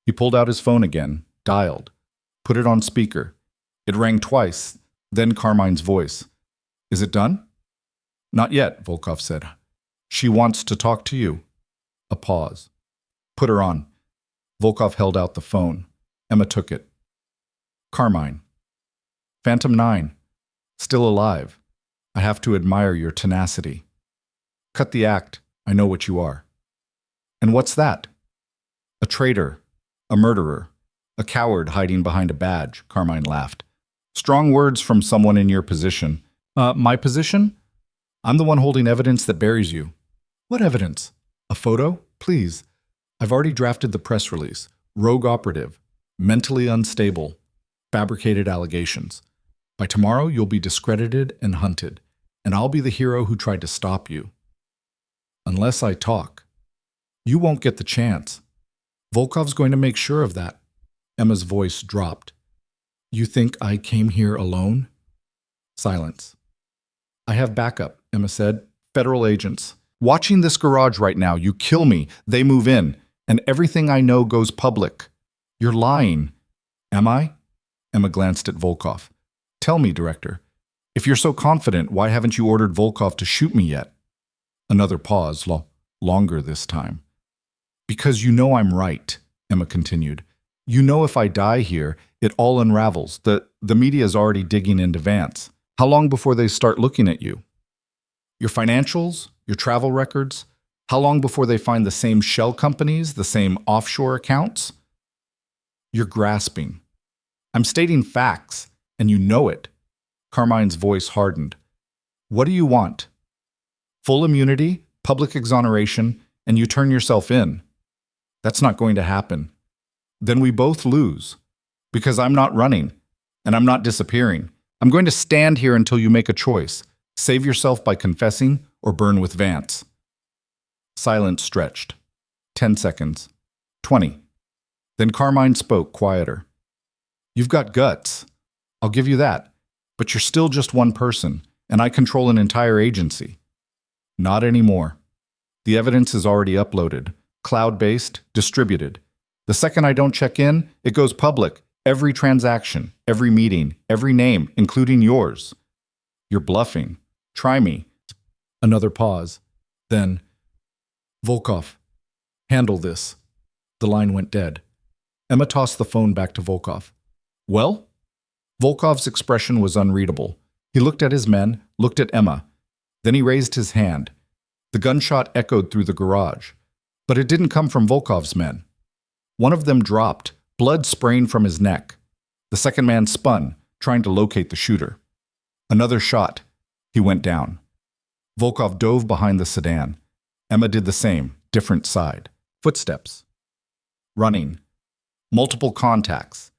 He pulled out his phone again, dialed, put it on speaker. It rang twice, then Carmine's voice. Is it done? Not yet, Volkov said. She wants to talk to you. A pause. Put her on. Volkov held out the phone. Emma took it. Carmine. Phantom 9. Still alive. I have to admire your tenacity. Cut the act. I know what you are. And what's that? A traitor. A murderer. A coward hiding behind a badge, Carmine laughed. Strong words from someone in your position. My position? I'm the one holding evidence that buries you. What evidence? A photo? Please. I've already drafted the press release. Rogue operative. Mentally unstable. Fabricated allegations. By tomorrow, you'll be discredited and hunted, and I'll be the hero who tried to stop you. Unless I talk. You won't get the chance. Volkov's going to make sure of that. Emma's voice dropped. You think I came here alone? Silence. I have backup, Emma said. Federal agents. Watching this garage right now, you kill me, they move in, and everything I know goes public. You're lying. Am I? Emma glanced at Volkov. Tell me, Director. If you're so confident, why haven't you ordered Volkov to shoot me yet? Another pause, longer this time. Because you know I'm right, Emma continued. You know if I die here, it all unravels. The media's already digging into Vance. How long before they start looking at you? Your financials? Your travel records? How long before they find the same shell companies, the same offshore accounts? You're grasping. I'm stating facts, and you know it. Carmine's voice hardened. What do you want? Full immunity, public exoneration, and you turn yourself in. That's not going to happen. Then we both lose. Because I'm not running, and I'm not disappearing. I'm going to stand here until you make a choice. Save yourself by confessing or burn with Vance. Silence stretched. 10 seconds. 20. Then Carmine spoke quieter. You've got guts. I'll give you that. But you're still just one person, and I control an entire agency. Not anymore. The evidence is already uploaded, cloud-based, distributed. The second I don't check in, it goes public. Every transaction, every meeting, every name, including yours. You're bluffing. Try me. Another pause. Then, Volkov, handle this. The line went dead. Emma tossed the phone back to Volkov. Well? Volkov's expression was unreadable. He looked at his men, looked at Emma. Then he raised his hand. The gunshot echoed through the garage. But it didn't come from Volkov's men. One of them dropped, blood spraying from his neck. The second man spun, trying to locate the shooter. Another shot. He went down. Volkov dove behind the sedan. Emma did the same, different side. Footsteps. Running. Multiple contacts.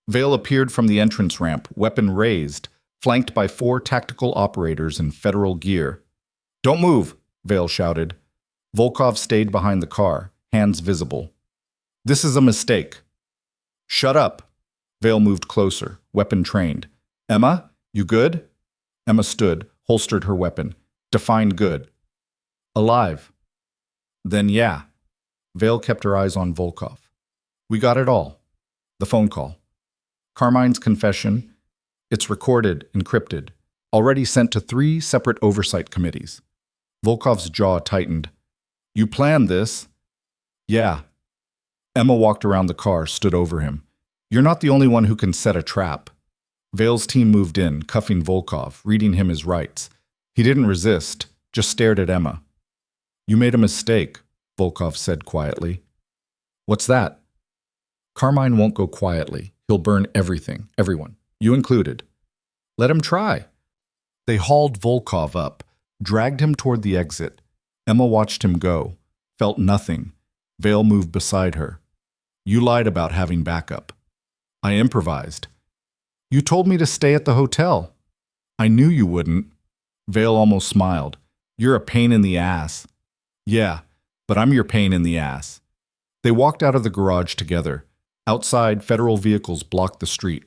Vale appeared from the entrance ramp, weapon raised, flanked by 4 tactical operators in federal gear. Don't move, Vale shouted. Volkov stayed behind the car, hands visible. This is a mistake. Shut up. Vale moved closer, weapon trained. Emma, you good? Emma stood, holstered her weapon. Defined good. Alive. Then yeah. Vale kept her eyes on Volkov. We got it all. The phone call. Carmine's confession. It's recorded, encrypted. Already sent to 3 separate oversight committees. Volkov's jaw tightened. You planned this? Yeah. Emma walked around the car, stood over him. You're not the only one who can set a trap. Vale's team moved in, cuffing Volkov, reading him his rights. He didn't resist, just stared at Emma. You made a mistake, Volkov said quietly. What's that? Carmine won't go quietly. He'll burn everything, everyone, you included. Let him try. They hauled Volkov up, dragged him toward the exit. Emma watched him go, felt nothing. Vale moved beside her. You lied about having backup. I improvised. You told me to stay at the hotel. I knew you wouldn't. Vale almost smiled. You're a pain in the ass. Yeah, but I'm your pain in the ass. They walked out of the garage together. Outside, federal vehicles blocked the street.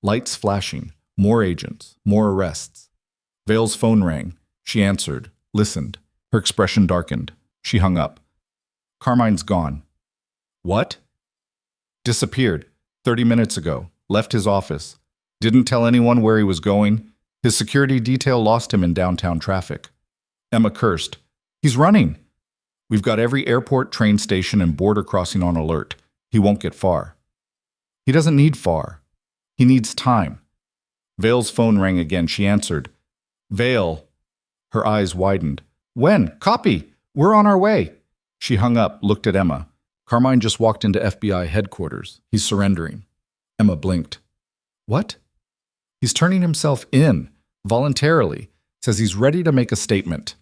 Lights flashing. More agents. More arrests. Vale's phone rang. She answered. Listened. Her expression darkened. She hung up. Carmine's gone. What? Disappeared. 30 minutes ago. Left his office. Didn't tell anyone where he was going. His security detail lost him in downtown traffic. Emma cursed. He's running. We've got every airport, train station, and border crossing on alert. He won't get far. He doesn't need far. He needs time. Vale's phone rang again. She answered. Vale. Her eyes widened. When? Copy. We're on our way. She hung up, looked at Emma. Carmine just walked into FBI headquarters. He's surrendering. Emma blinked. What? He's turning himself in, voluntarily. Says he's ready to make a statement.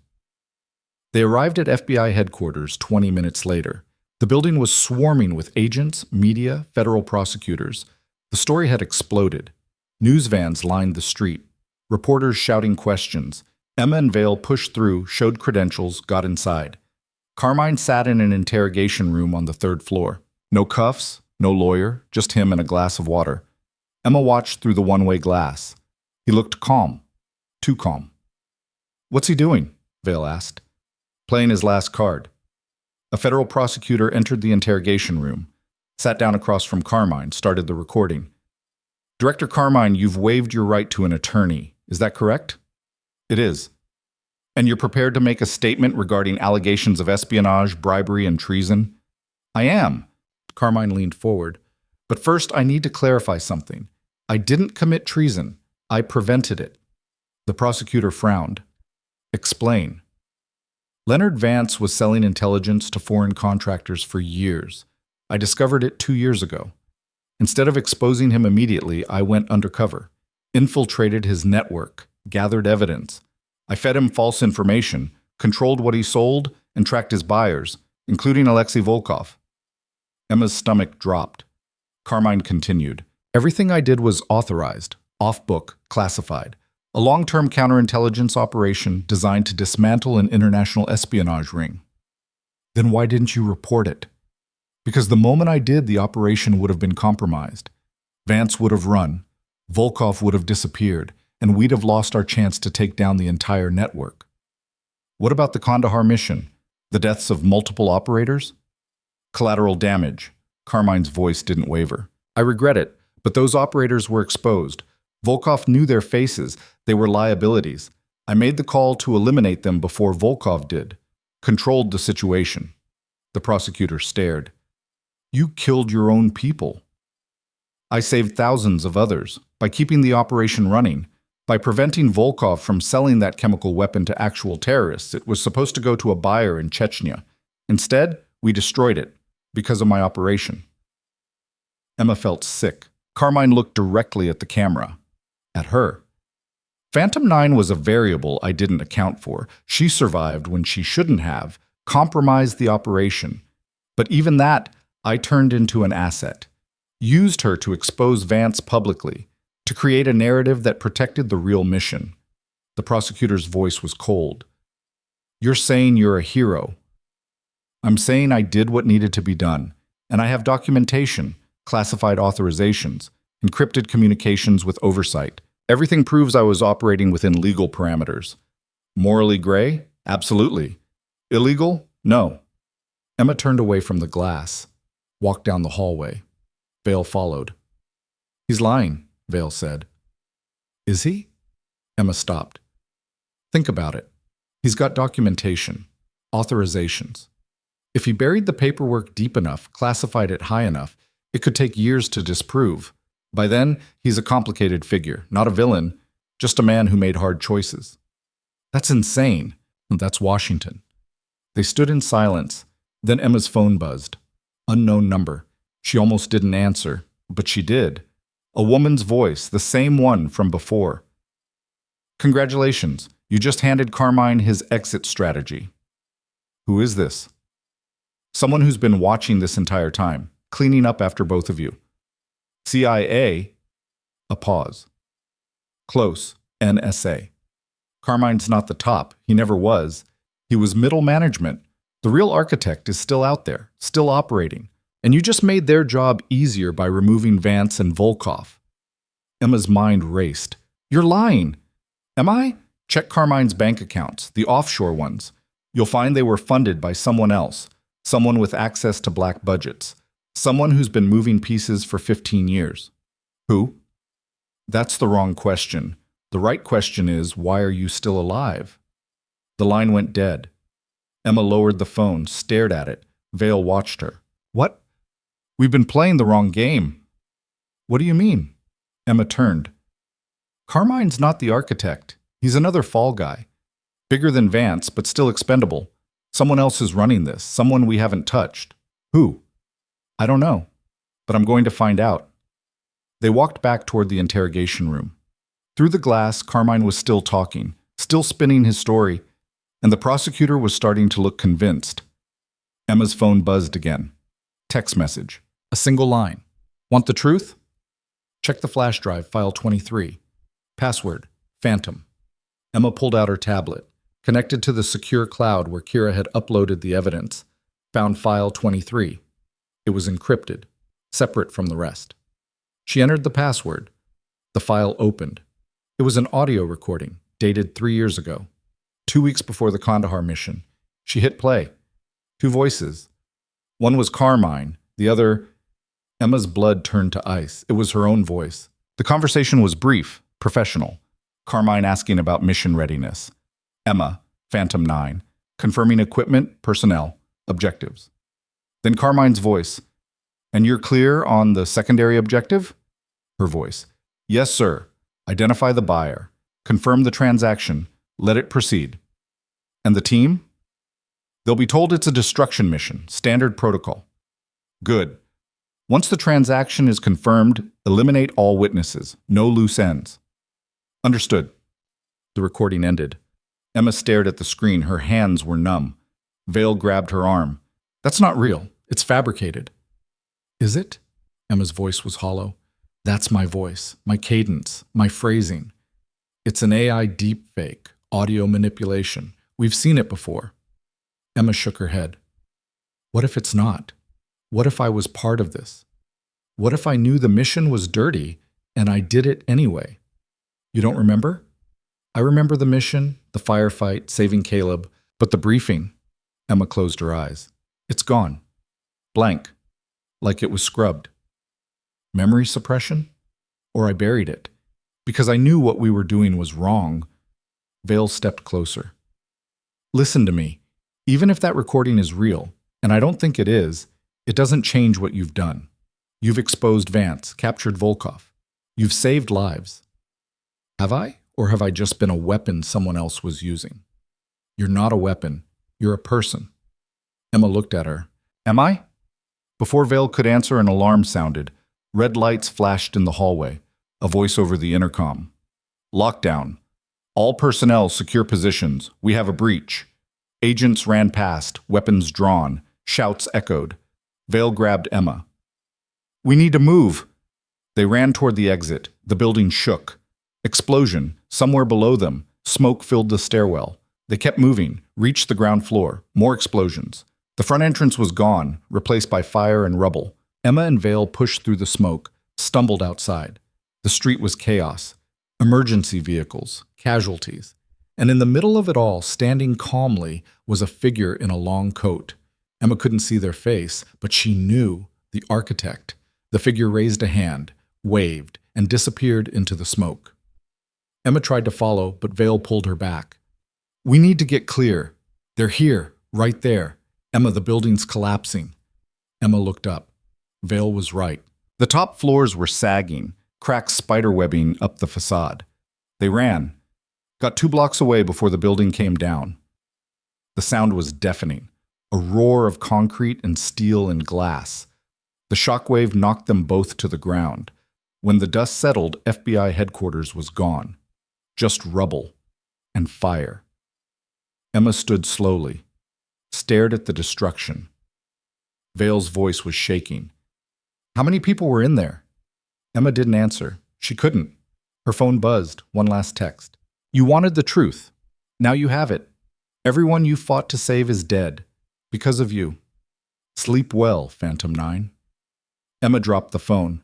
They arrived at FBI headquarters 20 minutes later. The building was swarming with agents, media, federal prosecutors. The story had exploded. News vans lined the street. Reporters shouting questions. Emma and Vale pushed through, showed credentials, got inside. Carmine sat in an interrogation room on the third floor. No cuffs, no lawyer, just him and a glass of water. Emma watched through the one-way glass. He looked calm. Too calm. What's he doing? Vale asked. Playing his last card. A federal prosecutor entered the interrogation room, sat down across from Carmine, started the recording. Director Carmine, you've waived your right to an attorney. Is that correct? It is. And you're prepared to make a statement regarding allegations of espionage, bribery, and treason? I am. Carmine leaned forward. But first, I need to clarify something. I didn't commit treason. I prevented it. The prosecutor frowned. Explain. Leonard Vance was selling intelligence to foreign contractors for years. I discovered it 2 years ago. Instead of exposing him immediately, I went undercover, infiltrated his network, gathered evidence. I fed him false information, controlled what he sold, and tracked his buyers, including Alexei Volkov. Emma's stomach dropped. Carmine continued. Everything I did was authorized, off-book, classified. A long-term counterintelligence operation designed to dismantle an international espionage ring. Then why didn't you report it? Because the moment I did, the operation would have been compromised. Vance would have run, Volkov would have disappeared, and we'd have lost our chance to take down the entire network. What about the Kandahar mission? The deaths of multiple operators? Collateral damage. Carmine's voice didn't waver. I regret it, but those operators were exposed. Volkov knew their faces. They were liabilities. I made the call to eliminate them before Volkov did. Controlled the situation. The prosecutor stared. You killed your own people. I saved thousands of others by keeping the operation running, by preventing Volkov from selling that chemical weapon to actual terrorists. It was supposed to go to a buyer in Chechnya. Instead, we destroyed it because of my operation. Emma felt sick. Carmine looked directly at the camera. At her. Phantom 9 was a variable I didn't account for. She survived when she shouldn't have, compromised the operation. But even that, I turned into an asset. Used her to expose Vance publicly, to create a narrative that protected the real mission. The prosecutor's voice was cold. You're saying you're a hero. I'm saying I did what needed to be done, and I have documentation, classified authorizations, encrypted communications with oversight. Everything proves I was operating within legal parameters. Morally gray? Absolutely. Illegal? No. Emma turned away from the glass, walked down the hallway. Vale followed. He's lying, Vale said. Is he? Emma stopped. Think about it. He's got documentation, authorizations. If he buried the paperwork deep enough, classified it high enough, it could take years to disprove. By then, he's a complicated figure, not a villain, just a man who made hard choices. That's insane. That's Washington. They stood in silence. Then Emma's phone buzzed. Unknown number. She almost didn't answer, but she did. A woman's voice, the same one from before. Congratulations, you just handed Carmine his exit strategy. Who is this? Someone who's been watching this entire time, cleaning up after both of you. CIA, a pause. Close, NSA. Carmine's not the top, he never was. He was middle management. The real architect is still out there, still operating. And you just made their job easier by removing Vance and Volkov. Emma's mind raced. You're lying. Am I? Check Carmine's bank accounts, the offshore ones. You'll find they were funded by someone else, someone with access to black budgets. Someone who's been moving pieces for 15 years. Who? That's the wrong question. The right question is, why are you still alive? The line went dead. Emma lowered the phone, stared at it. Vale watched her. What? We've been playing the wrong game. What do you mean? Emma turned. Carmine's not the architect. He's another fall guy. Bigger than Vance, but still expendable. Someone else is running this, someone we haven't touched. Who? I don't know, but I'm going to find out. They walked back toward the interrogation room. Through the glass, Carmine was still talking, still spinning his story, and the prosecutor was starting to look convinced. Emma's phone buzzed again. Text message. A single line. Want the truth? Check the flash drive, file 23. Password. Phantom. Emma pulled out her tablet, connected to the secure cloud where Kira had uploaded the evidence, found file 23. It was encrypted, separate from the rest. She entered the password. The file opened. It was an audio recording, dated 3 years ago. 2 weeks before the Kandahar mission. She hit play. 2 voices. One was Carmine, the other... Emma's blood turned to ice. It was her own voice. The conversation was brief, professional. Carmine asking about mission readiness. Emma, Phantom 9, confirming equipment, personnel, objectives. Then Carmine's voice. And you're clear on the secondary objective? Her voice. Yes, sir. Identify the buyer. Confirm the transaction. Let it proceed. And the team? They'll be told it's a destruction mission, standard protocol. Good. Once the transaction is confirmed, eliminate all witnesses. No loose ends. Understood. The recording ended. Emma stared at the screen. Her hands were numb. Vale grabbed her arm. That's not real. It's fabricated. Is it? Emma's voice was hollow. That's my voice, my cadence, my phrasing. It's an AI deepfake, audio manipulation. We've seen it before. Emma shook her head. What if it's not? What if I was part of this? What if I knew the mission was dirty and I did it anyway? You don't remember? I remember the mission, the firefight, saving Caleb, but the briefing. Emma closed her eyes. It's gone. Blank. Like it was scrubbed. Memory suppression? Or I buried it. Because I knew what we were doing was wrong. Vale stepped closer. Listen to me. Even if that recording is real, and I don't think it is, it doesn't change what you've done. You've exposed Vance, captured Volkov. You've saved lives. Have I? Or have I just been a weapon someone else was using? You're not a weapon. You're a person. Emma looked at her. Am I? Before Vale could answer, an alarm sounded. Red lights flashed in the hallway. A voice over the intercom. Lockdown. All personnel secure positions. We have a breach. Agents ran past, weapons drawn. Shouts echoed. Vale grabbed Emma. We need to move. They ran toward the exit. The building shook. Explosion. Somewhere below them. Smoke filled the stairwell. They kept moving, reached the ground floor. More explosions. The front entrance was gone, replaced by fire and rubble. Emma and Vale pushed through the smoke, stumbled outside. The street was chaos. Emergency vehicles, casualties. And in the middle of it all, standing calmly, was a figure in a long coat. Emma couldn't see their face, but she knew the architect. The figure raised a hand, waved, and disappeared into the smoke. Emma tried to follow, but Vale pulled her back. We need to get clear. They're here, right there. Emma, the building's collapsing. Emma looked up. Vale was right. The top floors were sagging, cracks spiderwebbing up the facade. They ran. Got 2 blocks away before the building came down. The sound was deafening, a roar of concrete and steel and glass. The shockwave knocked them both to the ground. When the dust settled, FBI headquarters was gone. Just rubble and fire. Emma stood slowly, stared at the destruction. Vale's voice was shaking. How many people were in there? Emma didn't answer. She couldn't. Her phone buzzed. One last text. You wanted the truth. Now you have it. Everyone you fought to save is dead. Because of you. Sleep well, Phantom 9. Emma dropped the phone.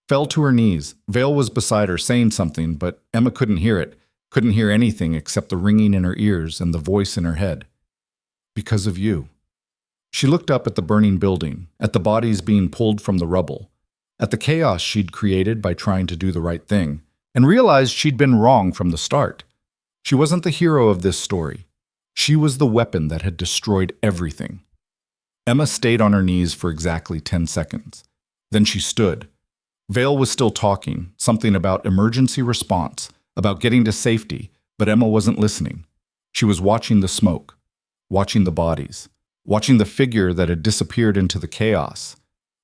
Fell to her knees. Vale was beside her saying something, but Emma couldn't hear it. Couldn't hear anything except the ringing in her ears and the voice in her head. Because of you. She looked up at the burning building, at the bodies being pulled from the rubble, at the chaos she'd created by trying to do the right thing, and realized she'd been wrong from the start. She wasn't the hero of this story. She was the weapon that had destroyed everything. Emma stayed on her knees for exactly 10 seconds. Then she stood. Vale was still talking, something about emergency response, about getting to safety, but Emma wasn't listening. She was watching the smoke, watching the bodies, watching the figure that had disappeared into the chaos.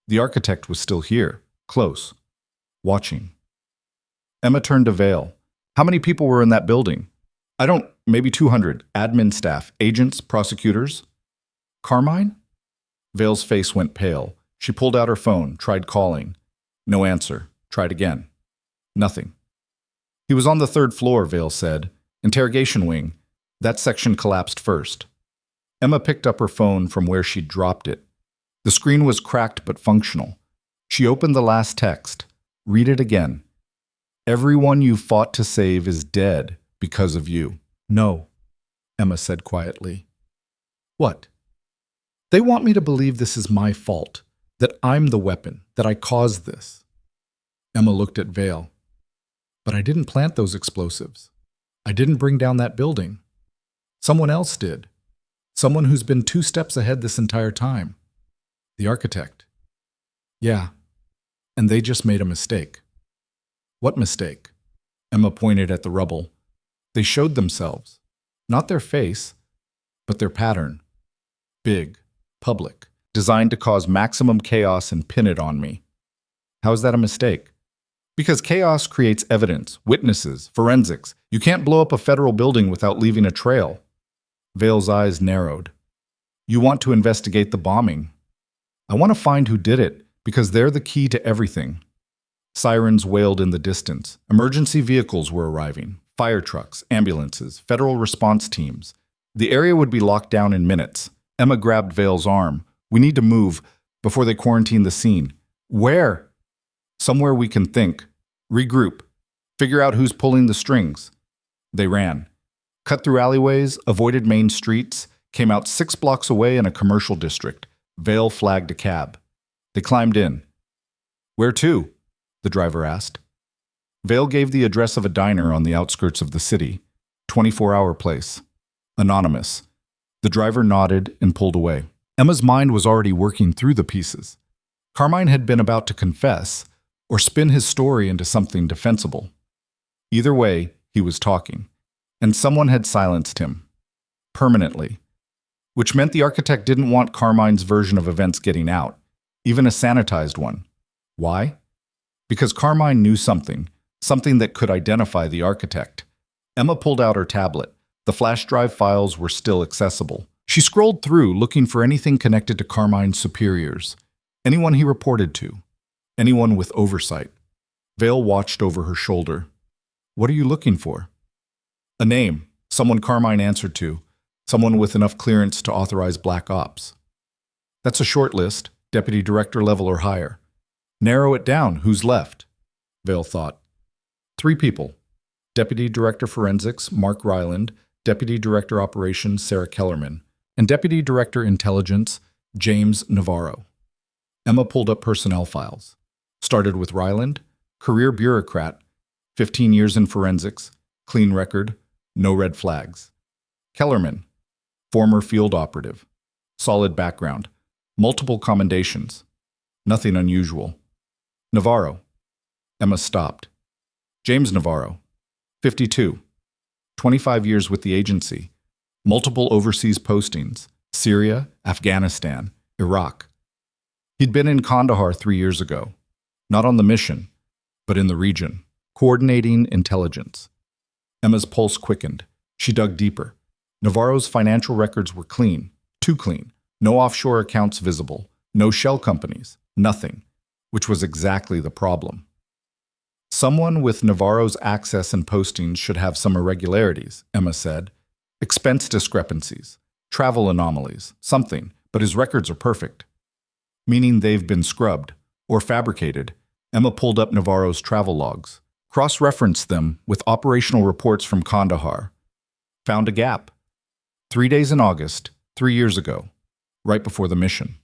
The architect was still here, close, watching. Emma turned to Vale. How many people were in that building? Maybe 200. Admin staff, agents, prosecutors. Carmine? Vale's face went pale. She pulled out her phone, tried calling. No answer. Tried again. Nothing. He was on the 3rd floor, Vale said. Interrogation wing. That section collapsed first. Emma picked up her phone from where she'd dropped it. The screen was cracked but functional. She opened the last text. Read it again. Everyone you fought to save is dead because of you. No, Emma said quietly. What? They want me to believe this is my fault, that I'm the weapon, that I caused this. Emma looked at Vale. But I didn't plant those explosives. I didn't bring down that building. Someone else did. Someone who's been 2 steps ahead this entire time. The architect. Yeah, and they just made a mistake. What mistake? Emma pointed at the rubble. They showed themselves. Not their face, but their pattern. Big, public, designed to cause maximum chaos and pin it on me. How is that a mistake? Because chaos creates evidence, witnesses, forensics. You can't blow up a federal building without leaving a trail. Vale's eyes narrowed. You want to investigate the bombing. I want to find who did it, because they're the key to everything. Sirens wailed in the distance. Emergency vehicles were arriving. Fire trucks, ambulances, federal response teams. The area would be locked down in minutes. Emma grabbed Vale's arm. We need to move before they quarantine the scene. Where? Somewhere we can think. Regroup. Figure out who's pulling the strings. They ran. Cut through alleyways, avoided main streets, came out 6 blocks away in a commercial district. Vale flagged a cab. They climbed in. Where to? The driver asked. Vale gave the address of a diner on the outskirts of the city. 24-hour place. Anonymous. The driver nodded and pulled away. Emma's mind was already working through the pieces. Carmine had been about to confess or spin his story into something defensible. Either way, he was talking, and someone had silenced him. Permanently. Which meant the architect didn't want Carmine's version of events getting out, even a sanitized one. Why? Because Carmine knew something that could identify the architect. Emma pulled out her tablet. The flash drive files were still accessible. She scrolled through, looking for anything connected to Carmine's superiors. Anyone he reported to. Anyone with oversight. Vale watched over her shoulder. What are you looking for? A name. Someone Carmine answered to. Someone with enough clearance to authorize black ops. That's a short list, deputy director level or higher. Narrow it down. Who's left? Vale thought. 3 people. Deputy Director Forensics, Mark Ryland, Deputy Director Operations, Sarah Kellerman, and Deputy Director Intelligence, James Navarro. Emma pulled up personnel files. Started with Ryland, career bureaucrat, 15 years in forensics, clean record, no red flags. Kellerman, former field operative, solid background, multiple commendations, nothing unusual. Navarro. Emma stopped. James Navarro, 52, 25 years with the agency, multiple overseas postings, Syria, Afghanistan, Iraq. He'd been in Kandahar 3 years ago, not on the mission, but in the region, coordinating intelligence. Emma's pulse quickened. She dug deeper. Navarro's financial records were clean, too clean. No offshore accounts visible, no shell companies, nothing, which was exactly the problem. Someone with Navarro's access and postings should have some irregularities, Emma said. Expense discrepancies, travel anomalies, something, but his records are perfect. Meaning they've been scrubbed, or fabricated. Emma pulled up Navarro's travel logs, cross-referenced them with operational reports from Kandahar. Found a gap. 3 days in August, 3 years ago, right before the mission.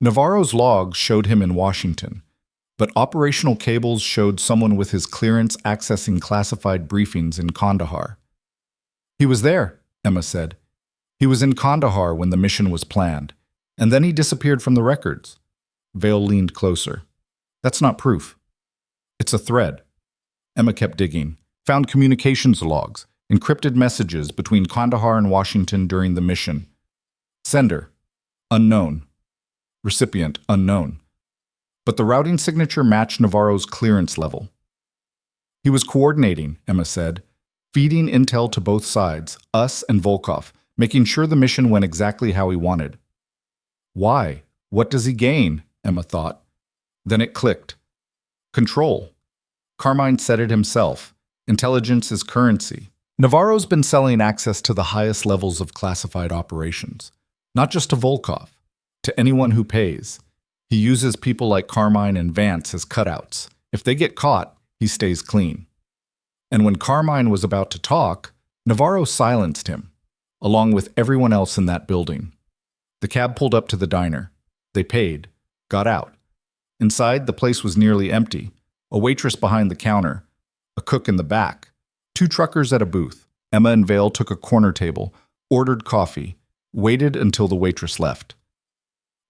Navarro's logs showed him in Washington, but operational cables showed someone with his clearance accessing classified briefings in Kandahar. He was there, Emma said. He was in Kandahar when the mission was planned, and then he disappeared from the records. Vale leaned closer. That's not proof. It's a thread. Emma kept digging, found communications logs, encrypted messages between Kandahar and Washington during the mission. Sender, unknown. Recipient, unknown. But the routing signature matched Navarro's clearance level. He was coordinating, Emma said, feeding intel to both sides, us and Volkov, making sure the mission went exactly how he wanted. Why? What does he gain? Emma thought. Then it clicked. Control. Carmine said it himself. Intelligence is currency. Navarro's been selling access to the highest levels of classified operations, not just to Volkov, to anyone who pays. He uses people like Carmine and Vance as cutouts. If they get caught, he stays clean. And when Carmine was about to talk, Navarro silenced him, along with everyone else in that building. The cab pulled up to the diner. They paid, got out. Inside, the place was nearly empty. A waitress behind the counter, a cook in the back, 2 truckers at a booth. Emma and Vale took a corner table, ordered coffee, waited until the waitress left.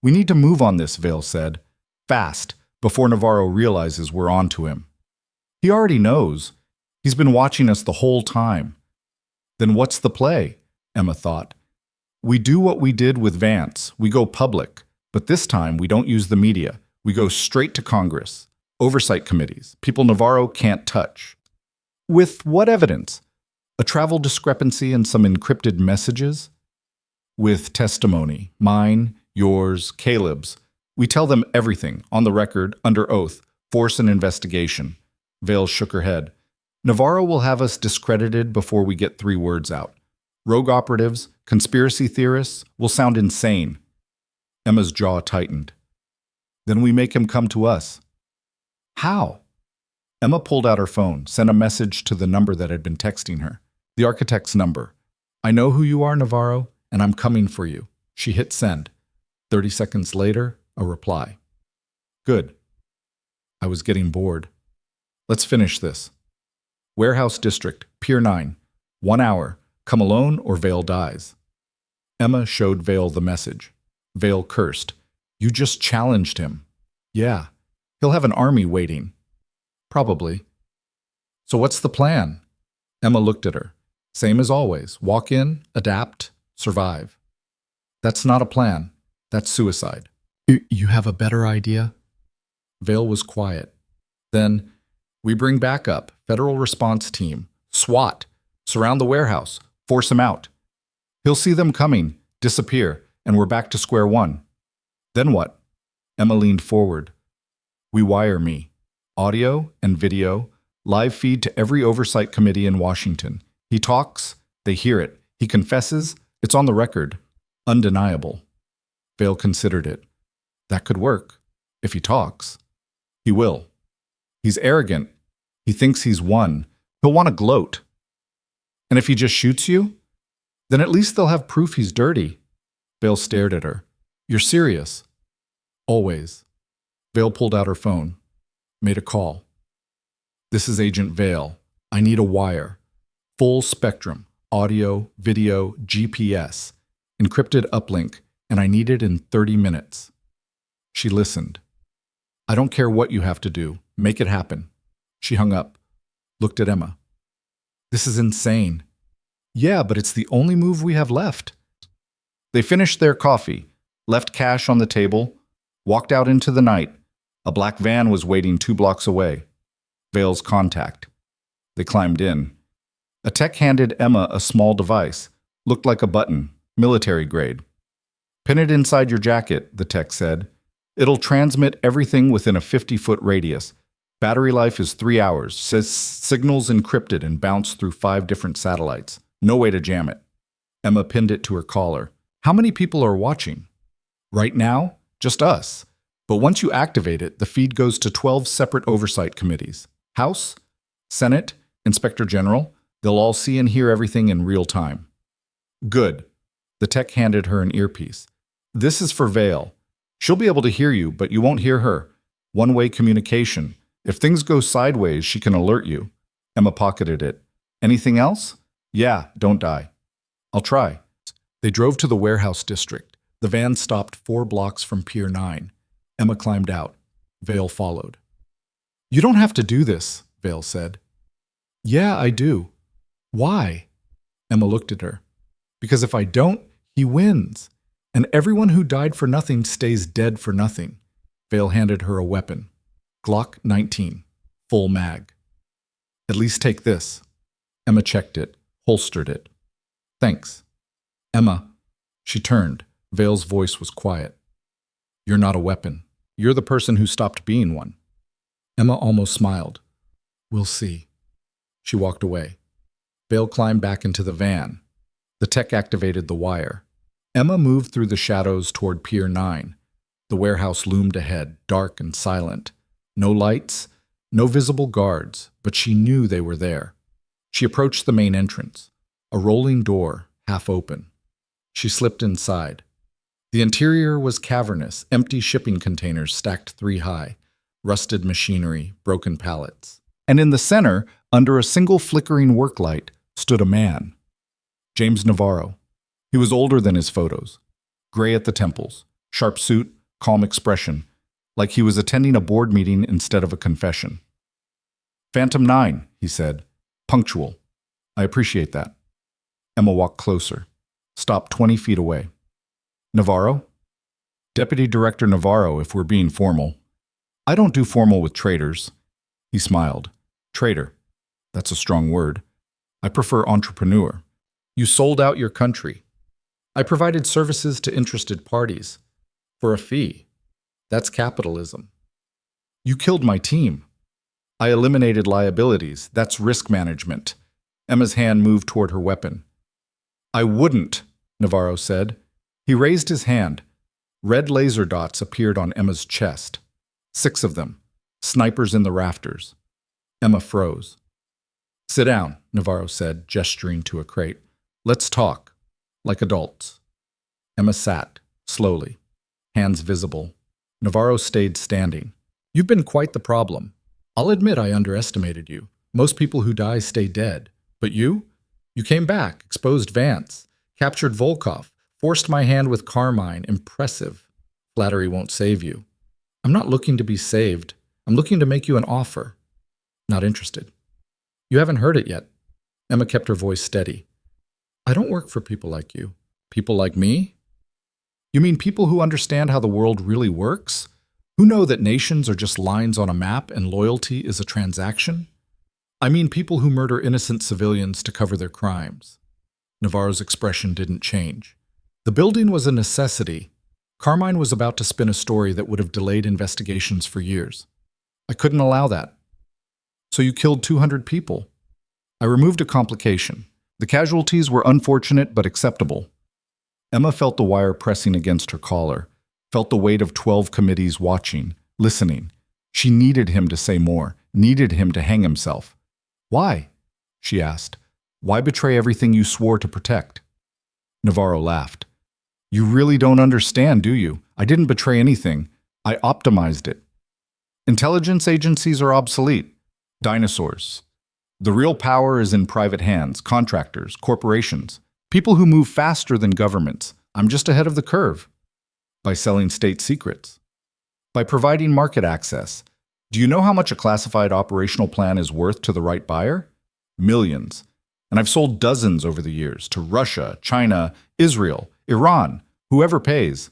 We need to move on this, Vale said. Fast, before Navarro realizes we're on to him. He already knows. He's been watching us the whole time. Then what's the play? Emma thought. We do what we did with Vance. We go public. But this time, we don't use the media. We go straight to Congress. Oversight committees. People Navarro can't touch. With what evidence? A travel discrepancy and some encrypted messages? With testimony. Mine, yours, Caleb's. We tell them everything, on the record, under oath. Force an investigation. Vale shook her head. Navarro will have us discredited before we get 3 words out. Rogue operatives, conspiracy theorists will sound insane. Emma's jaw tightened. Then we make him come to us. How? Emma pulled out her phone, sent a message to the number that had been texting her. The architect's number. I know who you are, Navarro, and I'm coming for you. She hit send. 30 seconds later, a reply. Good. I was getting bored. Let's finish this. Warehouse District, Pier 9. 1 hour. Come alone or Vale dies. Emma showed Vale the message. Vale cursed. You just challenged him. Yeah. He'll have an army waiting. Probably. So what's the plan? Emma looked at her. Same as always. Walk in, adapt, survive. That's not a plan. That's suicide. You have a better idea? Vale was quiet. Then, we bring backup, Federal Response Team, SWAT, surround the warehouse, force him out. He'll see them coming, disappear, and we're back to square one. Then what? Emma leaned forward. We wire me. Audio and video, live feed to every oversight committee in Washington. He talks, they hear it. He confesses, it's on the record. Undeniable. Vale considered it. That could work. If he talks. He will. He's arrogant. He thinks he's won. He'll want to gloat. And if he just shoots you, then at least they'll have proof he's dirty. Vale stared at her. You're serious? Always. Vale pulled out her phone. Made a call. This is Agent Vale. I need a wire. Full spectrum. Audio, video, GPS. Encrypted uplink. And I need it in 30 minutes. She listened. I don't care what you have to do. Make it happen. She hung up. Looked at Emma. This is insane. Yeah, but it's the only move we have left. They finished their coffee, left cash on the table, walked out into the night. A black van was waiting 2 blocks away. Vale's contact. They climbed in. A tech handed Emma a small device. Looked like a button, military grade. Pin it inside your jacket, the tech said. It'll transmit everything within a 50-foot radius. Battery life is 3 hours. Says signals encrypted and bounce through 5 different satellites. No way to jam it. Emma pinned it to her collar. How many people are watching? Right now, just us. But once you activate it, the feed goes to 12 separate oversight committees. House, Senate, Inspector General. They'll all see and hear everything in real time. Good. The tech handed her an earpiece. This is for Vale. She'll be able to hear you, but you won't hear her. One-way communication. If things go sideways, she can alert you. Emma pocketed it. Anything else? Yeah, don't die. I'll try. They drove to the warehouse district. The van stopped 4 blocks from Pier 9. Emma climbed out. Vale followed. You don't have to do this, Vale said. Yeah, I do. Why? Emma looked at her. Because if I don't, he wins. And everyone who died for nothing stays dead for nothing. Vale handed her a weapon. Glock 19. Full mag. At least take this. Emma checked it, holstered it. Thanks. Emma. She turned. Vale's voice was quiet. You're not a weapon. You're the person who stopped being one. Emma almost smiled. We'll see. She walked away. Vale climbed back into the van. The tech activated the wire. Emma moved through the shadows toward Pier 9. The warehouse loomed ahead, dark and silent. No lights, no visible guards, but she knew they were there. She approached the main entrance, a rolling door, half open. She slipped inside. The interior was cavernous, empty shipping containers stacked 3 high, rusted machinery, broken pallets. And in the center, under a single flickering work light, stood a man. James Navarro. He was older than his photos. Gray at the temples, sharp suit, calm expression, like he was attending a board meeting instead of a confession. Phantom 9, he said. Punctual. I appreciate that. Emma walked closer, stopped 20 feet away. Navarro? Deputy Director Navarro, if we're being formal. I don't do formal with traitors. He smiled. Traitor. That's a strong word. I prefer entrepreneur. You sold out your country. I provided services to interested parties. For a fee. That's capitalism. You killed my team. I eliminated liabilities. That's risk management. Emma's hand moved toward her weapon. I wouldn't, Navarro said. He raised his hand. Red laser dots appeared on Emma's chest. 6 of them. Snipers in the rafters. Emma froze. Sit down, Navarro said, gesturing to a crate. Let's talk. Like adults. Emma sat, slowly. Hands visible. Navarro stayed standing. You've been quite the problem. I'll admit I underestimated you. Most people who die stay dead. But you? You came back, exposed Vance, captured Volkov, forced my hand with Carmine. Impressive. Flattery won't save you. I'm not looking to be saved. I'm looking to make you an offer. Not interested. You haven't heard it yet. Emma kept her voice steady. I don't work for people like you. People like me? You mean people who understand how the world really works? Who know that nations are just lines on a map and loyalty is a transaction? I mean people who murder innocent civilians to cover their crimes. Navarro's expression didn't change. The building was a necessity. Carmine was about to spin a story that would have delayed investigations for years. I couldn't allow that. So you killed 200 people. I removed a complication. The casualties were unfortunate but acceptable. Emma felt the wire pressing against her collar, felt the weight of 12 committees watching, listening. She needed him to say more, needed him to hang himself. Why? She asked. Why betray everything you swore to protect? Navarro laughed. You really don't understand, do you? I didn't betray anything. I optimized it. Intelligence agencies are obsolete. Dinosaurs. The real power is in private hands, contractors, corporations, people who move faster than governments. I'm just ahead of the curve. By selling state secrets. By providing market access. Do you know how much a classified operational plan is worth to the right buyer? Millions. And I've sold dozens over the years to Russia, China, Israel, Iran, whoever pays.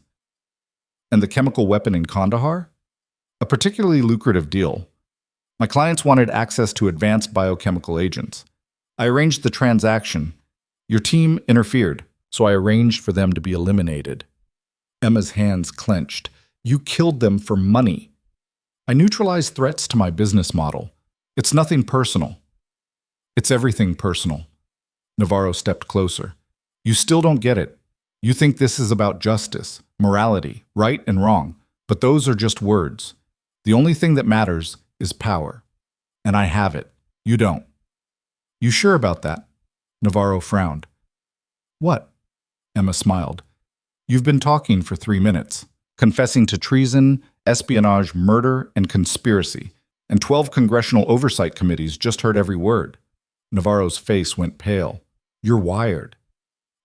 And the chemical weapon in Kandahar? A particularly lucrative deal. My clients wanted access to advanced biochemical agents. I arranged the transaction. Your team interfered, so I arranged for them to be eliminated. Emma's hands clenched. You killed them for money. I neutralized threats to my business model. It's nothing personal. It's everything personal. Navarro stepped closer. You still don't get it. You think this is about justice, morality, right and wrong, but those are just words. The only thing that matters is power. And I have it. You don't. You sure about that? Navarro frowned. What? Emma smiled. You've been talking for 3 minutes, confessing to treason, espionage, murder, and conspiracy, and 12 congressional oversight committees just heard every word. Navarro's face went pale. You're wired.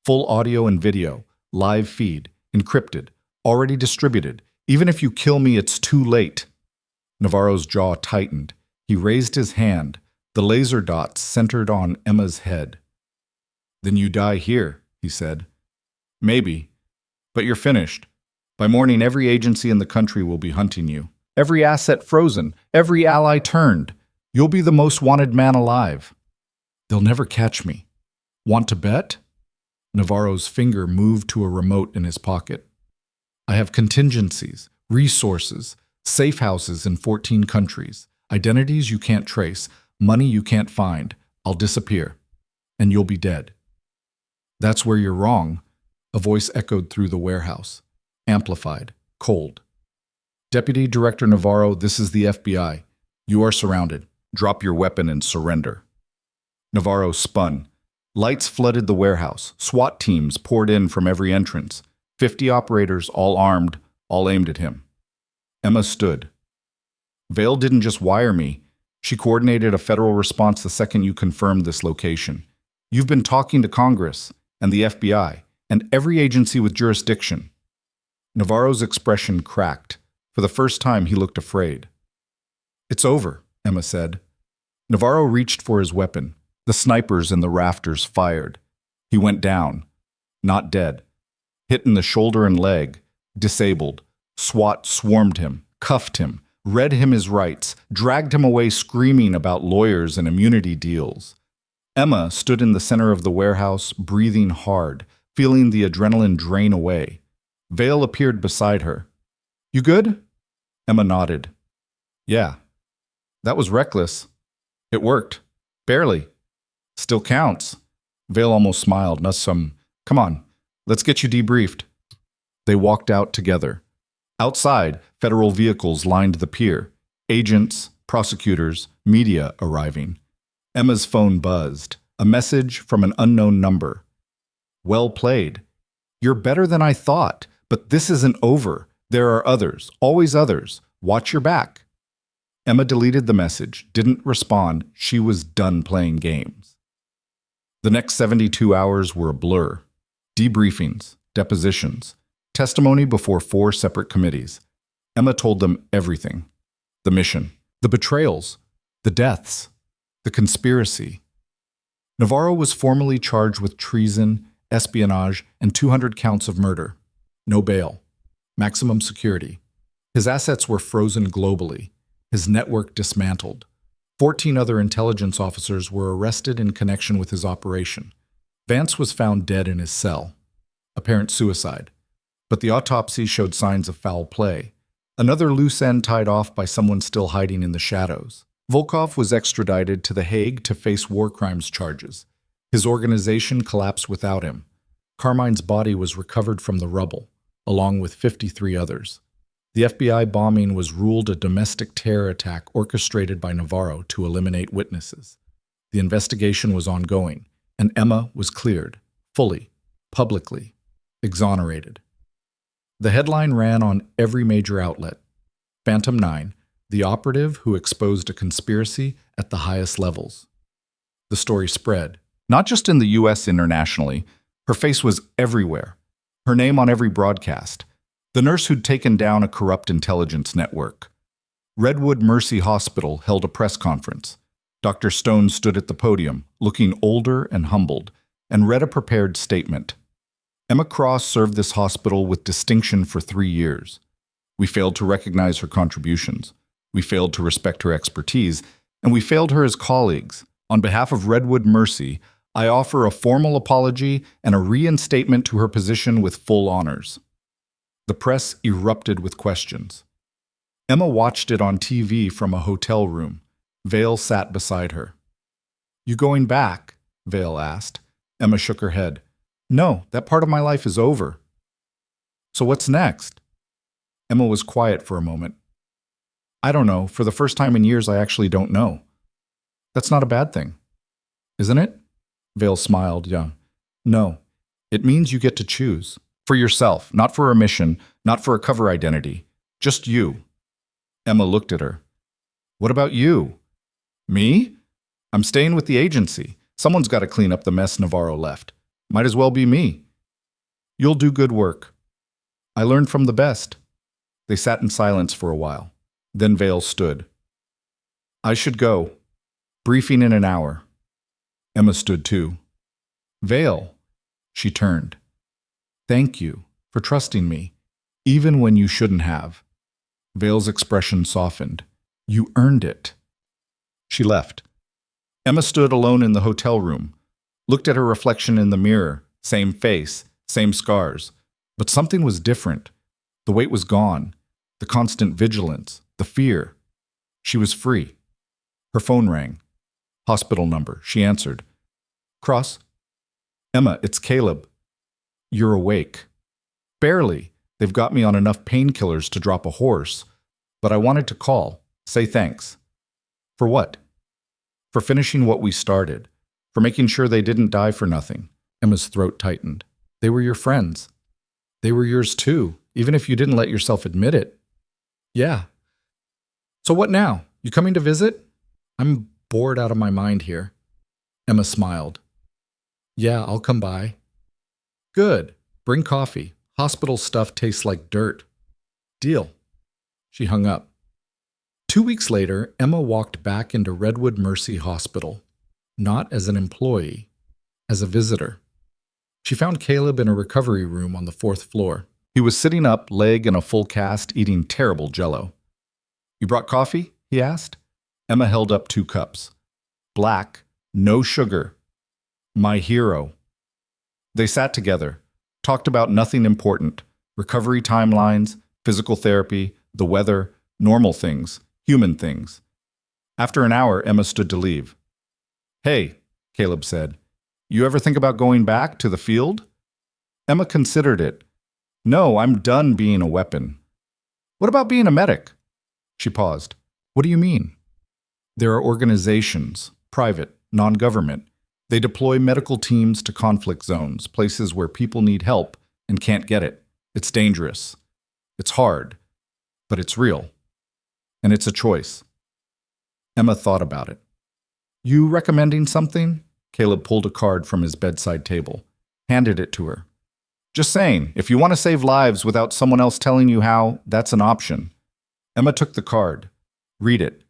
Full audio and video, live feed, encrypted, already distributed. Even if you kill me, it's too late. Navarro's jaw tightened. He raised his hand, the laser dots centered on Emma's head. Then you die here, he said. Maybe. But you're finished. By morning, every agency in the country will be hunting you. Every asset frozen, every ally turned. You'll be the most wanted man alive. They'll never catch me. Want to bet? Navarro's finger moved to a remote in his pocket. I have contingencies, resources, safe houses in 14 countries, identities you can't trace, money you can't find. I'll disappear, and you'll be dead. That's where you're wrong, a voice echoed through the warehouse, amplified, cold. Deputy Director Navarro, this is the FBI. You are surrounded. Drop your weapon and surrender. Navarro spun. Lights flooded the warehouse. SWAT teams poured in from every entrance. 50 operators, all armed, all aimed at him. Emma stood. Vale didn't just wire me. She coordinated a federal response the second you confirmed this location. You've been talking to Congress and the FBI and every agency with jurisdiction. Navarro's expression cracked. For the first time, he looked afraid. It's over, Emma said. Navarro reached for his weapon. The snipers in the rafters fired. He went down, not dead. Hit in the shoulder and leg, disabled. SWAT swarmed him, cuffed him, read him his rights, dragged him away screaming about lawyers and immunity deals. Emma stood in the center of the warehouse, breathing hard, feeling the adrenaline drain away. Vale appeared beside her. You good? Emma nodded. Yeah. That was reckless. It worked. Barely. Still counts. Vale almost smiled. Come on, let's get you debriefed. They walked out together. Outside, federal vehicles lined the pier. Agents, prosecutors, media arriving. Emma's phone buzzed. A message from an unknown number. Well played. You're better than I thought, but this isn't over. There are others, always others. Watch your back. Emma deleted the message, didn't respond. She was done playing games. The next 72 hours were a blur. Debriefings, depositions, testimony before 4 separate committees. Emma told them everything. The mission, the betrayals, the deaths, the conspiracy. Navarro was formally charged with treason, espionage, and 200 counts of murder. No bail. Maximum security. His assets were frozen globally. His network dismantled. 14 other intelligence officers were arrested in connection with his operation. Vance was found dead in his cell. Apparent suicide. But the autopsy showed signs of foul play. Another loose end tied off by someone still hiding in the shadows. Volkov was extradited to The Hague to face war crimes charges. His organization collapsed without him. Carmine's body was recovered from the rubble, along with 53 others. The FBI bombing was ruled a domestic terror attack orchestrated by Navarro to eliminate witnesses. The investigation was ongoing, and Emma was cleared, fully, publicly, exonerated. The headline ran on every major outlet. Phantom 9, the operative who exposed a conspiracy at the highest levels. The story spread, not just in the U.S. internationally. Her face was everywhere, her name on every broadcast. The nurse who'd taken down a corrupt intelligence network. Redwood Mercy Hospital held a press conference. Dr. Stone stood at the podium, looking older and humbled, and read a prepared statement. Emma Cross served this hospital with distinction for 3 years. We failed to recognize her contributions. We failed to respect her expertise, and we failed her as colleagues. On behalf of Redwood Mercy, I offer a formal apology and a reinstatement to her position with full honors. The press erupted with questions. Emma watched it on TV from a hotel room. Vale sat beside her. You going back? Vale asked. Emma shook her head. No, that part of my life is over. So what's next? Emma was quiet for a moment. I don't know. For the first time in years, I actually don't know. That's not a bad thing, isn't it? Vale smiled, young. No, it means you get to choose. For yourself, not for a mission, not for a cover identity. Just you. Emma looked at her. What about you? Me? I'm staying with the agency. Someone's got to clean up the mess Navarro left. Might as well be me. You'll do good work. I learned from the best. They sat in silence for a while. Then Vale stood. I should go. Briefing in an hour. Emma stood too. Vale. She turned. Thank you for trusting me, even when you shouldn't have. Vale's expression softened. You earned it. She left. Emma stood alone in the hotel room, looked at her reflection in the mirror, same face, same scars. But something was different. The weight was gone, the constant vigilance, the fear. She was free. Her phone rang. Hospital number. She answered. Cross? Emma, it's Caleb. You're awake. Barely. They've got me on enough painkillers to drop a horse. But I wanted to call, say thanks. For what? For finishing what we started. For making sure they didn't die for nothing. Emma's throat tightened. They were your friends. They were yours too, even if you didn't let yourself admit it. Yeah. So what now? You coming to visit? I'm bored out of my mind here. Emma smiled. Yeah, I'll come by. Good. Bring coffee. Hospital stuff tastes like dirt. Deal. She hung up. 2 weeks later, Emma walked back into Redwood Mercy Hospital, not as an employee, as a visitor. She found Caleb in a recovery room on the 4th floor. He was sitting up, leg in a full cast, eating terrible Jell-O. You brought coffee? He asked. Emma held up 2 cups. Black, no sugar. My hero. They sat together, talked about nothing important, recovery timelines, physical therapy, the weather, normal things, human things. After an hour, Emma stood to leave. Hey, Caleb said, you ever think about going back to the field? Emma considered it. No, I'm done being a weapon. What about being a medic? She paused. What do you mean? There are organizations, private, non-government. They deploy medical teams to conflict zones, places where people need help and can't get it. It's dangerous. It's hard. But it's real. And it's a choice. Emma thought about it. You recommending something? Caleb pulled a card from his bedside table, handed it to her. Just saying, if you want to save lives without someone else telling you how, that's an option. Emma took the card. Read it.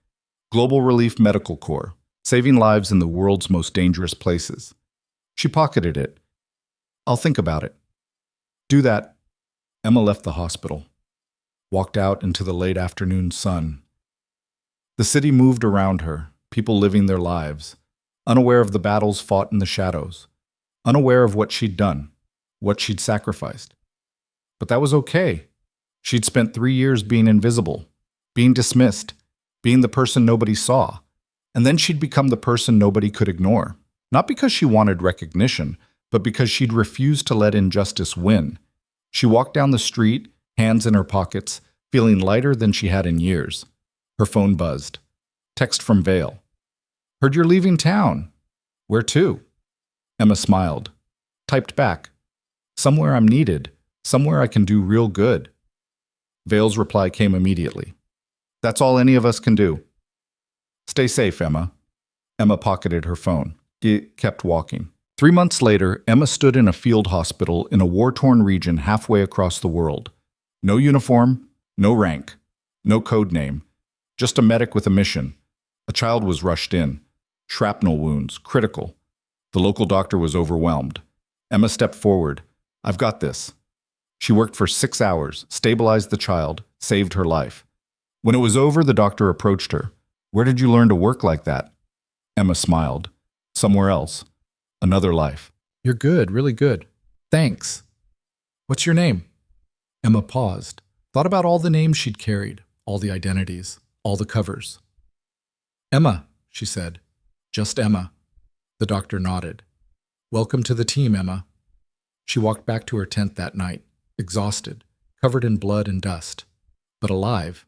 Global Relief Medical Corps, saving lives in the world's most dangerous places. She pocketed it. I'll think about it. Do that. Emma left the hospital, walked out into the late afternoon sun. The city moved around her, people living their lives, unaware of the battles fought in the shadows, unaware of what she'd done, what she'd sacrificed. But that was okay. She'd spent 3 years being invisible, being dismissed, being the person nobody saw, and then she'd become the person nobody could ignore, not because she wanted recognition, but because she'd refused to let injustice win. She walked down the street, hands in her pockets, feeling lighter than she had in years. Her phone buzzed. Text from Vale. Heard you're leaving town. Where to? Emma smiled. Typed back. Somewhere I'm needed. Somewhere I can do real good. Vale's reply came immediately. That's all any of us can do. Stay safe, Emma. Emma pocketed her phone. Kept walking. 3 months later, Emma stood in a field hospital in a war-torn region halfway across the world. No uniform, no rank, no code name. Just a medic with a mission. A child was rushed in. Shrapnel wounds, critical. The local doctor was overwhelmed. Emma stepped forward. I've got this. She worked for 6 hours, stabilized the child, saved her life. When it was over, the doctor approached her. Where did you learn to work like that? Emma smiled. Somewhere else. Another life. You're good, really good. Thanks. What's your name? Emma paused, thought about all the names she'd carried, all the identities, all the covers. Emma, she said. Just Emma. The doctor nodded. Welcome to the team, Emma. She walked back to her tent that night, exhausted, covered in blood and dust, but alive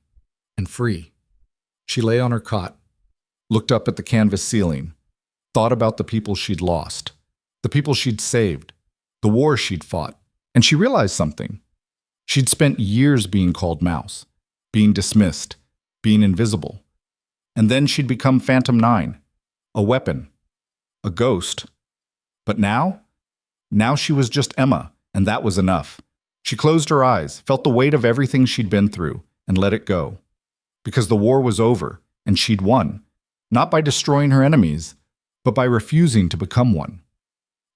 and free. She lay on her cot, looked up at the canvas ceiling, thought about the people she'd lost, the people she'd saved, the war she'd fought, and she realized something. She'd spent years being called Mouse, being dismissed, being invisible. And then she'd become Phantom 9, a weapon, a ghost. But now she was just Emma, and that was enough. She closed her eyes, felt the weight of everything she'd been through, and let it go. Because the war was over, and she'd won, not by destroying her enemies, but by refusing to become one.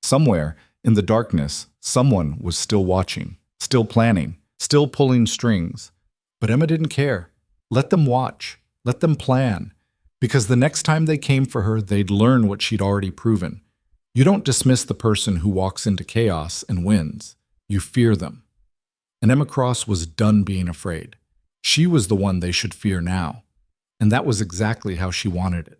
Somewhere, in the darkness, someone was still watching, still planning, still pulling strings. But Emma didn't care. Let them watch. Let them plan. Because the next time they came for her, they'd learn what she'd already proven. You don't dismiss the person who walks into chaos and wins. You fear them. And Emma Cross was done being afraid. She was the one they should fear now. And that was exactly how she wanted it.